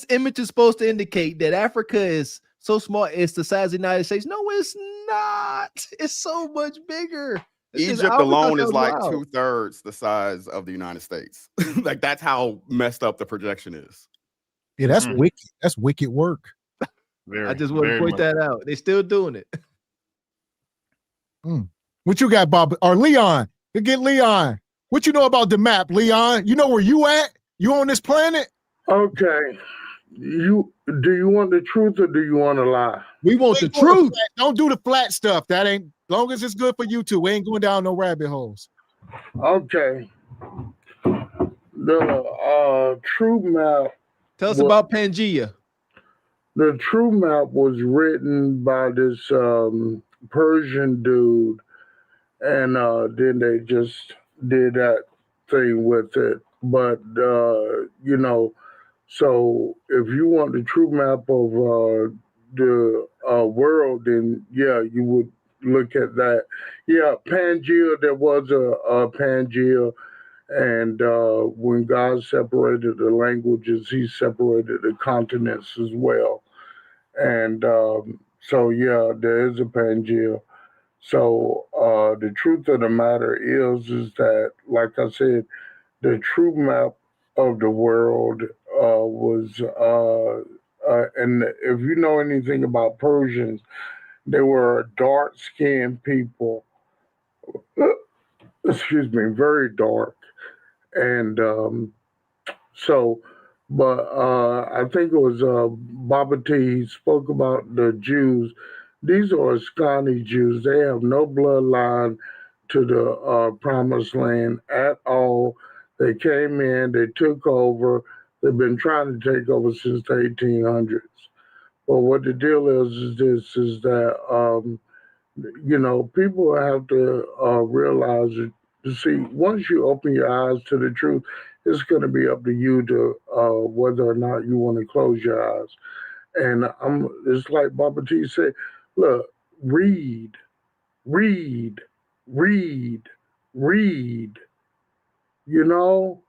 image is supposed to indicate, that Africa is so small. It's the size of the United States. No, it's not. It's so much bigger. Egypt alone is like 2/3 the size of the United States. Like, that's how messed up the projection is. Yeah, that's wicked. That's wicked work. I just want to point that out. They're still doing it. What you got, Bob? Or Leon? You get Leon. What you know about the map, Leon? You know where you at? You on this planet? Okay. Do you want the truth or do you want to lie? We want the truth. Don't do the flat stuff. That ain't, long as it's good for you two. We ain't going down no rabbit holes. Okay. The true map. Tell us about Pangea. The true map was written by this Persian dude, and then they just did that thing with it. But so if you want the true map of the world, then yeah, you would look at that. Yeah, Pangea, there was a Pangea, and when God separated the languages, he separated the continents as well. And so yeah, there is a Pangea. So the truth of the matter is that, like I said, the true map of the world was, and if you know anything about Persians, they were dark-skinned people. Excuse me, very dark. And I think it was Babati spoke about the Jews. These are Ascani Jews. They have no bloodline to the promised land at all. They came in, they took over. They've been trying to take over since the 1800s. But what the deal is that You know, people have to realize it, to see, once you open your eyes to the truth, it's going to be up to you to whether or not you want to close your eyes. And it's like Baba T said, look, read, read, read, read. You know,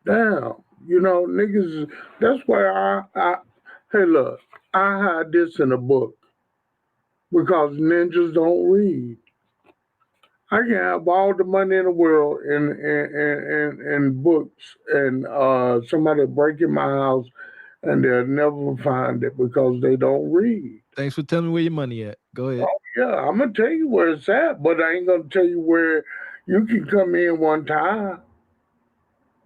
damn, you know, niggas. That's why hey, look, I hide this in a book because ninjas don't read. I can have all the money in the world in books, and somebody break in my house, and they'll never find it because they don't read. Thanks for telling me where your money at. Go ahead. Oh yeah, I'm gonna tell you where it's at, but I ain't gonna tell you where you can come in one time.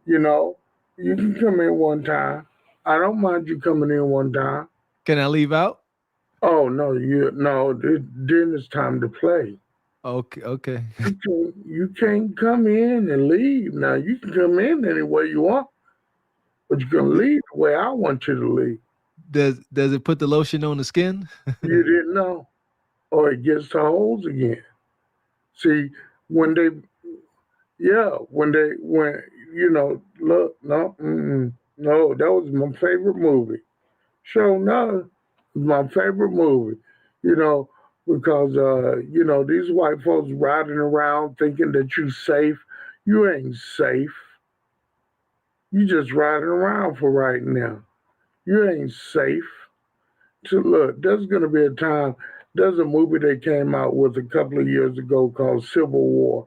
You know, you can come in one time. I don't mind you coming in one time. Can I leave out? Oh no, then it's time to play. Okay. You can't come in and leave. Now you can come in any way you want, but you're gonna leave the way I want you to leave. Does it put the lotion on the skin? You didn't know, or it gets the holes again. See, when you know, look, no, no, that was my favorite movie. Show no, my favorite movie. You know, because you know, these white folks riding around thinking that you safe. You ain't safe. You just riding around for right now. You ain't safe. So look, there's gonna be a time. There's a movie they came out with a couple of years ago called Civil War.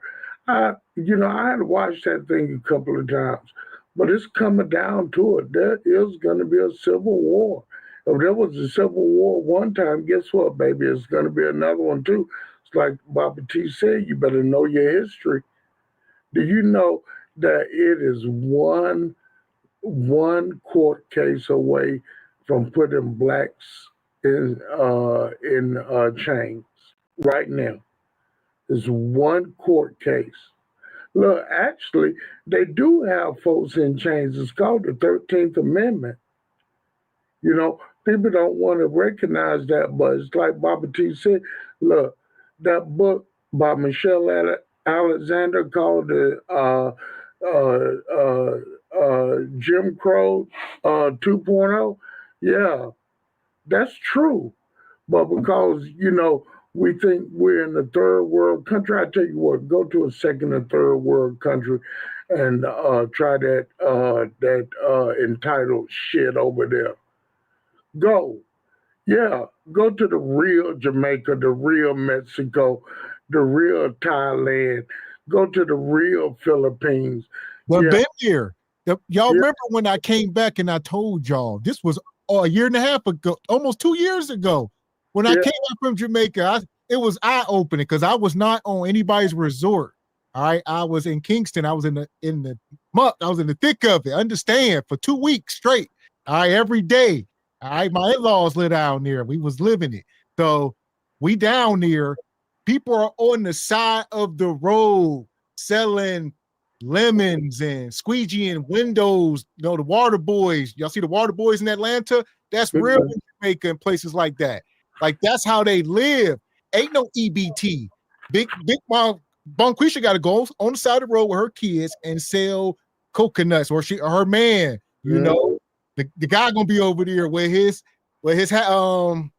I had watched that thing a couple of times, but it's coming down to it. There is gonna be a civil war. If there was a civil war one time, guess what, baby? It's gonna be another one too. It's like Baba T said, you better know your history. Do you know that it is one court case away from putting blacks in chains right now? There's one court case. Look, actually, they do have folks in chains. It's called the 13th Amendment. You know, people don't want to recognize that, but it's like Baba T said. Look, that book by Michelle Alexander called the Jim Crow 2.0. Yeah, that's true. But because, you know, we think we're in the third world country, I tell you what, go to a second or third world country and try that entitled shit over there. Go. Yeah, go to the real Jamaica, the real Mexico, the real Thailand. Go to the real Philippines. But been here. Y'all remember when I came back and I told y'all this was a year and a half ago, almost 2 years ago. When I came back from Jamaica, it was eye-opening because I was not on anybody's resort. All right, I was in Kingston. I was in the muck. I was in the thick of it. Understand, for 2 weeks straight. All right, every day. All right, my in-laws live down there. We was living it. So we down there. People are on the side of the road selling lemons and squeegeeing windows. You know, the water boys. Y'all see the water boys in Atlanta? That's real in Jamaica and places like that. Like, that's how they live. Ain't no EBT. Big Mom Bonquisha got to go on the side of the road with her kids and sell coconuts, or her man. You know, the guy gonna be over there with his what I'm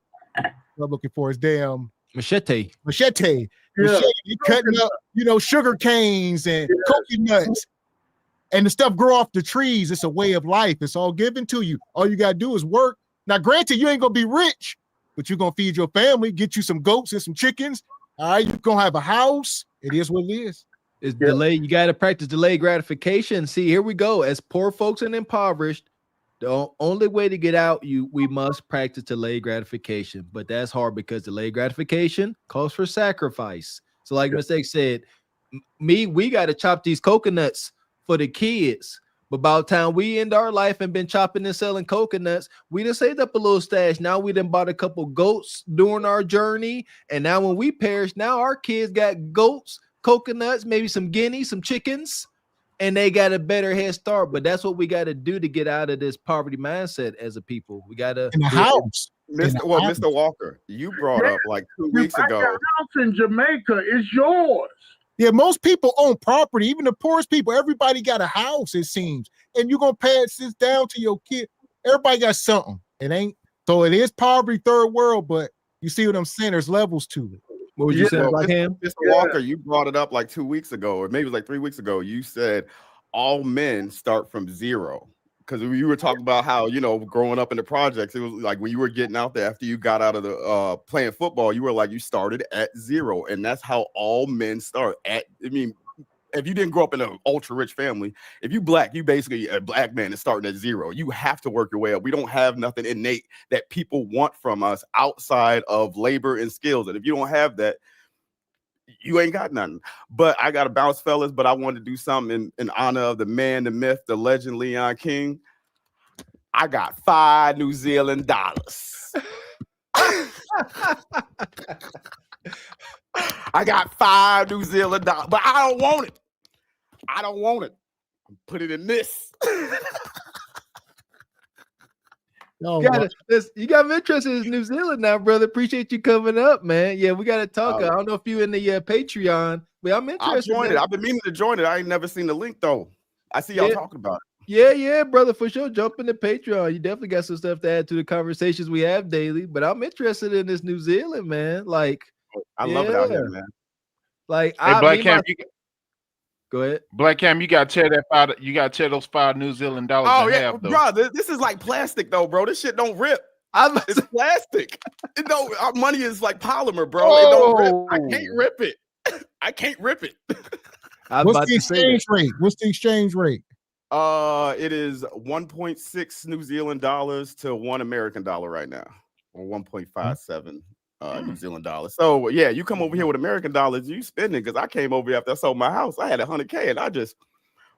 looking for his damn machete. He cutting up, you know, sugar canes and coconuts. And the stuff grow off the trees. It's a way of life. It's all given to you. All you got to do is work. Now, granted, you ain't going to be rich, but you're going to feed your family, get you some goats and some chickens. All right, you're going to have a house. It is what it is. It's delayed. You got to practice delayed gratification. See, here we go. As poor folks and impoverished, the only way to get out, we must practice delayed gratification. But that's hard because delayed gratification calls for sacrifice. So like Mr. X said, we got to chop these coconuts for the kids. But by the time we end our life and been chopping and selling coconuts, we done saved up a little stash. Now we done bought a couple goats during our journey. And now when we perish, now our kids got goats, coconuts, maybe some guineas, some chickens. and they got a better head start. But that's what we got to do to get out of this poverty mindset as a people. We got to in the house. Mr. Walker, you brought up like 2 weeks You buy ago. your house in Jamaica, it's yours. Yeah, most people own property, even the poorest people. Everybody got a house, it seems. And you're gonna pass this down to your kid. Everybody got something. It ain't so it is poverty, third world, but you see what I'm saying? There's levels to it. What would you say, Well, like him? Mr. Walker, you brought it up like 2 weeks ago, or maybe it was like 3 weeks ago. You said all men start from zero. Because you were talking about how, you know, growing up in the projects, it was like when you were getting out there after you got out of the playing football, you were like, you started at zero. And that's how all men start at. I mean, if you didn't grow up in an ultra rich family, if you black, you basically a black man is starting at zero. You have to work your way up. We don't have nothing innate that people want from us outside of labor and skills. And if you don't have that, you ain't got nothing. But I got to bounce, fellas. But I wanted to do something in honor of the man, the myth, the legend, Leon King. I got $5 New Zealand dollars. I got $5 New Zealand dollars, but I don't want it. I don't want it. Put it in this. No, you got me interested in New Zealand now, brother. Appreciate you coming up, man. Yeah, we got to talk. I don't know if you in the Patreon, but I'm interested. I'll join it. I've been meaning to join it. I ain't never seen the link though. I see y'all talking about it. Yeah, brother, for sure. Jump in the Patreon. You definitely got some stuff to add to the conversations we have daily. But I'm interested in this New Zealand, man. Like, I love it out here, man. Like, hey, Black Cam, go ahead. Black Cam, you gotta tear that $5. You gotta tear those $5 New Zealand dollars. Oh in yeah, half, though. bro. This is like plastic though, bro. This shit don't rip. It's plastic. Our money is like polymer, bro. It don't rip. I can't rip it. I can't rip it. What's the exchange rate? What's the exchange rate? It is 1.6 New Zealand dollars to $1 American dollar right now, or 1.57 New Zealand dollars. So yeah, you come over here with American dollars, you spending, because I came over here after I sold my house. I had $100K and I just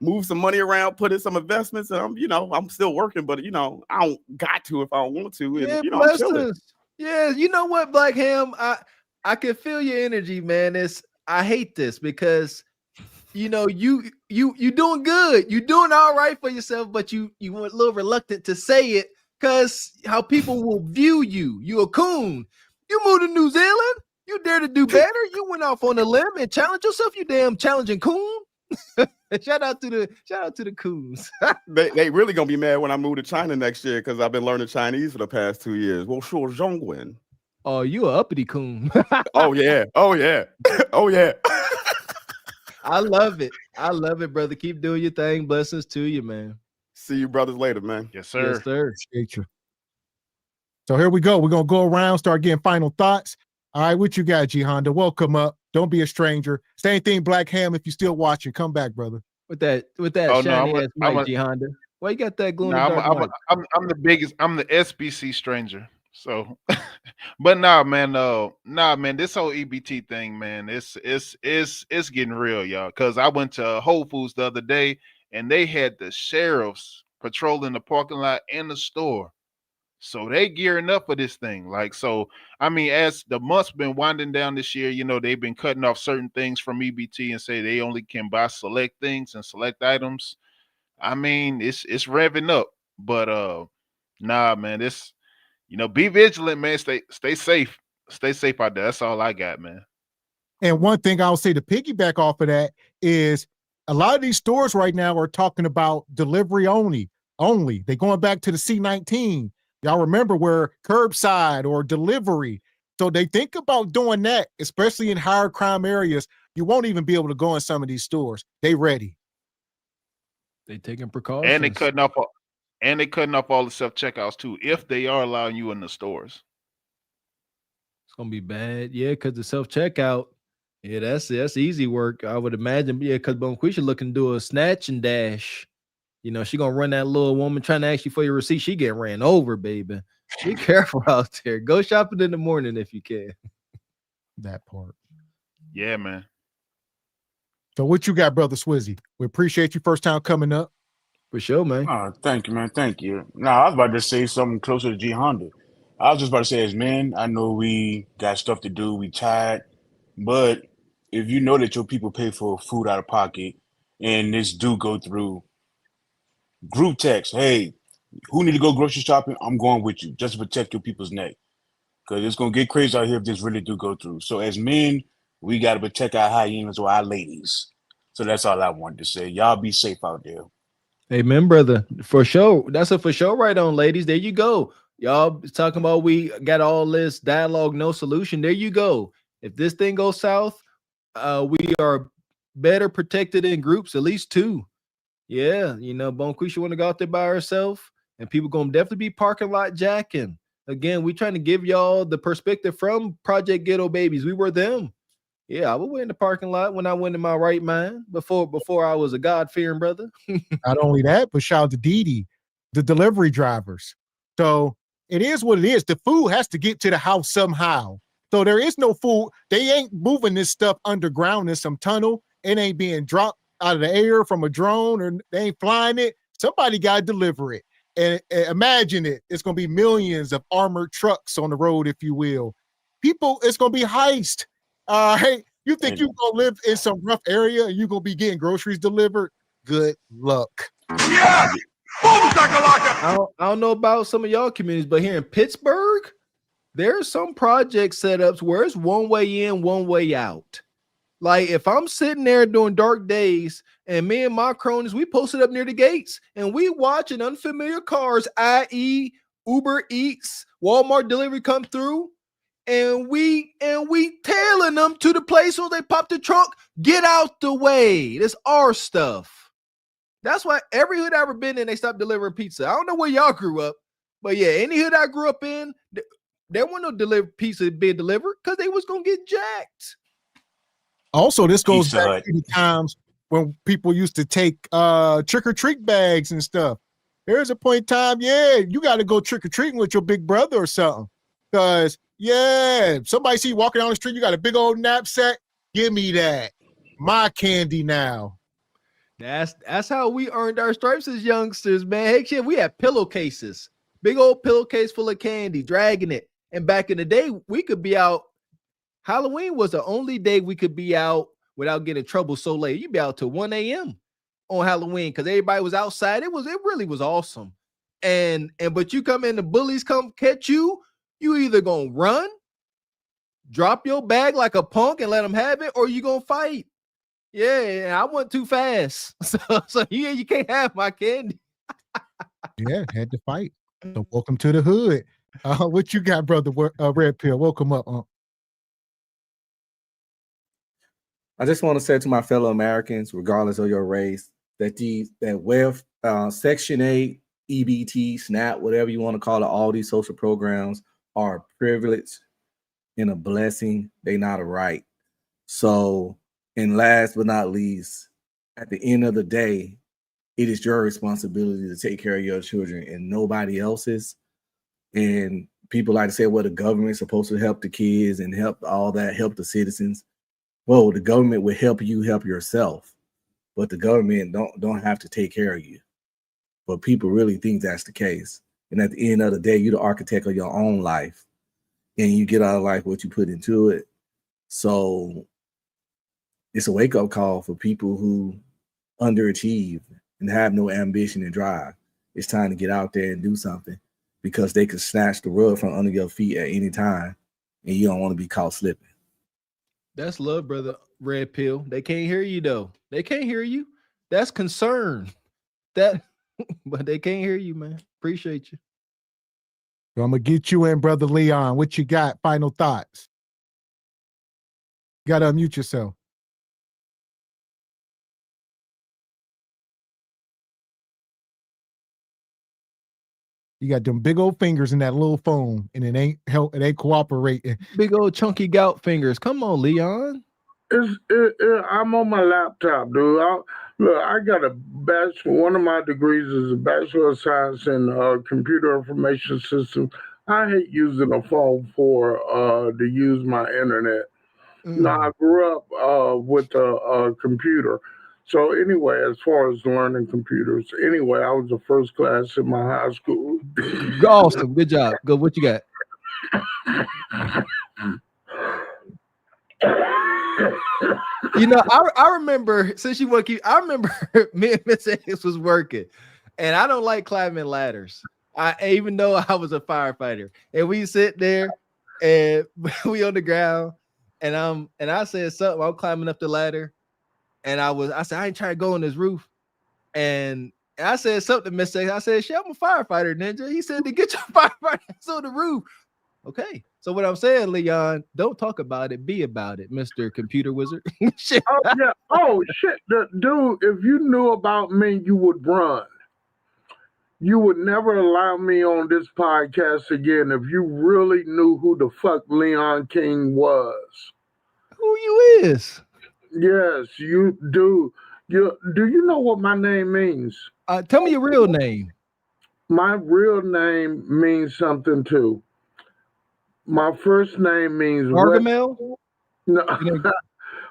moved some money around, put in some investments, and I'm still working, but I don't got to if I don't want to. And I'm chilling. Yeah, you know what, Black Ham? I can feel your energy, man. I hate this because you doing good. You're doing all right for yourself, but you were a little reluctant to say it because how people will view you. You a coon. You moved to New Zealand. You dare to do better. You went off on a limb and challenged yourself. You damn challenging coon. Shout out to the coons. they really gonna be mad when I move to China next year because I've been learning Chinese for the past 2 years. Well, sure, Zhongwen. Oh, you a uppity coon. Oh yeah. Oh yeah. Oh yeah. I love it. I love it, brother. Keep doing your thing. Blessings to you, man. See you brothers later, man. Yes, sir. Yes, sir. Appreciate you. So here we go. We're gonna go around, start getting final thoughts. All right, what you got, G Honda? Welcome up. Don't be a stranger. Same thing, Black Ham. If you're still watching, come back, brother. With that shiny ass mic, G Honda. Why you got that gloom? I'm the biggest. I'm the SBC stranger. So, but man, this whole EBT thing, man, it's getting real, y'all. Because I went to Whole Foods the other day, and they had the sheriffs patrolling the parking lot and the store. So they gearing up for this thing. Like, so, I mean, as the month's been winding down this year, they've been cutting off certain things from EBT and say they only can buy select things and select items. I mean, it's revving up, but man, this, be vigilant, man. Stay safe. Stay safe out there. That's all I got, man. And one thing I'll say to piggyback off of that is a lot of these stores right now are talking about delivery only. They're going back to the C-19. Y'all remember where curbside or delivery. So they think about doing that, especially in higher crime areas. You won't even be able to go in some of these stores. They ready. They taking precautions. And they cutting off all the self-checkouts too, if they are allowing you in the stores. It's gonna be bad. Yeah, because the self-checkout, yeah, that's easy work, I would imagine. Yeah, because Bonquisha looking to do a snatch and dash. She gonna run that little woman trying to ask you for your receipt. She get ran over, baby. Be careful out there. Go shopping in the morning if you can. That part. Yeah, man. So what you got, Brother Swizzy? We appreciate you first time coming up. For sure, man. Oh, thank you, man. Thank you. Now, I was about to say something closer to G Honda. I was just about to say, as men, I know we got stuff to do. We tired. But if you know that your people pay for food out of pocket, and this do go through group text. Hey, who need to go grocery shopping? I'm going with you, just to protect your people's neck, because it's gonna get crazy out here if this really do go through. So as men, we got to protect our hyenas or our ladies. So that's all I wanted to say. Y'all be safe out there. Amen, brother. For sure. That's a for sure right on, ladies. There you go. Y'all talking about we got all this dialogue, no solution. There you go. If this thing goes south, we are better protected in groups, at least two. Yeah, you know, Bonquisha want to go out there by herself, and people gonna definitely be parking lot jacking. Again, we trying to give y'all the perspective from Project Ghetto Babies. We were them. Yeah, I was in the parking lot when I went in my right mind before I was a God-fearing brother. Not only that, but shout out to Didi, the delivery drivers. So it is what it is. The food has to get to the house somehow. So there is no food. They ain't moving this stuff underground in some tunnel. It ain't being dropped out of the air from a drone, or they ain't flying it. Somebody got to deliver it. And imagine it. It's going to be millions of armored trucks on the road, if you will. People, it's going to be heist. Hey, you think you're going to live in some rough area and you're going to be getting groceries delivered? Good luck. Yeah! I don't know about some of y'all communities, but here in Pittsburgh, there's some project setups where it's one way in, one way out. Like if I'm sitting there during dark days and me and my cronies, we posted up near the gates and we watching unfamiliar cars, i.e. Uber Eats, Walmart delivery come through, and we tailing them to the place where they pop the trunk. Get out the way. That's our stuff. That's why every hood I ever been in, they stopped delivering pizza. I don't know where y'all grew up, but yeah, any hood I grew up in, there wasn't no pizza being delivered because they was gonna get jacked. Also, this goes Pizza back Hut. to the times when people used to take trick-or-treat bags and stuff. There's a point in time, yeah, you got to go trick-or-treating with your big brother or something. Because, yeah, somebody see you walking down the street, you got a big old knapsack, give me that. My candy now. That's how we earned our stripes as youngsters, man. Heck shit, we had pillowcases, big old pillowcase full of candy, dragging it. And back in the day, we could be out. Halloween was the only day we could be out without getting in trouble so late. You'd be out till 1 a.m. on Halloween because everybody was outside. It really was awesome. But you come in, the bullies come catch you, you either gonna run, drop your bag like a punk and let them have it, or you gonna fight. Yeah, I went too fast. So yeah, you can't have my candy. Yeah, had to fight. So welcome to the hood. What you got, brother? Red Pill, welcome up. I just want to say to my fellow Americans, regardless of your race, that Section 8, EBT, SNAP, whatever you want to call it, all these social programs are a privilege and a blessing. They're not a right. So, and last but not least, at the end of the day, it is your responsibility to take care of your children and nobody else's. And people like to say, well, the government's supposed to help the kids and help all that, help the citizens. Well, the government will help you help yourself, but the government don't have to take care of you. But people really think that's the case. And at the end of the day, you're the architect of your own life, and you get out of life what you put into it. So it's a wake-up call for people who underachieve and have no ambition and drive. It's time to get out there and do something because they could snatch the rug from under your feet at any time, and you don't want to be caught slipping. That's love, brother. Red Pill. They can't hear you though. They can't hear you. That's concern. But they can't hear you, man. Appreciate you. So I'm gonna get you in, brother Leon. What you got? Final thoughts. You gotta unmute yourself. You got them big old fingers in that little phone, and it ain't cooperating. Big old chunky gout fingers. Come on, Leon. I'm on my laptop, dude. I got a bachelor. One of my degrees is a Bachelor of Science in Computer Information Systems. I hate using a phone to use my internet. Now, I grew up with a computer. So anyway, as far as learning computers, anyway, I was the first class in my high school. Awesome. Good job. Good. What you got? You know, I remember, since you want to keep, I remember me and Miss X was working, and I don't like climbing ladders. Even though I was a firefighter, and we sit there and we on the ground, and I said something. I'm climbing up the ladder, and I said I ain't trying to go on this roof, and I said something to Miss X. I said, "Shit, I'm a firefighter, ninja." He said, "To get your firefighters on the roof." Okay, so what I'm saying, Leon, don't talk about it, be about it, Mr. Computer Wizard. Shit. Oh yeah. Oh shit, dude. If you knew about me, you would run. You would never allow me on this podcast again if you really knew who the fuck Leon King was. Who you is? Yes, you do. Do you know what my name means? Tell me your real name. My real name means something too. My first name means Gargamel? No.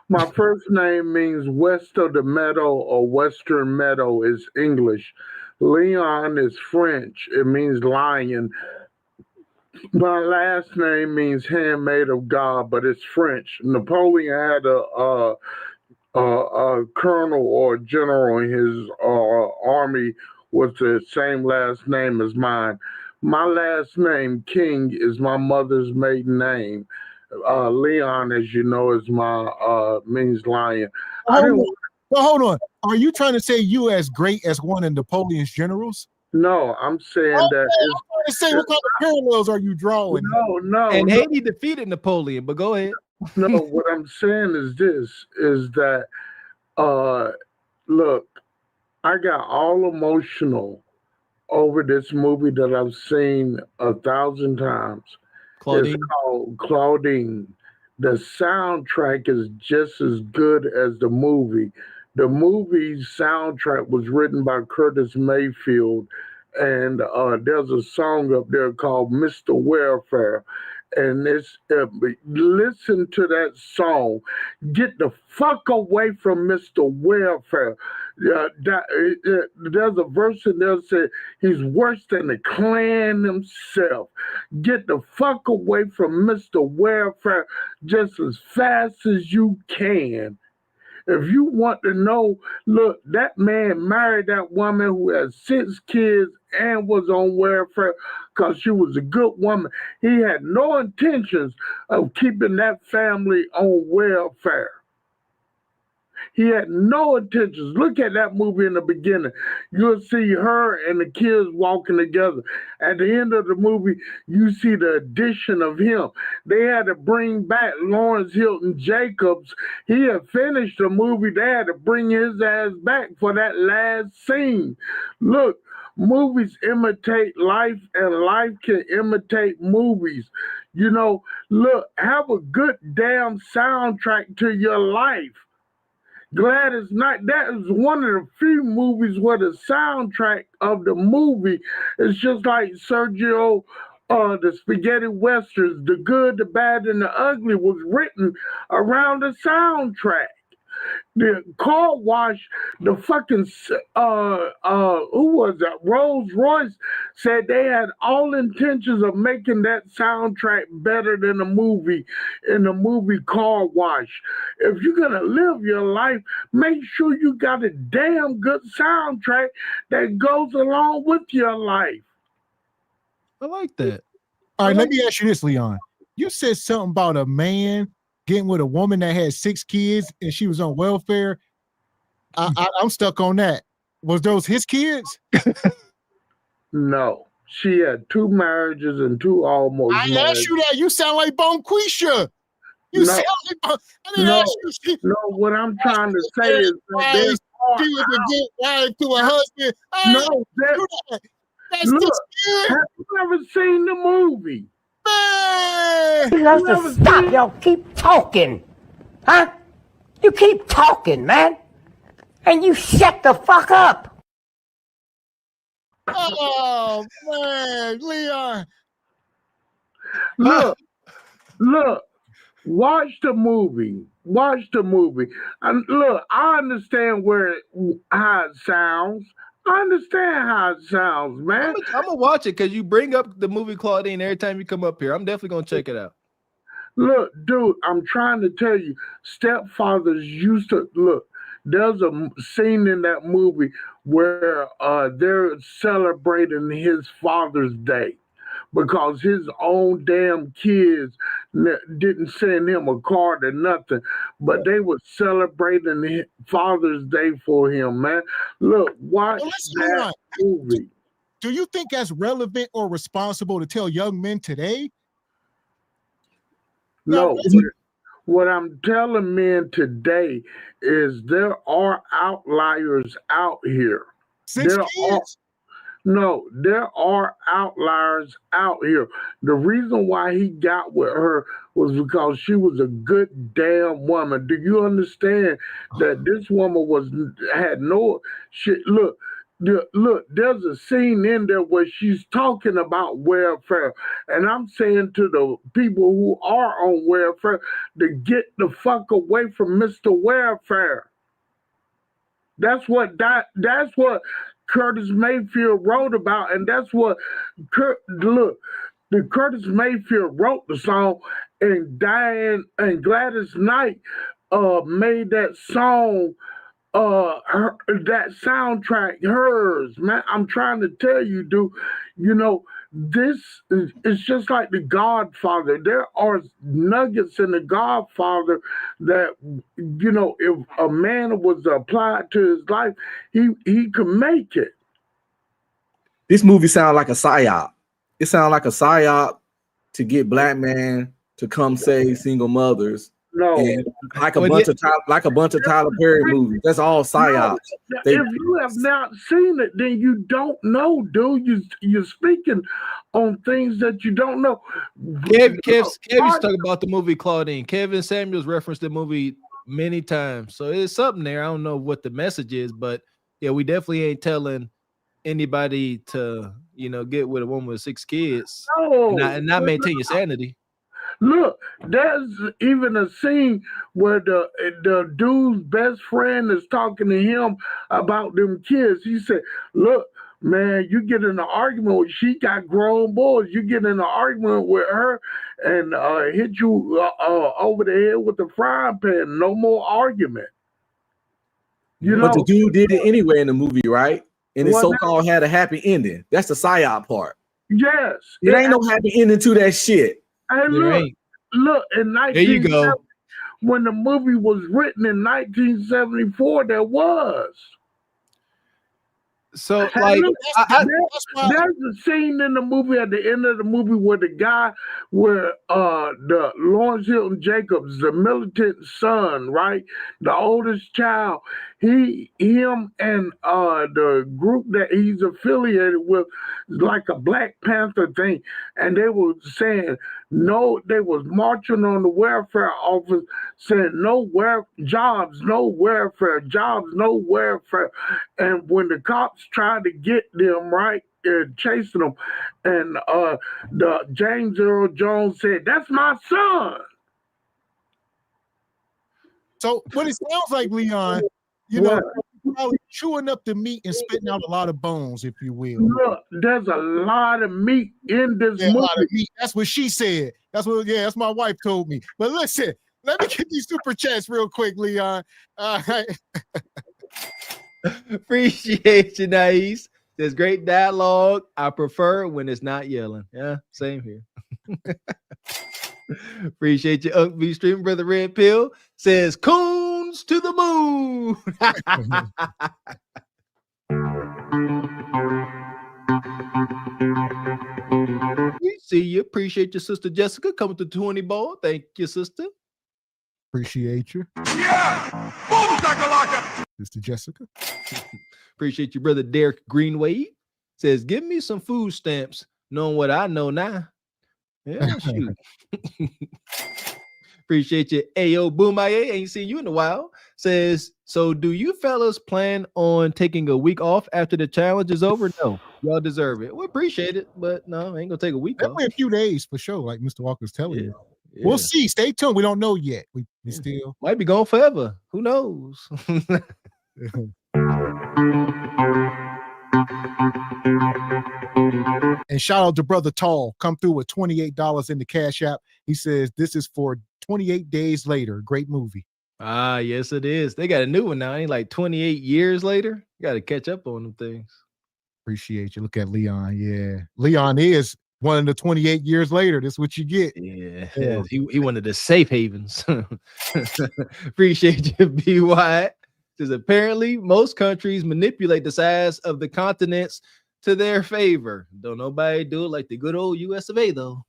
My first name means west of the meadow or western meadow is English. Leon is French. It means lion. My last name means handmaid of God, but it's French. Napoleon had a colonel or general in his army with the same last name as mine. My last name, King, is my mother's maiden name. Leon, as you know, is my means lion. Hold on. Are you trying to say you as great as one of Napoleon's generals? No, I'm saying that. I'm trying to say, what kind of parallels are you drawing? No. And Haiti defeated Napoleon, but go ahead. No, what I'm saying is this: is that look, I got all emotional over this movie that I've seen 1,000 times. Claudine? It's called Claudine. The soundtrack is just as good as the movie. The movie's soundtrack was written by Curtis Mayfield, and there's a song up there called Mr. Welfare. And it's listen to that song. Get the fuck away from Mr. Welfare. There's a verse in there that says he's worse than the Klan himself. Get the fuck away from Mr. Welfare just as fast as you can. If you want to know, look, that man married that woman who has 6 kids and was on welfare because she was a good woman. He had no intentions of keeping that family on welfare. He had no intentions. Look at that movie in the beginning. You'll see her and the kids walking together. At the end of the movie, you see the addition of him. They had to bring back Lawrence Hilton Jacobs. He had finished the movie. They had to bring his ass back for that last scene. Look, movies imitate life, and life can imitate movies. You know, look, have a good damn soundtrack to your life. Gladys Knight, that is one of the few movies where the soundtrack of the movie is just like Sergio, the spaghetti westerns, The Good, the Bad, and the Ugly was written around the soundtrack. The car wash, the fucking who was that? Rolls Royce said they had all intentions of making that soundtrack better than the movie in the movie Car Wash. If you're gonna live your life, make sure you got a damn good soundtrack that goes along with your life. I like that. All right, let me ask you this, Leon. You said something about a man getting with a woman that had 6 kids and she was on welfare. I'm stuck on that. Was those his kids? No. She had 2 marriages and 2 almost I marriages. asked you that. You sound like Bonquisha. You sound like I didn't ask you. No, what I'm trying to say is that she was a good wife to a husband. No, That's look, just good. have you ever seen the movie? You have to stop. Y'all keep talking. Huh? You keep talking, man. And you shut the fuck up. Oh, man, Leon. Look, watch the movie. Watch the movie. And look, I understand how it sounds. I understand how it sounds, man. I'm gonna watch it because you bring up the movie Claudine every time you come up here. I'm definitely gonna check it out. Look, dude, I'm trying to tell you, stepfathers used to look. There's a scene in that movie where they're celebrating his Father's Day because his own damn kids didn't send him a card or nothing, but they were celebrating Father's Day for him, man. Look, watch that movie. Do you think that's relevant or responsible to tell young men today? No, what I'm telling men today is there are outliers out here. There are outliers out here. The reason why he got with her was because she was a good damn woman. Do you understand that this woman had no shit? Look, there's a scene in there where she's talking about welfare, and I'm saying to the people who are on welfare to get the fuck away from Mr. Welfare. That's what Curtis Mayfield wrote about, and that's what Curtis Mayfield wrote the song, and Diane and Gladys Knight made that song. That soundtrack hers, man. I'm trying to tell you, dude, this is just like The Godfather. There are nuggets in The Godfather that, if a man was applied to his life, he could make it. This movie sounds like a psyop. It sounds like a psyop to get black men to come save single mothers. No, and like a bunch of Tyler Perry movies. That's all psyops. If you have not seen it, then you don't know, dude. You're speaking on things that you don't know. Kevin's talking about the movie Claudine. Kevin Samuels referenced the movie many times, so it's something there. I don't know what the message is, but yeah, we definitely ain't telling anybody to get with a woman with 6 kids and not maintain your sanity. Look, there's even a scene where the dude's best friend is talking to him about them kids. He said, look, man, you get in an argument with, she got grown boys. You get in an argument with her and hit you over the head with the frying pan. No more argument. But the dude did it anyway in the movie, right? And it so-called had a happy ending. That's the psyop part. Yes. It ain't no happy ending to that shit. Hey, look, in 1970, when the movie was written in 1974, there was. So, like, there's a scene in the movie at the end of the movie where the guy, the Lawrence Hilton Jacobs, the militant son, right, the oldest child, him and the group that he's affiliated with, like a Black Panther thing, and they were saying no. They was marching on the welfare office, saying no jobs, no welfare, jobs, no welfare, and when the cops tried to get them, right, chasing them, and the James Earl Jones said, "That's my son." So what it sounds like, Leon, probably chewing up the meat and spitting out a lot of bones, if you will. Look, there's a lot of meat in this movie. A lot of meat. That's what she said. That's my wife told me. But listen, let me get these super chats real quick, Leon. Appreciate you, Nice. There's great dialogue. I prefer when it's not yelling. Yeah, same here. Appreciate you, Unc B Stream. Brother Red Pill says coons to the moon. We see you. Appreciate your sister Jessica coming to 20 ball. Thank you, sister. Appreciate you. Yeah! Boom, shakalaka! Sister Jessica. Appreciate you, brother Derek Greenway. Says, give me some food stamps, knowing what I know now. Yeah, shoot. Appreciate you. Ayo Boomaye, ain't seen you in a while. Says, so do you fellas plan on taking a week off after the challenge is over? No, y'all deserve it. We appreciate it, but no, ain't gonna take a week off. A few days for sure, like Mr. Walker's telling you. Yeah. We'll see. Stay tuned. We don't know yet. We still might be gone forever. Who knows? And shout out to Brother Tall. Come through with $28 in the Cash App. He says this is for 28 Days Later. Great movie. Ah, yes, it is. They got a new one now. Ain't like 28 years later. You got to catch up on them things. Appreciate you. Look at Leon. Yeah. Leon is one of the 28 years later. That's what you get. Yeah. He wanted the safe havens. Appreciate you, BY. Says apparently most countries manipulate the size of the continents to their favor. Don't nobody do it like the good old US of A, though.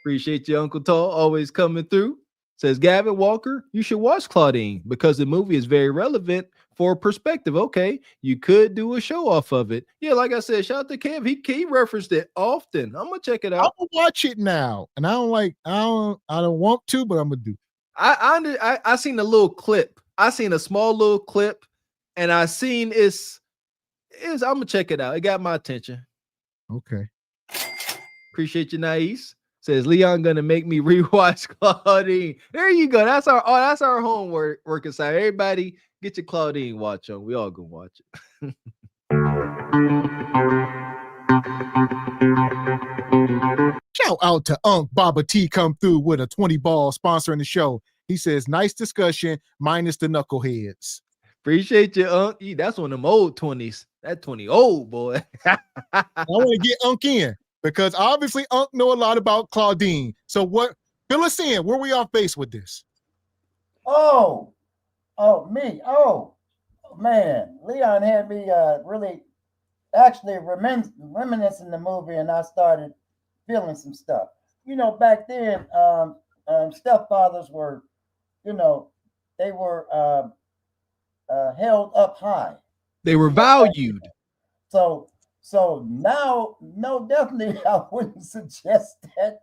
Appreciate you, Uncle Tall, always coming through. Says Gavin Walker, you should watch Claudine because the movie is very relevant for perspective. Okay, you could do a show off of it. Yeah, like I said, shout out to Kev. He referenced it often. I'm gonna check it out. I'm gonna watch it now, and I don't want to, but I'm gonna do. I seen a little clip. I seen a small little clip, and I seen it's. I'm gonna check it out. It got my attention. Okay. Appreciate you, Nais. Says Leon gonna make me rewatch Claudine. There you go. That's our homework assignment. Everybody get your Claudine watch on. We all gonna watch it. Shout out to Unc Baba T come through with a 20 ball sponsoring the show. He says, nice discussion, minus the knuckleheads. Appreciate you, Unc. That's one of them old 20s. That 20 old boy. I want to get Unc in because obviously Unc know a lot about Claudine. So what? Fill us in. Where we off base with this? Me. Oh, man. Leon had me really actually reminiscing the movie, and I started feeling some stuff. You know, back then, stepfathers were, they were held up high. They were valued. So now, no, definitely, I wouldn't suggest that.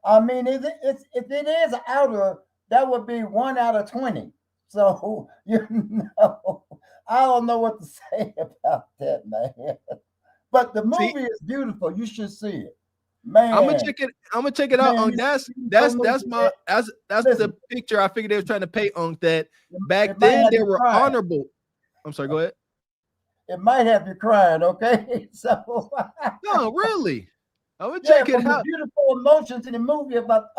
I mean, if it is an outer, that would be 1 out of 20. So I don't know what to say about that, man. But the movie is beautiful. You should see it, man. I'm gonna check it out. Unc. That's the picture I figured they were trying to paint. Unc, that back then they were honorable. I'm sorry. Go ahead. It might have you crying. Okay, so no, really. I would check it out. Beautiful emotions in the movie of our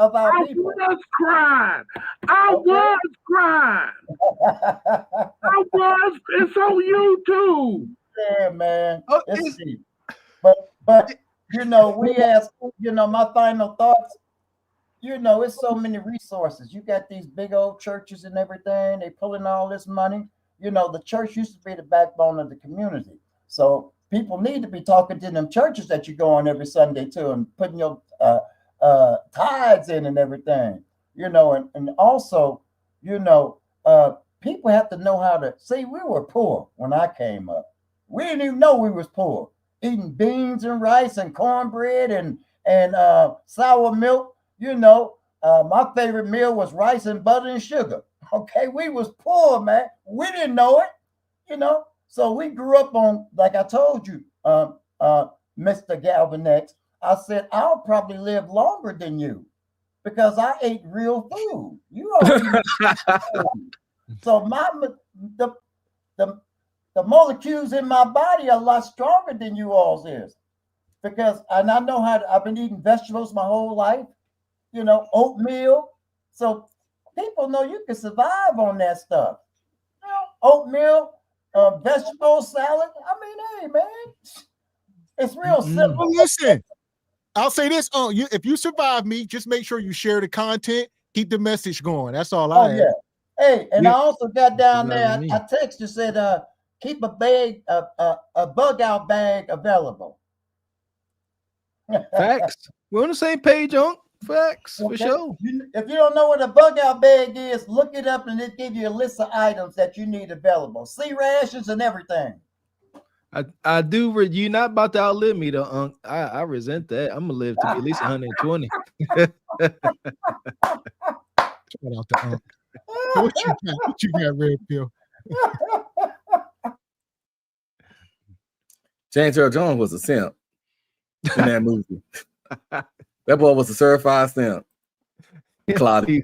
people. I was crying. I was crying. I was. It's on YouTube. Yeah, man. It's deep. But we ask. My final thoughts. It's so many resources. You got these big old churches and everything. They pulling all this money. The church used to be the backbone of the community. So people need to be talking to them churches that you go on every Sunday to and putting your tithes in and everything, and also, people have to know how to see. We were poor when I came up. We didn't even know we was poor, eating beans and rice and cornbread and sour milk. My favorite meal was rice and butter and sugar. Okay, we was poor, man. We didn't know it, So we grew up on, like I told you, Mr. Gavin X. I said, I'll probably live longer than you because I ate real food. You all eat food. So the molecules in my body are a lot stronger than you all's is. And I know I've been eating vegetables my whole life, oatmeal. So people know you can survive on that stuff. Oatmeal, vegetable salad. I mean, hey, man, it's real simple. Well, listen, I'll say this: if you survive me, just make sure you share the content, keep the message going. That's all I have. Yeah. Hey, and I also got down there. I texted you, said, keep a bag, a bug out bag available. Facts. We're on the same page, Unc. Facts, for sure. If you don't know what a bug out bag is, look it up and it give you a list of items that you need available. Sea rations and everything. I do. You're not about to outlive me, though, Unc. I resent that. I'm gonna live to be at least 120. Shout out to Unc. What you got, Red Pill? James Earl Jones was a simp in that movie. That boy was a certified simp. Claudine.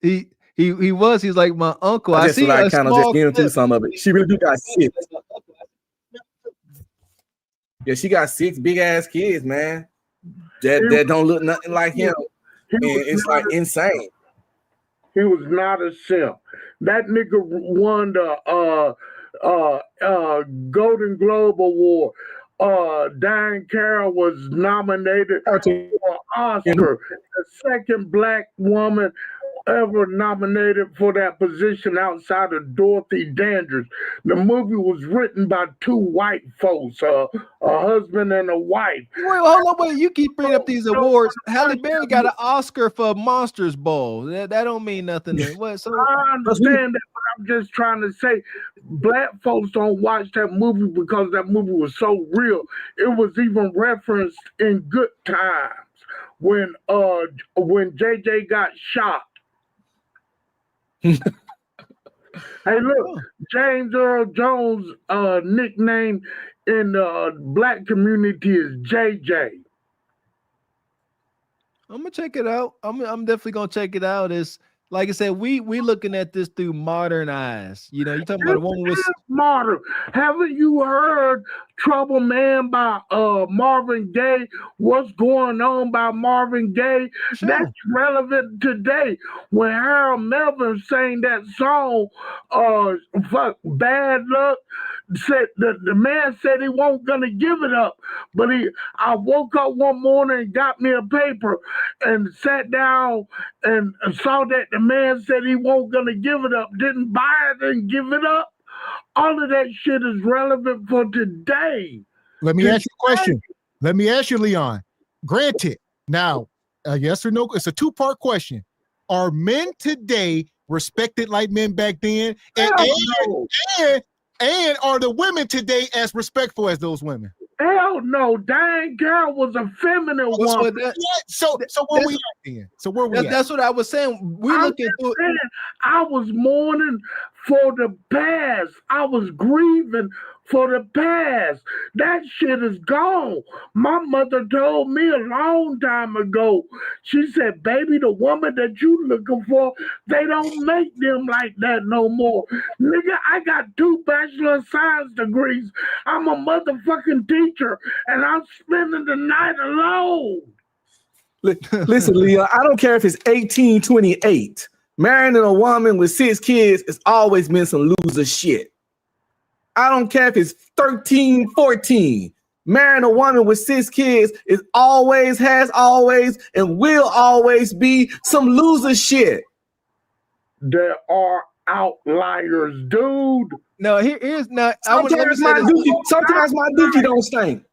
He was. He's like my uncle. I see. I kind of just get into some of it. She really do got shit. Yeah, she got 6 big ass kids, man. That don't look nothing like him. And it's like insane. He was not a simp. That nigga won the Golden Globe Award. Diane Carroll was nominated for an Oscar, the second black woman ever nominated for that position outside of Dorothy Dandridge. The movie was written by 2 white folks, a husband and a wife. Wait, hold on, wait. You keep bringing up these awards. Halle Berry got an Oscar for Monsters Ball. That don't mean nothing. What? So I understand that, but I'm just trying to say, black folks don't watch that movie because that movie was so real. It was even referenced in Good Times when JJ got shot. Hey, look, James Earl Jones' nickname in the black community is JJ. I'm gonna check it out. I'm definitely gonna check it out. It's like I said, we looking at this through modern eyes. You know, you're talking about a woman with modern. Haven't you heard Trouble Man by Marvin Gaye? What's going on by Marvin Gaye? Sure. That's relevant today. When Harold Melvin sang that song, fuck Bad Luck, said the man said he wasn't gonna give it up. But I woke up one morning and got me a paper and sat down and saw that the man said he wasn't gonna give it up, didn't buy it and give it up. All of that shit is relevant for today. Let me ask you a question. Let me ask you, Leon. Granted, now, yes or no, it's a 2-part question. Are men today respected like men back then? And are the women today as respectful as those women? Hell no. Diane Carroll was a feminine woman. So where we at then? So where we at? That's what I was saying. We're looking through. I was mourning for the past. I was grieving for the past. That shit is gone. My mother told me a long time ago. She said, baby, the woman that you looking for, they don't make them like that no more. Nigga, I got 2 Bachelor of Science degrees. I'm a motherfucking teacher, and I'm spending the night alone. Listen, Leon, I don't care if it's 1828. Marrying a woman with 6 kids has always been some loser shit. I don't care if it's 1314. Marrying a woman with 6 kids is always, has always, and will always be some loser shit. There are outliers, dude. No, here's not. Sometimes my dookie don't stink.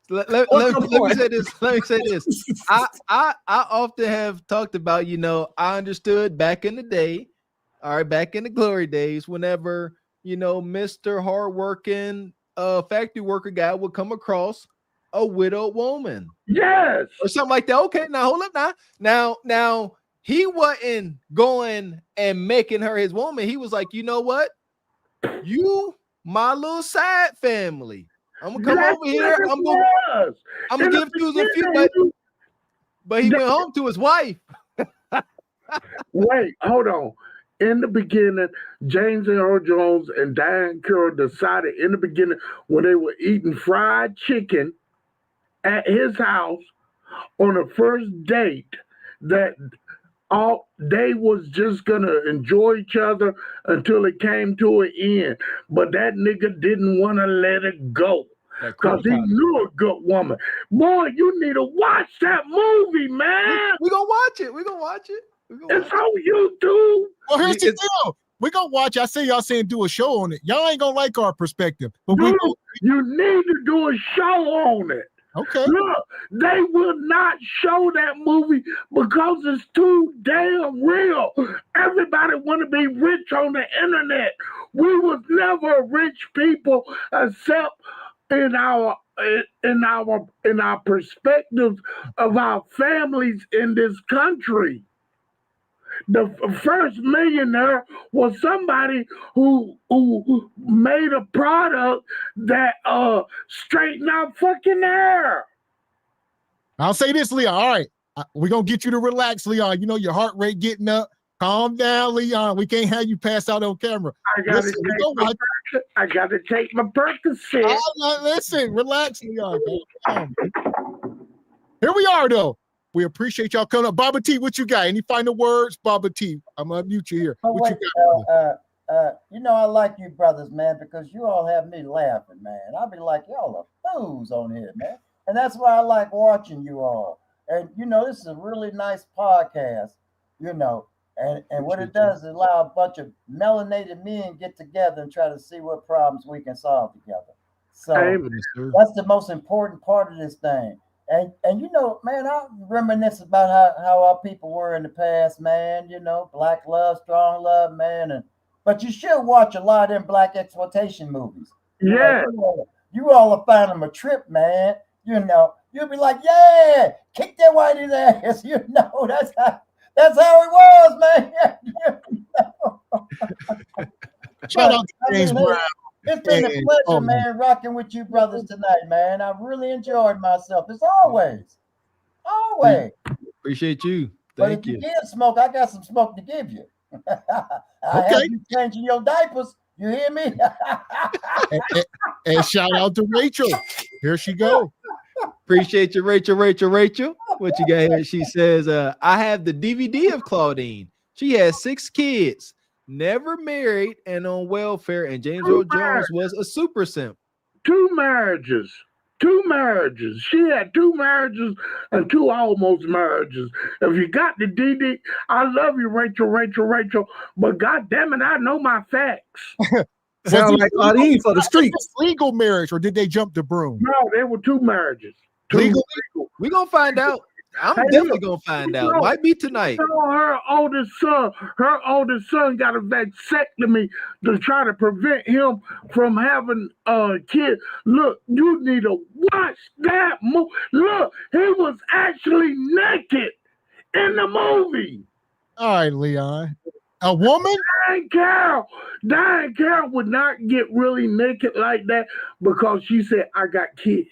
Let me say this. Let me say this. I often have talked about, you know, I understood back in the day, all right, back in the glory days, whenever, you know, Mr. Hardworking factory worker guy would come across a widowed woman. Yes. Or something like that. Okay, now hold up now he wasn't going and making her his woman. He was like, you know what? You my little side family. I'm gonna come over here. I'm gonna give you a few, but he went home to his wife. Wait, hold on. In the beginning, James Earl Jones and Diane Carroll decided in the beginning when they were eating fried chicken at his house on the first date that they was just gonna enjoy each other until it came to an end. But that nigga didn't want to let it go because he knew a good woman. Boy, you need to watch that movie, man. We're gonna watch it. We're gonna watch it. It's on YouTube. Well, here's the deal. We're gonna watch. I see y'all saying do a show on it. Y'all ain't gonna like our perspective. But Dude, you need to do a show on it. Okay. Look, they will not show that movie because it's too damn real. Everybody want to be rich on the internet. We was never rich people except in our perspectives of our families in this country. The first millionaire was somebody who made a product that straightened out fucking hair. I'll say this, Leon. All right, we're gonna get you to relax, Leon. You know your heart rate getting up. Calm down, Leon. We can't have you pass out on camera. I gotta take my Percocet. Listen, relax, Leon. Here we are, though. We appreciate y'all coming up. Baba T, what you got? Any final words, Baba T? I'm gonna mute you here. What you got? You know, I like you brothers, man, because you all have me laughing, man. I'll be like, y'all are fools on here, man. And that's why I like watching you all. And, you know, this is a really nice podcast, you know. And what it does is allow a bunch of melanated men get together and try to see what problems we can solve together. So that's the most important part of this thing. And you know, man, I reminisce about how our people were in the past, man. You know, black love, strong love, man. But you should watch a lot of them black exploitation movies. Yeah. You all will find them a trip, man. You know, you'll be like, yeah, kick that whitey's ass. You know, that's how it was, man. Shout out to James Brown. It's been a pleasure, man, rocking with you brothers tonight, man. I really enjoyed myself. As always. Appreciate you. But if you give smoke, I got some smoke to give you. I have you changing your diapers. You hear me? and shout out to Rachel. Here she go. Appreciate you, Rachel. What you got here? She says, I have the DVD of Claudine. She has 6 kids, never married, and on welfare, and James Earl Jones was a super simp. 2 marriages. She had 2 marriages and 2 almost marriages. If you got the DD, I love you, Rachel. But God damn it, I know my facts. Sound like Claudine for the streets. Legal marriage, or did they jump the broom? No, they were 2 marriages. Legal. We're gonna find out. I'm definitely gonna find out. Might be tonight. Her oldest son got a vasectomy to try to prevent him from having a kid. Look, you need to watch that movie. Look, he was actually naked in the movie. All right, Leon. A woman? Diane Carroll would not get really naked like that because she said, I got kids.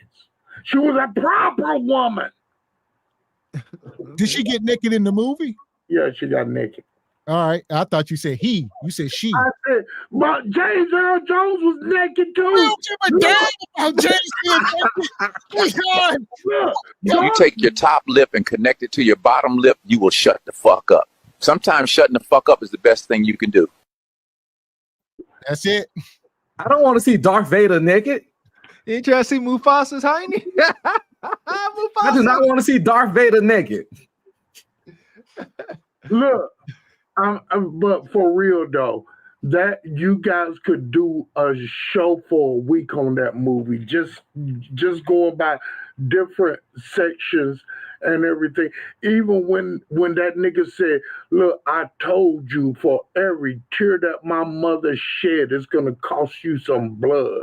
She was a proper woman. Did she get naked in the movie? Yeah, she got naked. All right. I thought you said he. You said she. I said, but James Earl Jones was naked too. If you take your top lip and connect it to your bottom lip, you will shut the fuck up. Sometimes shutting the fuck up is the best thing you can do. That's it. I don't want to see Darth Vader naked. You ain't trying to see Mufasa's hiney? I do not want to see Darth Vader naked. Look, but for real though, that you guys could do a show for a week on that movie, just going by different sections and everything. Even when that nigga said, look, I told you for every tear that my mother shed, it's gonna cost you some blood.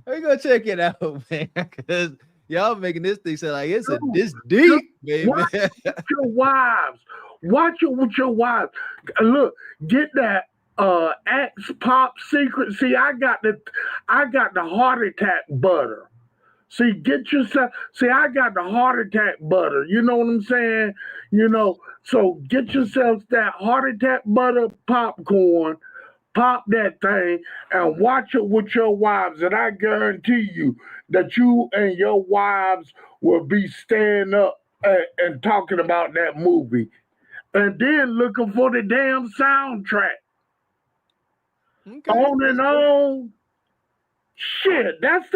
We're gonna check it out, man, because y'all making this thing sound like it's this deep, baby. Watch it with your wives. Watch it with your wives. Look, get that Axe Pop Secret. See, I got the heart attack butter. See, get yourself. See, I got the heart attack butter. You know what I'm saying? You know, so get yourself that heart attack butter popcorn. Pop that thing and watch it with your wives, and I guarantee you that you and your wives will be staying up and talking about that movie, and then looking for the damn soundtrack. Okay. On and on. Shit, that's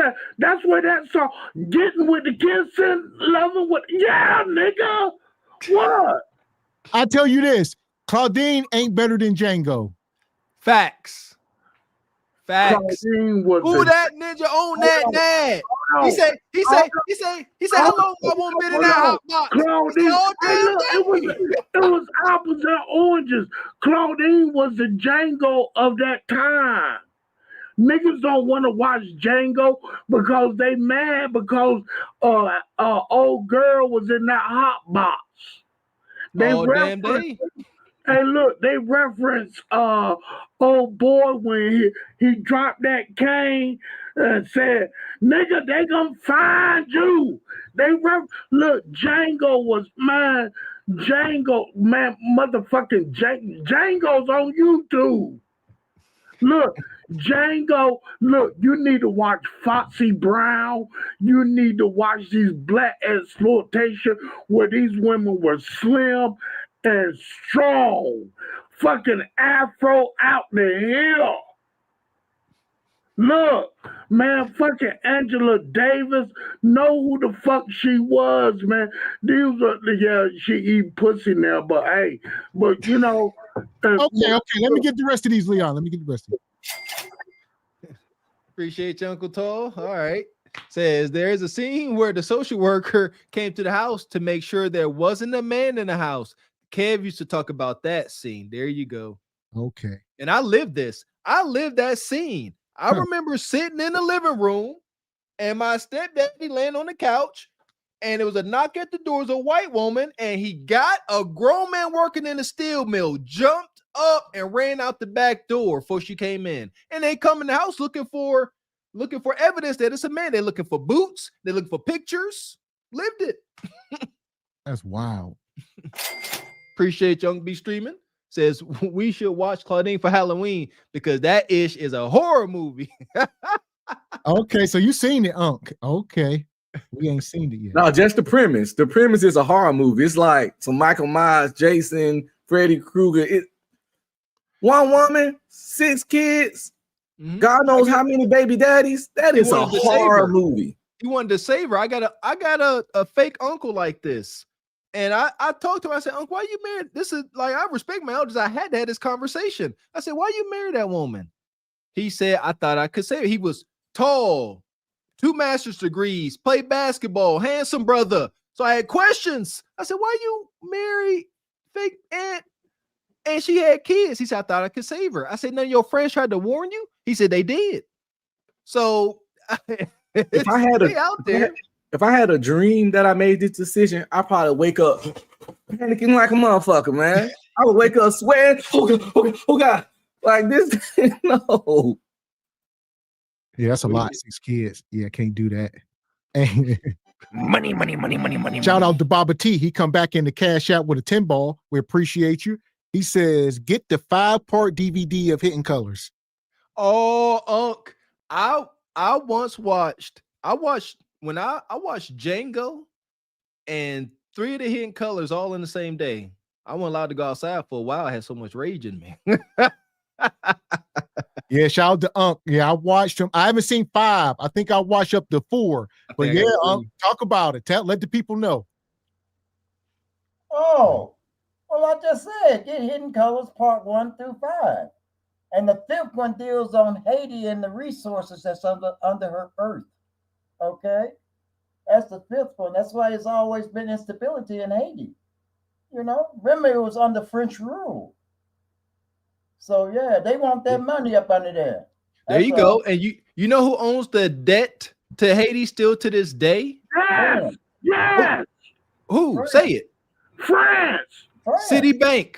where that song, getting with the kissing, loving with, yeah, nigga. What? I tell you this, Claudine ain't better than Django. Facts. Who that ninja on that dad? He said, hello, I won't be in that hot box. Claudine, it was apples and oranges. Claudine was the Django of that time. Niggas don't want to watch Django because they mad because old girl was in that hot box. They damn day. Hey, look, they reference old boy when he dropped that cane and said, "Nigga, they gonna find you." Look, Django was man. Django, man, motherfucking Django's on YouTube. Look, Django, look, you need to watch Foxy Brown. You need to watch these black exploitation where these women were slim and strong. Fucking Afro out the hill. Look, man, fucking Angela Davis, know who the fuck she was, man. These are, yeah, she eat pussy now, but hey, but you know. Okay. Let me get the rest of these, Leon. Let me get the rest of these. Appreciate you, Uncle Tall. All right. Says there is a scene where the social worker came to the house to make sure there wasn't a man in the house. Kev used to talk about that scene. There you go. Okay. And I lived this. I lived that scene. I remember sitting in the living room and my stepdaddy laying on the couch, and it was a knock at the door. It was a white woman, and he got a grown man working in a steel mill, jumped up and ran out the back door before she came in. And they come in the house looking for evidence that it's a man. They're looking for boots. They're looking for pictures. Lived it. That's wild. Appreciate Young B streaming. Says we should watch Claudine for Halloween because that ish is a horror movie. Okay, so you seen it, Unc. Okay. We ain't seen it yet. No, just the premise. The premise is a horror movie. It's like some Michael Myers, Jason, Freddy Krueger. One woman, 6 kids. Mm-hmm. God knows how many baby daddies. That is a horror movie. He wanted to save her. I got a fake uncle like this. And I talked to him. I said, Uncle, why you married? This is like, I respect my elders. I had to have this conversation. I said, why you married that woman? He said, I thought I could save her. He was tall, 2 master's degrees, played basketball, handsome brother. So I had questions. I said, why you marry fake aunt? And she had kids. He said, I thought I could save her. I said, none of your friends tried to warn you? He said, they did. So if I had a dream that I made this decision, I'd probably wake up panicking like a motherfucker, man. I would wake up sweating, oh God, like this. No. Yeah, that's a lot. 6 kids. Yeah, can't do that. Money. Shout out to Baba T. He come back in the cash out with a 10 ball. We appreciate you. He says, get the 5-part DVD of Hidden Colors. Oh, Unc. I watched Django and 3 of the Hidden Colors all in the same day. I wasn't allowed to go outside for a while. I had so much rage in me. Yeah, shout out to Unc. Yeah, I watched him. I haven't seen 5. I think I watched up to 4. But yeah, Unc, talk about it. Let the people know. Oh, well, I just said, get Hidden Colors Part 1 through 5. And the 5th one deals on Haiti and the resources that's under her earth. Okay? That's the 5th one. That's why it's always been instability in Haiti. You know, remember it was under French rule. So yeah, they want their money up under there. There you go. And you know who owns the debt to Haiti still to this day? Yes. Who? France. Say it. France. Citibank.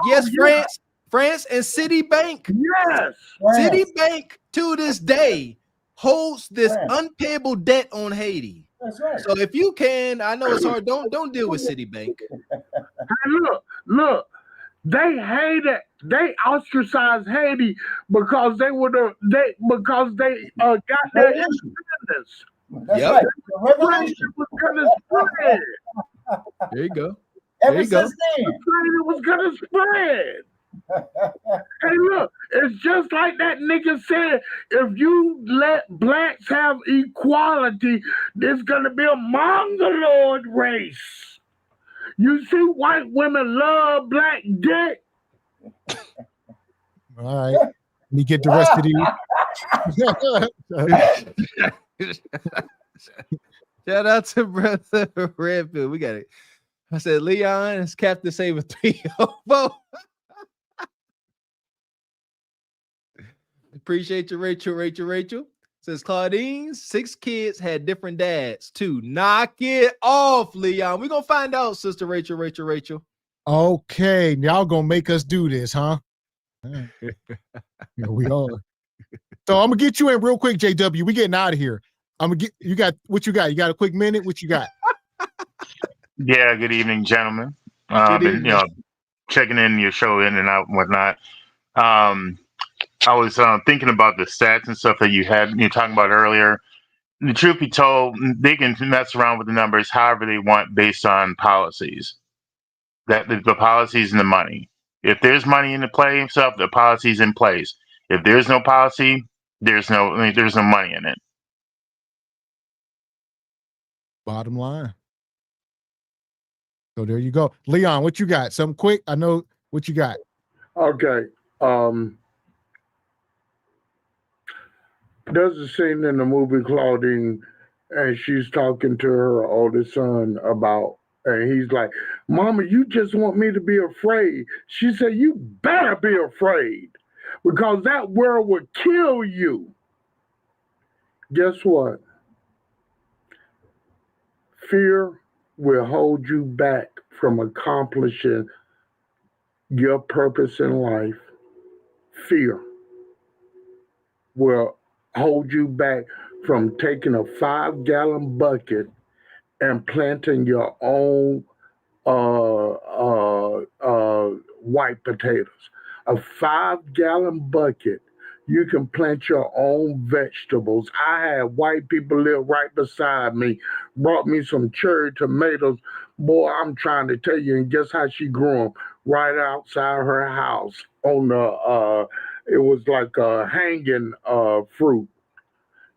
Yes, yeah. France and Citibank. Yes. Citibank to this day holds this unpayable debt on Haiti. That's right. So if you can, I know it's hard. Don't deal with Citibank. Hey, look. They ostracized Haiti because they got their independence. That's right. The revolution was gonna spread. There you go. Ever since then, it was gonna spread. Hey, look, it's just like that nigga said. If you let blacks have equality, there's gonna be a mongoloid race. You see, white women love black dick. All right. Let me get the rest of these. Shout out to Brother Redfield. We got it. I said, Leon is Captain Saber 304. Appreciate you, Rachel. Says Claudine's 6 kids had different dads too. Knock it off, Leon. We're gonna find out, Sister Rachel. Okay, y'all gonna make us do this, huh? Here we are. So I'm gonna get you in real quick, JW. We getting out of here. I'm gonna get you got what you got. You got a quick minute? What you got? Yeah, good evening, gentlemen. Good Been, evening. checking in your show in and out and whatnot. I was thinking about the stats and stuff that you're talking about earlier. The truth be told, they can mess around with the numbers however they want based on policies. That the policies and the money. If there's money in the play and stuff, the policy's in place. If there's no policy, there's no money in it. Bottom line. So there you go. Leon, what you got? Something quick? I know what you got. Okay. There's a scene in the movie Claudine, and she's talking to her oldest son about, and he's like, Mama, you just want me to be afraid. She said, you better be afraid because that world would kill you. Guess what? Fear will hold you back from accomplishing your purpose in life. Fear will hold you back from taking a 5-gallon bucket and planting your own white potatoes. A 5-gallon bucket, you can plant your own vegetables. I had white people live right beside me, brought me some cherry tomatoes. Boy, I'm trying to tell you, and guess how she grew them? Right outside her house on the, it was like a hanging fruit.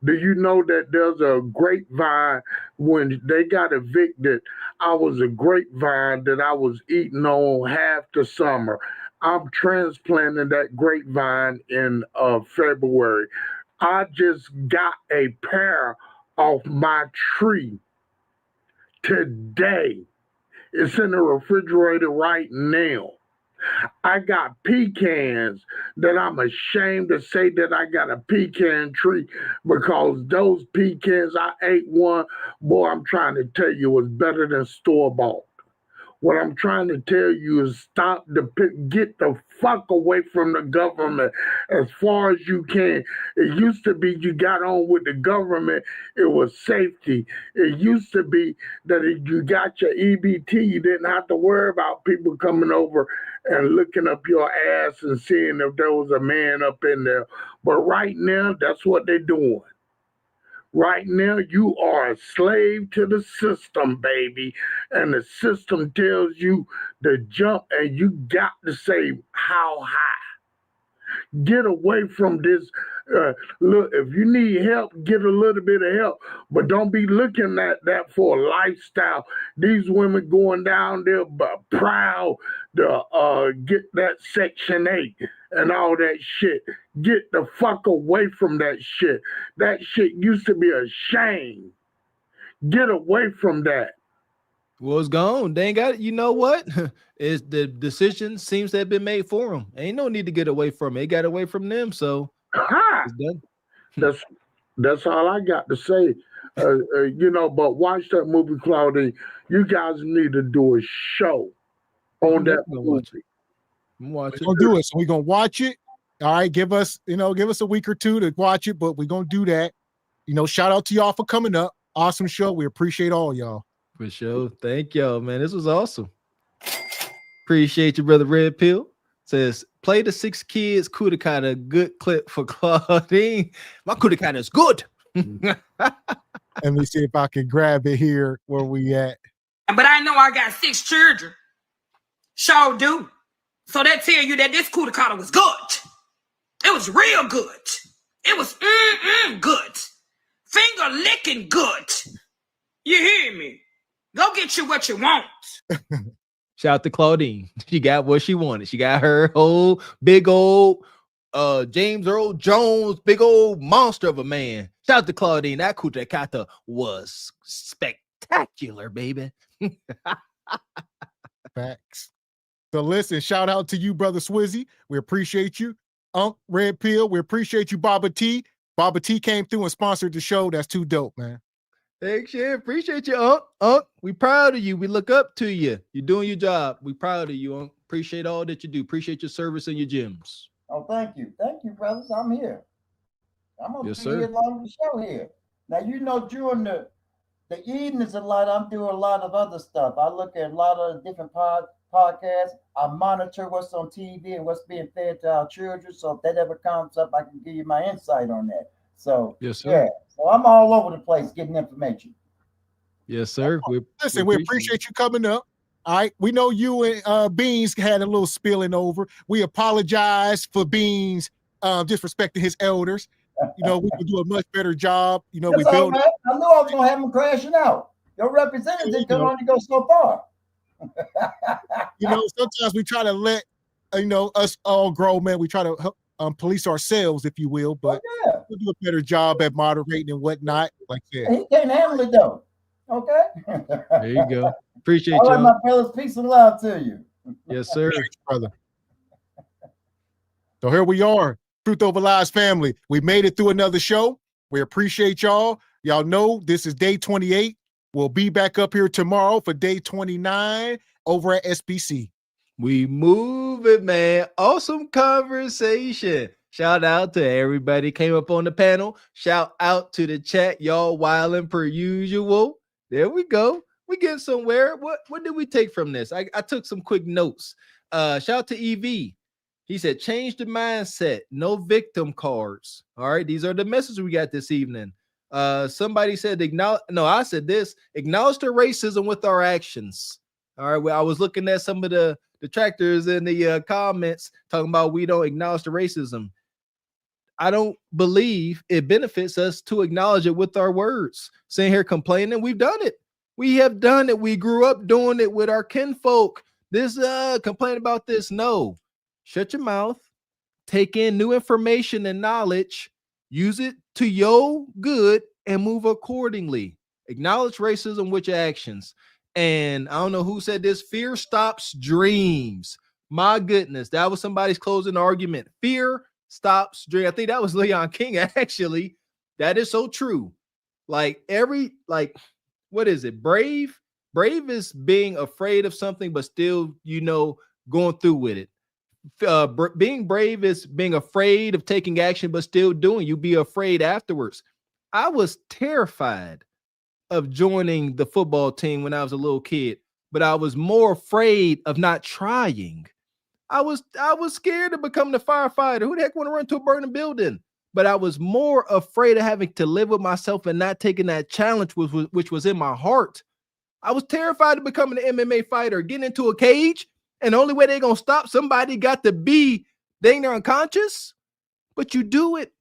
Do you know that there's a grapevine? When they got evicted, I was a grapevine that I was eating on half the summer. I'm transplanting that grapevine in February. I just got a pear off my tree today. It's in the refrigerator right now. I got pecans that I'm ashamed to say that I got a pecan tree because those pecans, I ate one, boy, I'm trying to tell you, was better than store-bought. What I'm trying to tell you is get the fuck away from the government as far as you can. It used to be you got on with the government, it was safety. It used to be that if you got your EBT, you didn't have to worry about people coming over and looking up your ass and seeing if there was a man up in there. But right now, that's what they're doing. Right now, you are a slave to the system, baby. And the system tells you to jump, and you got to say how high. Get away from this. Look, if you need help, get a little bit of help. But don't be looking at that for a lifestyle. These women going down there proud to get that Section 8 and all that shit. Get the fuck away from that shit. That shit used to be a shame. Get away from that. Well, it's gone. They ain't got it. You know what? Is the decision seems to have been made for them. Ain't no need to get away from it. It got away from them, so it's done. That's all I got to say. But watch that movie, Claudine. You guys need to do a show on that movie. We're gonna do it. So we're gonna watch it. All right, give us a week or two to watch it, but we're gonna do that. Shout out to y'all for coming up. Awesome show. We appreciate all y'all. For sure. Thank y'all, man. This was awesome. Appreciate you, brother Red Pill. Says, play the 6 kids Kudakata. Good clip for Claudine. My Kudakata is good. Let me see if I can grab it here where we at. But I know I got 6 children. Sure do. So that tell you that this Kudakata was good. It was real good. It was good. Finger licking good. You hear me? Go get you what you want. Shout out to Claudine. She got what she wanted. She got her whole big old James Earl Jones, big old monster of a man. Shout out to Claudine. That Kudakata was spectacular, baby. Facts. So listen, shout out to you, brother Swizzy. We appreciate you. Red Pill, we appreciate you, Baba T. Baba T came through and sponsored the show. That's too dope, man. Thanks, yeah. Appreciate you, Unc. We proud of you. We look up to you. You're doing your job. We proud of you, Unc. Appreciate all that you do. Appreciate your service and your gyms. Oh, thank you. Thank you, brothers. I'm here. I'm gonna Yes, be sir. here long the show here. Now during the evenings a lot, I'm doing a lot of other stuff. I look at a lot of different podcasts. I monitor what's on TV and what's being fed to our children. So if that ever comes up, I can give you my insight on that. So Yes, sir. yeah. So I'm all over the place getting information. Yes, sir. Listen, we appreciate you coming up. All right. We know you and Beans had a little spilling over. We apologize for Beans disrespecting his elders. You know, we can do a much better job. You know, That's we all build. right. I knew I was gonna have them crashing out. Your representative can only go so far. You know, sometimes we try to let us all grown men. We try to police ourselves, if you will, but we'll do a better job at moderating and whatnot. Like that. He can't handle it though. Okay. There you go. Appreciate all right, you. my fellas. Peace and love to you. Yes, sir. Brother. So here we are, Truth Over Lies family. We made it through another show. We appreciate y'all. Y'all know this is day 28. We'll be back up here tomorrow for day 29 over at SBC. We move it, man. Awesome conversation. Shout out to everybody came up on the panel. Shout out to the chat. Y'all wilding per usual. There we go. We get somewhere. What did we take from this? I took some quick notes. Shout out to EV. He said, change the mindset. No victim cards. All right. These are the messages we got this evening. Somebody said, I said this, acknowledge the racism with our actions. All right. Well, I was looking at some of the detractors in the comments talking about we don't acknowledge the racism. I don't believe it benefits us to acknowledge it with our words. Sitting here complaining, we've done it. We have done it. We grew up doing it with our kinfolk. This complain about this. No. Shut your mouth. Take in new information and knowledge. Use it to your good and move accordingly. Acknowledge racism with your actions. And I don't know who said this. Fear stops dreams. My goodness, that was somebody's closing argument. Fear stops dreams. I think that was Leon King, actually. That is so true. Like what is it? Brave? Brave is being afraid of something, but still, going through with it. Being brave is being afraid of taking action, but still doing. You be afraid afterwards. I was terrified of joining the football team when I was a little kid, but I was more afraid of not trying. I was scared to become the firefighter. Who the heck want to run to a burning building? But I was more afraid of having to live with myself and not taking that challenge, which was in my heart. I was terrified of becoming an MMA fighter, getting into a cage, and the only way they're going to stop somebody got to be dang near unconscious. But you do it.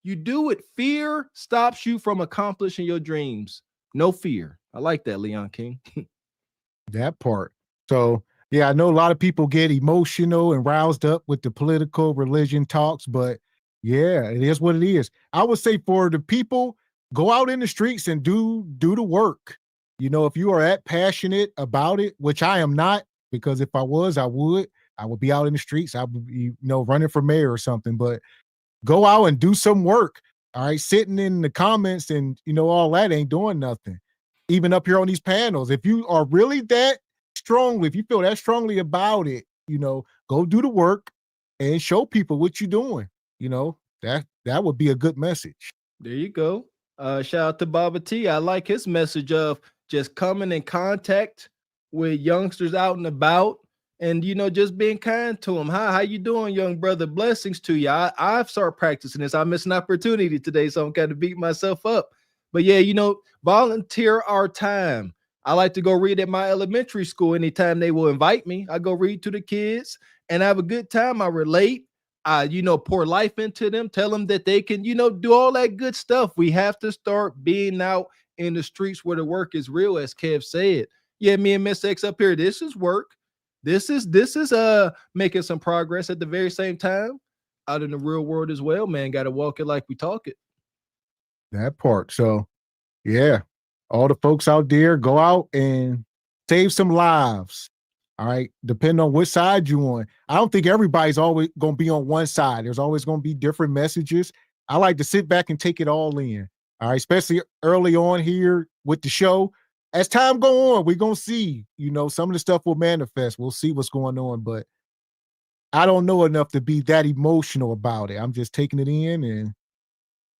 You do it. Fear stops you from accomplishing your dreams. No fear. I like that, Leon King. That part. So, yeah, I know a lot of people get emotional and roused up with the political religion talks, but yeah, it is what it is. I would say for the people, go out in the streets and do the work. If you are that passionate about it, which I am not, because if I was, I would be out in the streets. I would be, running for mayor or something, but go out and do some work. All right. Sitting in the comments and, all that ain't doing nothing. Even up here on these panels, if you are really that strongly, if you feel that strongly about it, go do the work and show people what you're doing. That would be a good message. There you go. Shout out to Baba T. I like his message of just coming in contact with youngsters out and about and, just being kind to them. How you doing, young brother? Blessings to you. I've started practicing this. I missed an opportunity today, so I'm kind of beating myself up. But yeah, volunteer our time. I like to go read at my elementary school anytime they will invite me. I go read to the kids and have a good time. I relate. I, pour life into them, tell them that they can, do all that good stuff. We have to start being out in the streets where the work is real, as Kev said. Yeah, me and Miss X up here, this is work. This is making some progress at the very same time. Out in the real world as well, man. Got to walk it like we talk it. That part. So, yeah, all the folks out there, go out and save some lives. All right. Depending on which side you on. I don't think everybody's always going to be on one side. There's always going to be different messages. I like to sit back and take it all in. All right. Especially early on here, with the show. As time go on, we're gonna see, some of the stuff will manifest. We'll see what's going on, but I don't know enough to be that emotional about it. I'm just taking it in and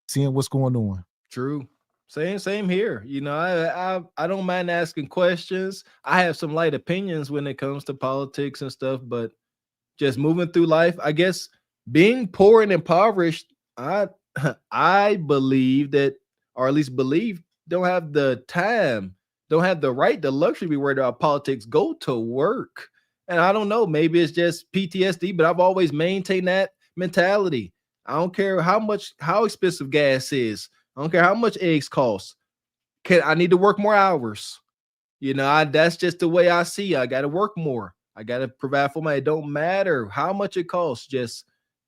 seeing what's going on. True. Same here. I don't mind asking questions. I have some light opinions when it comes to politics and stuff, but just moving through life, I guess being poor and impoverished, I believe that, or at least believe, don't have the time, don't have the right, the luxury to be worried about politics. Go to work. And I don't know, maybe it's just PTSD, but I've always maintained that mentality. I don't care how expensive gas is. I don't care how much eggs cost. I need to work more hours. That's just the way I see it. I got to work more. I got to provide for it don't matter how much it costs. Just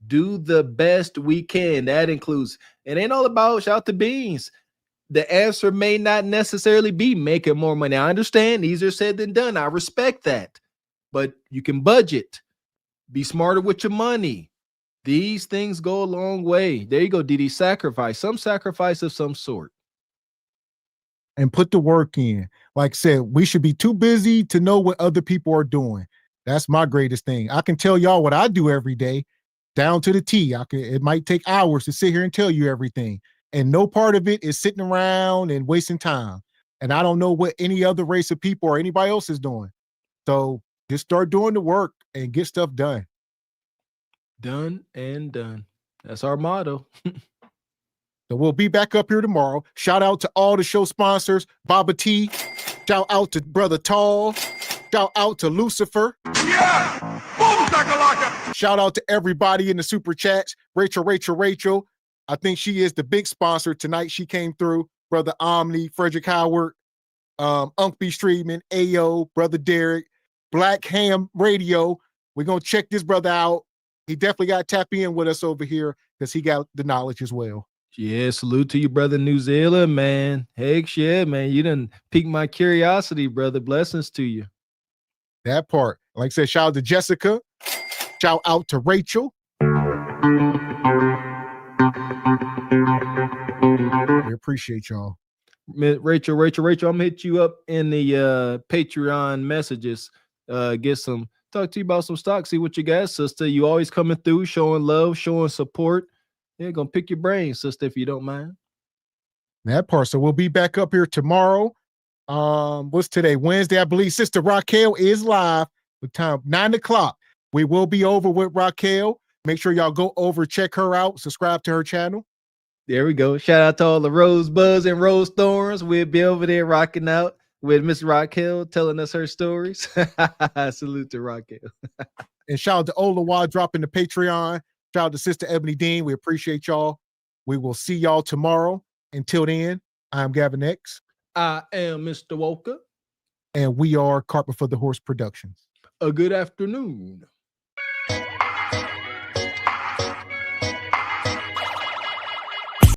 do the best we can. That includes, it ain't all about shout to beans. The answer may not necessarily be making more money. I understand easier said than done. I respect that. But you can budget. Be smarter with your money. These things go a long way. There you go, DD. Some sacrifice of some sort. And put the work in. Like I said, we should be too busy to know what other people are doing. That's my greatest thing. I can tell y'all what I do every day, down to the T. It might take hours to sit here and tell you everything. And no part of it is sitting around and wasting time. And I don't know what any other race of people or anybody else is doing. So just start doing the work and get stuff done. Done and done. That's our motto. So we'll be back up here tomorrow. Shout out to all the show sponsors, Baba T. Shout out to Brother Tall. Shout out to Lucifer. Yeah! Boom, shakalaka! Shout out to everybody in the super chats. Rachel. I think she is the big sponsor tonight. She came through. Brother Omni, Frederick Howard, Unc B. Streetman, Ayo, Brother Derek, Black Ham Radio. We're going to check this brother out. He definitely got to tap in with us over here because he got the knowledge as well. Yeah, salute to you, brother New Zealand, man. Heck yeah, man. You done piqued my curiosity, brother. Blessings to you. That part. Like I said, shout out to Jessica. Shout out to Rachel. We appreciate y'all. Rachel, I'm gonna hit you up in the Patreon messages. Talk to you about some stocks, see what you got, sister. You always coming through, showing love, showing support. Yeah, gonna pick your brain, sister, if you don't mind. That part. So we'll be back up here tomorrow. What's today? Wednesday, I believe. Sister Raquel is live with time 9 o'clock. We will be over with Raquel. Make sure y'all go over, check her out, subscribe to her channel. There we go. Shout out to all the Rosebuds and Rose Thorns. We'll be over there rocking out with Miss Raquel, telling us her stories. Salute to Raquel. And shout out to Olawa dropping the Patreon. Shout out to Sister Ebony Dean. We appreciate y'all. We will see y'all tomorrow. Until then, I'm Gavin X. I am Mr. Walker. And we are Carpet for the Horse Productions. A good afternoon.